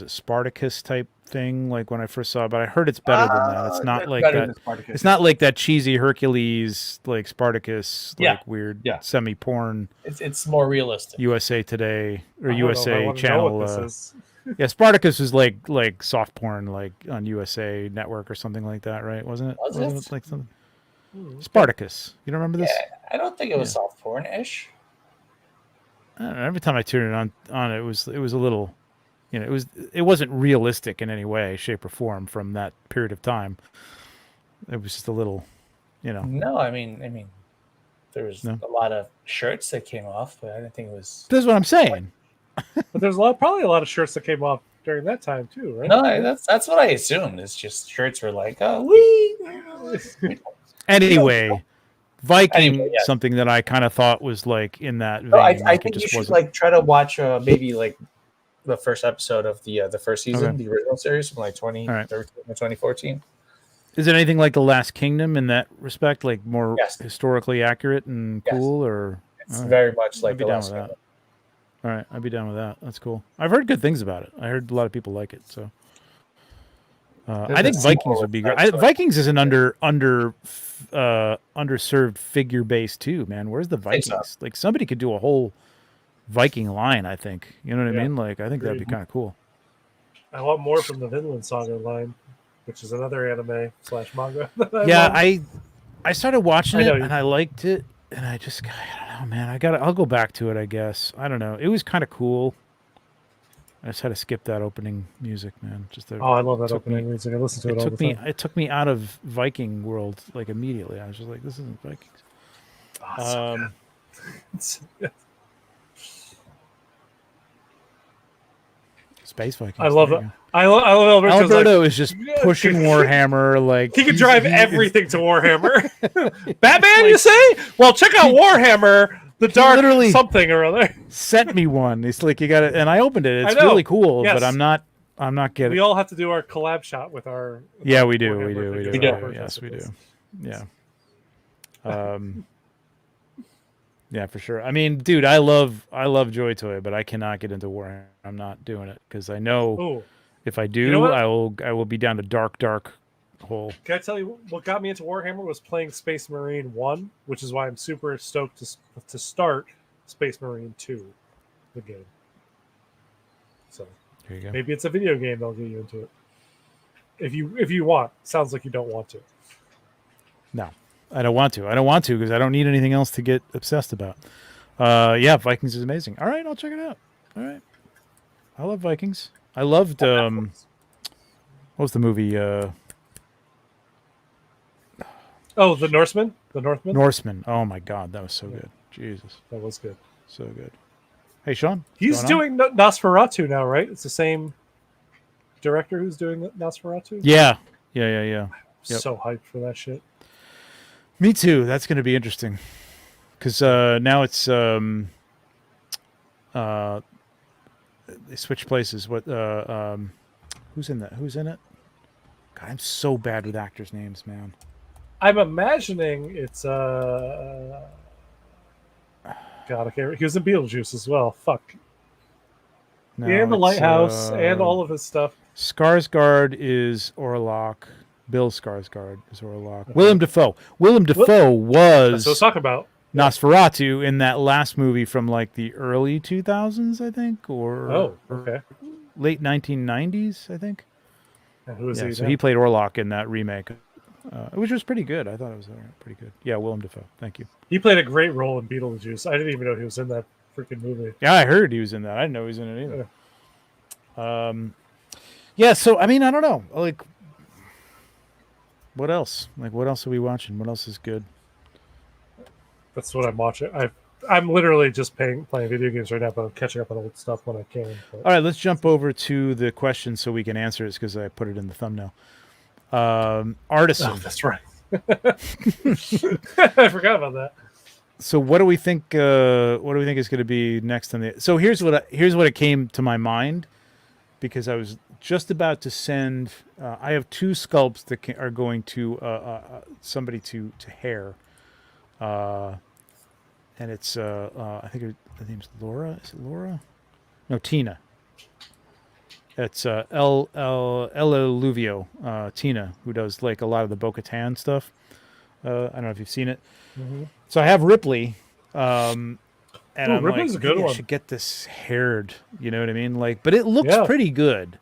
it Spartacus type thing, like when I first saw it, but I heard it's better than that. It's not like that. It's not like that cheesy Hercules like Spartacus, like weird semi porn. It's more realistic. USA Today or USA Channel. Yeah, Spartacus was like soft porn, like on USA Network or something like that, right? Wasn't it? Wasn't it like something? Spartacus. You don't remember this? I don't think it was soft porn-ish. I don't know, every time I tuned it on it was a little. It wasn't realistic in any way, shape, or form from that period of time. It was just a little, No, I mean, there was a lot of shirts that came off, but I didn't think it was. That's what I'm saying. But there's probably a lot of shirts that came off during that time too, right? No, that's what I assumed. It's just shirts were like, wee. Anyway, Viking, something that I kind of thought was like in that vein. I think you should try to watch maybe like the first episode of the first season, the original series from like 2013 or 2014. Is it anything like The Last Kingdom in that respect, like more historically accurate and cool, or it's very much like The Last Kingdom. All right, I'd be down with that. That's cool. I've heard good things about it. I heard a lot of people like it, so I think Vikings would be great. Vikings is an underserved figure base too, man. Where's the Vikings? Like somebody could do a whole Viking line, I think. You know what I mean? Like I think that'd be kind of cool. I want more from the Vinland Saga line, which is another anime / manga. I started watching it and I liked it, and I don't know, man. I'll go back to it, I guess. I don't know. It was kind of cool. I just had to skip that opening music, man. I love that opening music. I listen to it all the time. It took me out of Viking world like immediately. I was just like, this isn't Vikings. Space Vikings. I love that. I love Alberto is just pushing Warhammer like he can drive everything to Warhammer. Batman, you say? Well, check out Warhammer. The dark literally something or other sent me one. It's like you got it, and I opened it. It's really cool, but I'm not getting. We all have to do our collab shot with our. Yeah, we do. We do. Yes, we do. Yeah. Yeah, for sure. I mean, dude, I love Joy Toy, but I cannot get into Warhammer. I'm not doing it because I know if I do, I will be down to dark hole. Can I tell you what got me into Warhammer was playing Space Marine 1, which is why I'm super stoked to start Space Marine 2, the game. So there you go. Maybe it's a video game that'll get you into it. If you want. Sounds like you don't want to. No. I don't want to. I don't want to because I don't need anything else to get obsessed about. Yeah, Vikings is amazing. All right, I'll check it out. All right. I love Vikings. I loved what was the movie? Oh, the Norseman? The Northman? Norseman. Oh my God, that was so good. Jesus, That was good. so good. Hey, Sean. He's doing Nosferatu now, right? It's the same director who's doing Nosferatu? Yeah. Yep. So hyped for that shit. Me too. That's going to be interesting because now it's they switch places. What? Who's in that? Who's in it? God, I'm so bad with actors' names, man. I'm imagining it's God, I can't. He was in Beetlejuice as well. Fuck. No, And the it's, Lighthouse and all of his stuff. Skarsgård is Orlok. Bill Skarsgård is Orlok. Willem Dafoe. Willem Dafoe That's what I was was talking about. Nosferatu in that last movie from like the early 2000s, I think, or Oh, okay. late 1990s, I think. And who is Yeah, he? so now? he played Orlok in that remake, which was pretty good. I thought it was pretty good. Yeah, Willem Dafoe. Thank you. He played a great role in Beetlejuice. I didn't even know he was in that freaking movie. Yeah, I heard he was in that. I didn't know he was in it either. Yeah, so I mean, I don't know. Like, what else? Like, what else are we watching? What else is good? That's what I'm watching. I'm literally just playing video games right now, but I'm catching up on old stuff when I can. But... All right, let's jump over to the question so we can answer it because I put it in the thumbnail. Artisan. Oh, that's right. I forgot about that. So what do we think? What do we think is going to be next on the? So here's what it came to my mind, because I was just about to send. I have two sculpts that are going to somebody to hair, and it's I think her name's Laura. Is it Laura? No, Tina. It's El Aluvio, Tina, who does like a lot of the Bo-Katan stuff. I don't know if you've seen it. Mm-hmm. So I have Ripley, and I'm Ripley's like, a good maybe I one. should get this haired. You know what I mean? Like, but it looks pretty good.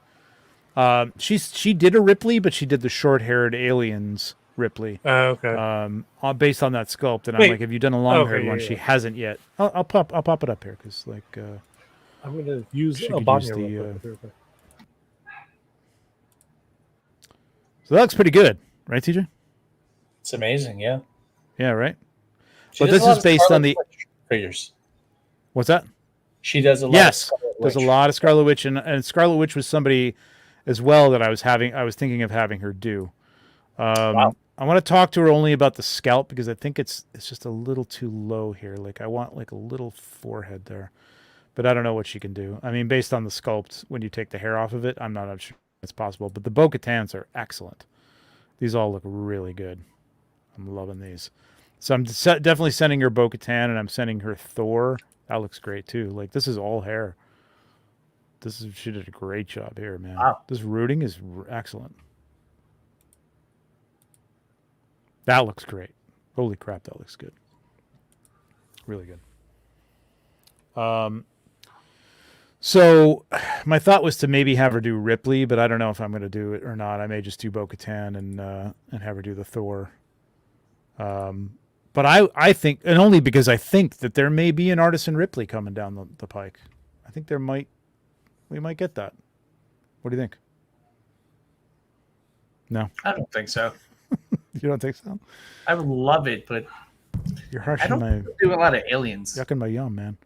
She did a Ripley, but she did the short-haired aliens Ripley. Okay. Based on that sculpt, and I'm like, have you done a long-haired one? She hasn't yet. I'll pop it up here because like I'm gonna use she a could Banya use real quick. so that looks pretty good, right, TJ? It's amazing, yeah. Yeah, right. She But does this a lot is of based on Scarlet the Witch figures. what's that? She does a lot. Yes, of Scarlet there's a Witch. lot of Scarlet Witch, and Scarlet Witch was somebody as well that I was thinking of having her do. Wow. I want to talk to her only about the scalp because I think it's just a little too low here. Like I want like a little forehead there, but I don't know what she can do. I mean, based on the sculpt, when you take the hair off of it, I'm not sure it's possible. But the Bo-Katans are excellent. These all look really good. I'm loving these. So I'm definitely sending her Bo-Katan, and I'm sending her Thor. That looks great too. Like this is all hair. She did a great job here, man. Wow. This rooting is excellent. That looks great. Holy crap, that looks good. Really good. So my thought was to maybe have her do Ripley, but I don't know if I'm going to do it or not. I may just do Bo-Katan and have her do the Thor. But I think, and only because I think that there may be an Artisan Ripley coming down the pike. I think we might get that. What do you think? No, I don't think so. you don't think so? I would love it, but You're I harshing don't do a lot of aliens. yucking my yum, man.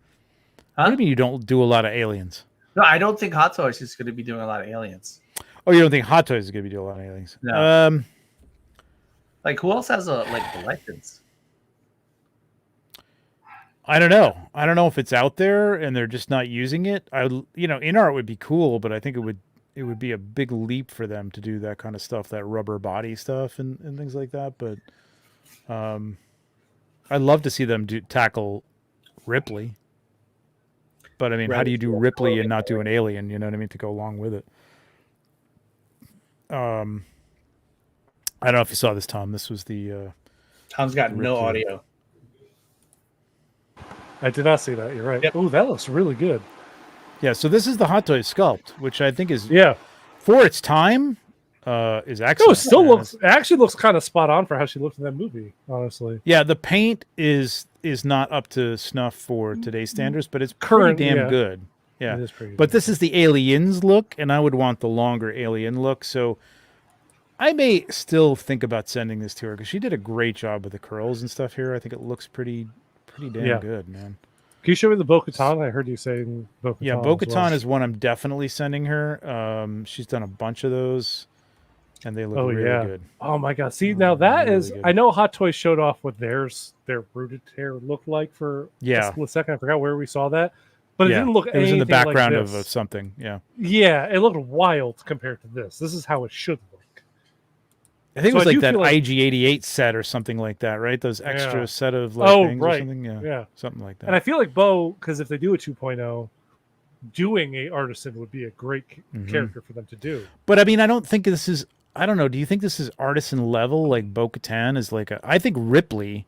Huh? What do you mean you don't do a lot of aliens? No, I don't think Hot Toys is going to be doing a lot of aliens. Oh, you don't think Hot Toys is going to be doing a lot of aliens? No. Like, who else has the legends? I don't know. I don't know if it's out there and they're just not using it. InArt would be cool, but I think it would be a big leap for them to do that kind of stuff, that rubber body stuff and things like that. But I'd love to see them tackle Ripley. But I mean, how do you do Ripley and not do an alien? You know what I mean, to go along with it. I don't know if you saw this, Tom. This was the Tom's got no Ripley. audio. I did not see that. You're right. Yep. Oh, that looks really good. yeah. So this is the Hot Toys sculpt, which I think is Yeah. for its time. is excellent. No, it still and looks. It actually looks kind of spot on for how she looked in that movie. Honestly, Yeah, the paint is not up to snuff for today's standards, but it's Current, pretty damn yeah. good. Yeah, it is pretty. but this is the Aliens look, and I would want the longer Alien look. So I may still think about sending this to her because she did a great job with the curls and stuff here. I think it looks pretty damn Yeah. good, man. Can you show me the Bo-Katan? I heard you saying Bo-Katan. Yeah, as Bo-Katan well. is one I'm definitely sending her. She's done a bunch of those, and they look Oh, really yeah. good. Oh my god! See, now that really is. good. I know Hot Toys showed off what their rooted hair looked like for Yeah. a split second. I forgot where we saw that, but it Yeah, didn't look. it was in the anything background like of this. something. Yeah. Yeah, it looked wild compared to this. This is how it should look. I think So it was I like do that feel like- IG-88 set or something like that, right? Those extra Yeah. set of like Oh, things or right. something. Yeah, Yeah, something like that. and I feel like Bo, because if they do a 2.0, doing a artisan would be a great Mhm. character for them to do. But I mean, I don't think this is. I don't know. Do you think this is artisan level? Like Bo-Katan is like a. I think Ripley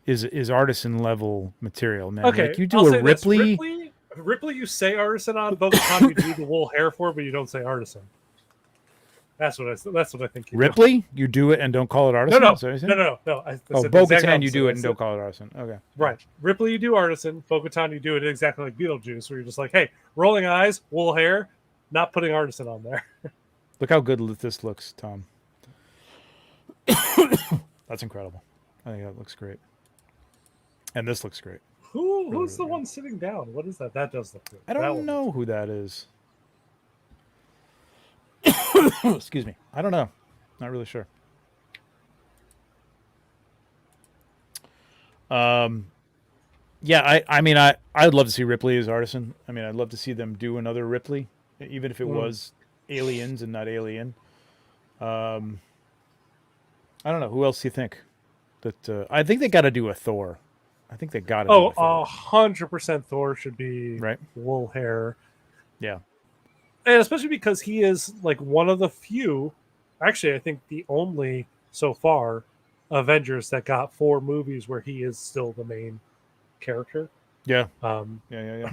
is artisan level material, man. Okay, like you do I'll a say this. Ripley. Ripley, you say artisan on. Bo-Katan, you do the wool hair for, but you don't say artisan. That's what I think. You do. Ripley, you do it and don't call it No, artisan. no, Is that what you're no, saying? no. I Oh, said the exact Bo-Katan, you opposite. do I it and said- don't call it artisan. Okay. Right. Ripley, you do artisan. Bo-Katan, you do it exactly like Beetlejuice, where you're just like, hey, rolling eyes, wool hair, not putting artisan on there. Look how good this looks, Tom. That's incredible. I think that looks great. And this looks great. Who's the one sitting down? What is that? That does look good. I That don't one know who that is. Excuse me. I don't know. Not really sure. Yeah, I mean I'd love to see Ripley as artisan. I mean I'd love to see them do another Ripley, even if it was Aliens and not Alien. I don't know. Who else do you think? That I think they got to do a Thor. I think they got to. do a Thor. 100% Thor should be Right. wool hair. Yeah. And especially because he is like one of the few, actually, I think the only so far Avengers that got 4 movies where he is still the main character. Yeah. Yeah, Yeah.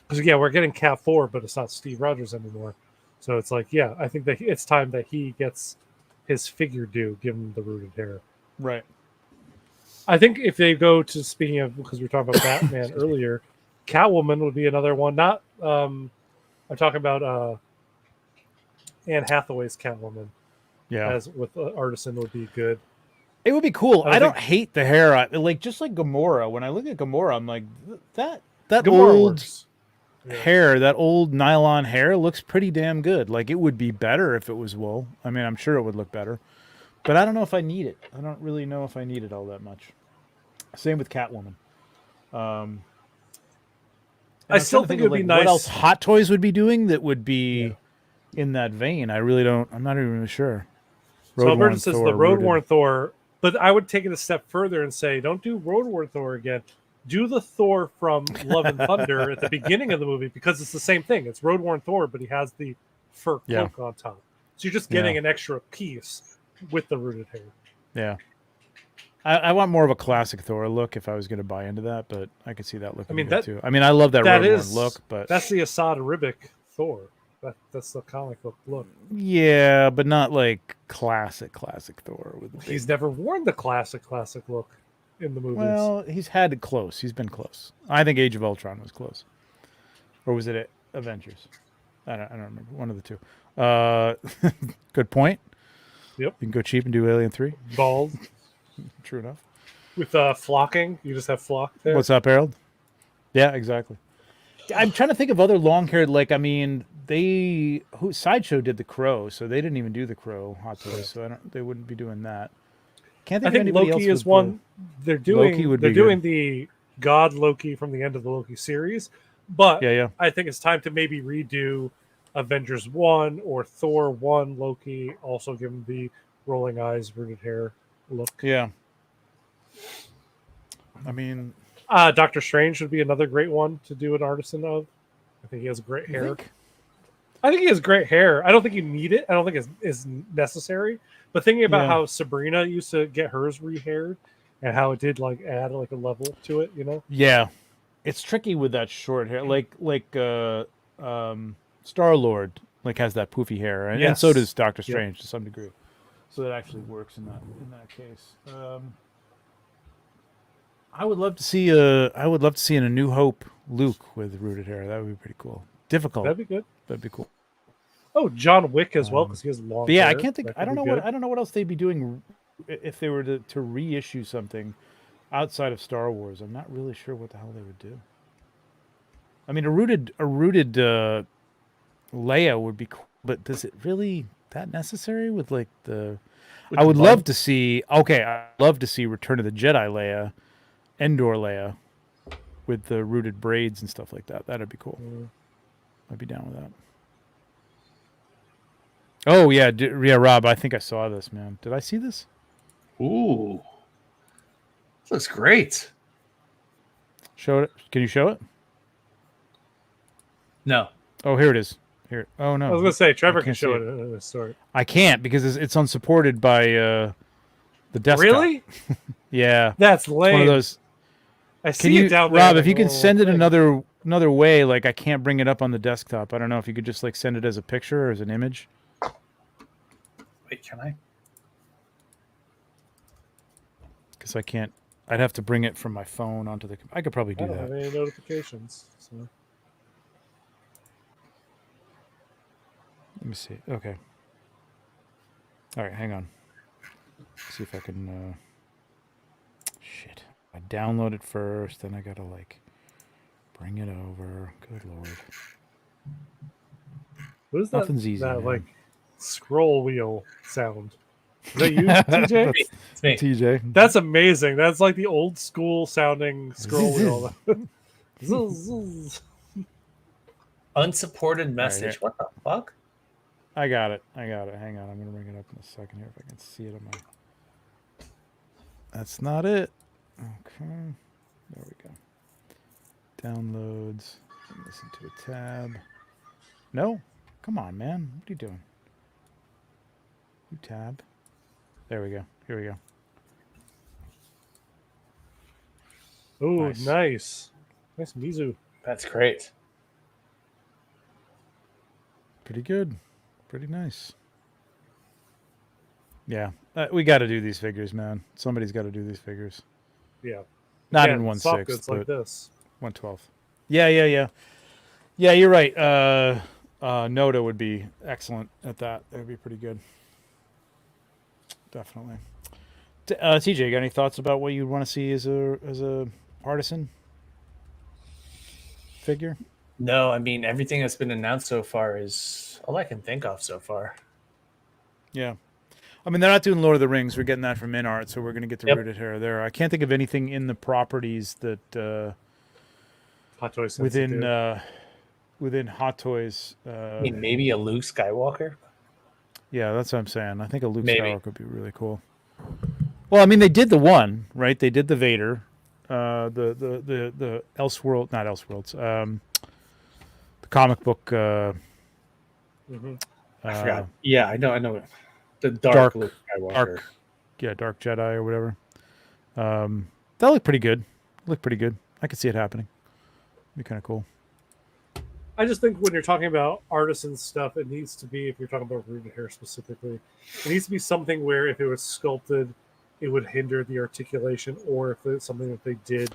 because we're getting Cap 4, but it's not Steve Rogers anymore. So it's like, yeah, I think that it's time that he gets his figure due, given the rooted hair. Right. I think if they go to, speaking of, because we were talking about Batman earlier, Catwoman would be another one. Not, I'm talking about Anne Hathaway's Catwoman. Yeah. As with artisan would be good. It would be cool. I I don't think- hate the hair. Like just like Gamora. When I look at Gamora, I'm like that Gamora old works. Yeah. hair, that old nylon hair looks pretty damn good. Like it would be better if it was wool. I mean, I'm sure it would look better, but I don't know if I need it. I don't really know if I need it all that much. Same with Catwoman. And I I'm still trying to think of, it would be like, What nice- else Hot Toys would be doing that would be in that vein? I really don't. I'm not even really sure. So Road Alberto Worn says Thor, the Road rooted. Worn Thor, but I would take it a step further and say, don't do Road Worn Thor again. Do the Thor from Love and Thunder at the beginning of the movie, because it's the same thing. It's Road Worn Thor, but he has the fur Yeah. cloak on top. So you're just getting an extra piece with the rooted hair. Yeah. I want more of a classic Thor look if I was going to buy into that, but I could see that looking mean, good that- too. I mean, I love that that Road Worn is- look, but That's the Assad Ribic Thor. That's the comic book look. yeah, but not like classic Thor with the big. He's never worn the classic look in the movies. Well, he's had it close. He's been close. I think Age of Ultron was close, or was it Avengers? I don't remember. One of the two. Good point. Yep. You can go cheap and do Alien 3. Bald True enough. with flocking. You just have flock there. What's up, Harold? Yeah, exactly. I'm trying to think of other long-haired. Like, I mean, Sideshow did the Crow, so they didn't even do the Crow Hot Toys, so they wouldn't be doing that. Can't I think of think anybody Loki else is with one. They're doing. Loki would they're be doing the God Loki from the end of the Loki series, but Yeah. I think it's time to maybe redo Avengers 1 or Thor 1 Loki. Also give him the rolling eyes, rooted hair look. Yeah. I mean, Doctor Strange would be another great one to do an artisan of. I think he has great you hair. think? I think he has great hair. I don't think you need it. I don't think it's necessary. But thinking about Yeah. how Sabrina used to get hers rehaired and how it did like add like a level to it, you know? Yeah, it's tricky with that short hair. Like Star-Lord like has that poofy hair, and so does Doctor Yep. Strange to some degree. So that actually works in that case. I would love to see in A New Hope Luke with rooted hair. That would be pretty cool. Difficult. That'd be good. That'd be cool. Oh, John Wick as well, because he has long But yeah, I hair. can't think. That I don't could know be what good. I don't know what else they'd be doing if they were to reissue something outside of Star Wars. I'm not really sure what the hell they would do. I mean, a rooted Leia would be cool, but does it really that necessary with like the? With I the would bun? love to see. Okay, I'd love to see Return of the Jedi Leia, Endor Leia, with the rooted braids and stuff like that. That'd be cool. I'd be down with that. Oh yeah, yeah, Rob. I think I saw this, man. Did I see this? Ooh, this looks great. Show it. Can you show it? No, Oh, here it is. Here. Oh no. I was gonna say Trevor I can can't show see it in a story. I can't because it's unsupported by the desktop. Really? Yeah. That's It's lame. one of those. I Can see you, it down there. Rob? in If you the can little send it thing. another way, like I can't bring it up on the desktop. I don't know if you could just like send it as a picture or as an image. wait, can I? Because I can't. I'd have to bring it from my phone onto the. I could probably I do don't have that. any notifications. So. Let me see. Okay. All right, hang on. See if I can. Shit. I download it first, then I gotta like bring it over. Good lord. What is that? Nothing's easy. That man. like scroll wheel sound. Is that you, TJ? It's me. TJ. That's amazing. That's like the old school sounding scroll wheel. Zzz, zzz. Unsupported message. here. What the fuck? I got it. Hang on. I'm gonna bring it up in a second here if I can see it on my. That's not it. Okay. There we go. Downloads. Listen to a tab. No. Come on, man. What are you doing? You tab. There we go. Here we go. Ooh, Nice. nice. Nice Mizu. That's great. Pretty good. Pretty nice. Yeah. We got to do these figures, man. Somebody's got to do these figures. Yeah. Not Again, in soft 1/6, goods but like this. 1/12. Yeah. Yeah, you're right. Noda would be excellent at that. That would be pretty good. Definitely. TJ, you got any thoughts about what you'd want to see as a artisan figure? No, I mean everything that's been announced so far is all I can think of so far. Yeah. I mean, they're not doing Lord of the Rings. We're getting that from InArt, so we're going to get the Yep. rooted hair there. I can't think of anything in the properties that Hot Toy within Hot Toys. I mean, maybe a Luke Skywalker. Yeah, that's what I'm saying. I think a Luke Maybe. Skywalker would be really cool. Well, I mean, they did the one, right? They did the Vader, the Elseworld, not Elseworlds, the comic book. Mhm. I forgot. Yeah, I know. The dark, Dark- Luke Skywalker. Dark Jedi or whatever. That looked pretty good. Looked pretty good. I could see it happening. Be kind of cool. I just think when you're talking about artisan stuff, it needs to be, if you're talking about rooted hair specifically, it needs to be something where if it was sculpted, it would hinder the articulation, or if it's something that they did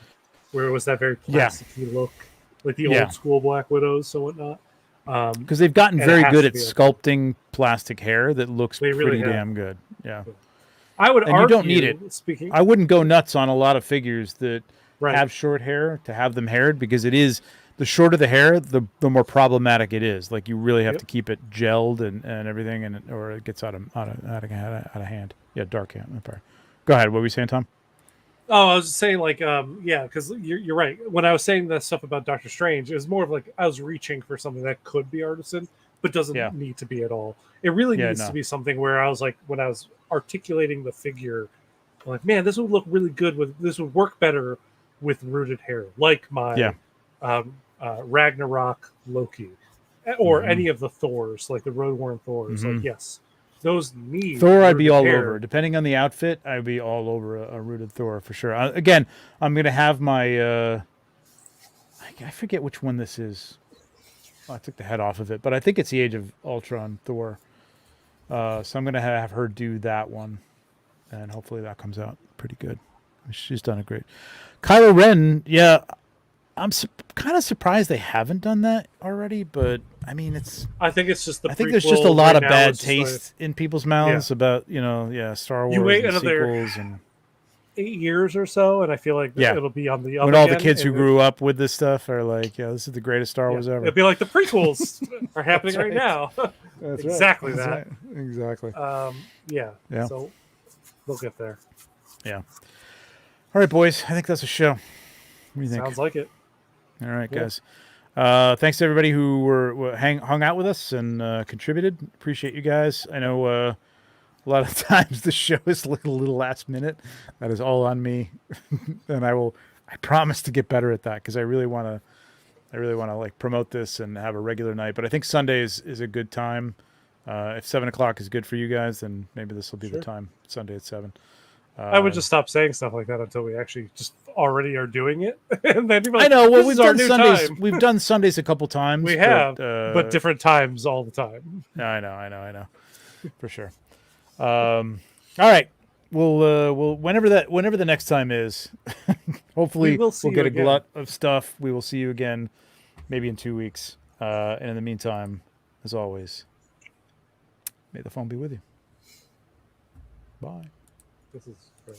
where it was that very Yeah. plasticky look, like the Yeah. old school Black Widows and whatnot. Because they've gotten And it very has good to at be like- sculpting plastic hair that looks They really pretty have. damn good. Yeah. I would And you argue, don't need it. Speaking, I wouldn't go nuts on a lot of figures that right? have short hair to have them haired, because it is the shorter the hair, the more problematic it is. Like you really have Yep. to keep it gelled and everything, or it gets out of hand. Yeah, dark hand. I'm sorry. Go ahead. What were you saying, Tom? Oh, I was saying like, yeah, because you're right. When I was saying that stuff about Doctor Strange, it was more of like I was reaching for something that could be artisan, but doesn't Yeah. need to be at all. It really Yeah, needs no. to be something where I was like, when I was articulating the figure, I'm like, man, this would look really good this would work better with rooted hair, like my Yeah. Ragnarok Loki, or Mhm. any of the Thors, like the Road Worn Thors. Mhm. Like, yes, those need Thor, I'd be rooted all hair. over. Depending on the outfit, I'd be all over a rooted Thor for sure. Again, I'm gonna have my. I forget which one this is. I took the head off of it, but I think it's the Age of Ultron Thor. So I'm gonna have her do that one, and hopefully that comes out pretty good. She's done a great. Kylo Ren, yeah, I'm kind of surprised they haven't done that already, but I mean, I think it's just the. I think there's just a prequel lot right of now bad is just taste in people's mouths about Star Wars You wait and another sequels and 8 years or so, and I feel like Yeah. it'll be on the up when all the again, kids who and grew up with this stuff are like, yeah, this is the greatest Star Wars ever. it'll be like the prequels are happening That's right right. now. That's exactly That's that. right. Exactly. Yeah. Yeah. So they'll get there. Yeah. All right, boys. I think that's a show. What do you think? Sounds like it. All right, Yeah. guys. Thanks to everybody who hung out with us and contributed. Appreciate you guys. I know a lot of times the show is a little last minute. That is all on me, and I promise to get better at that because I really want to like promote this and have a regular night. But I think Sunday is a good time. If 7:00 is good for you guys, then maybe this will be the time. Sunday at 7. I would just stop saying stuff like that until we actually just already are doing it, and then I know. Well, this we've is our done new Sundays. time. We've done Sundays a couple times. We have, but but different times all the time. I know, for sure. All right, we'll whenever the next time is, hopefully We will see we'll get you a again. glut of stuff. We will see you again, maybe in 2 weeks. And in the meantime, as always, may the phone be with you. Bye. This is great.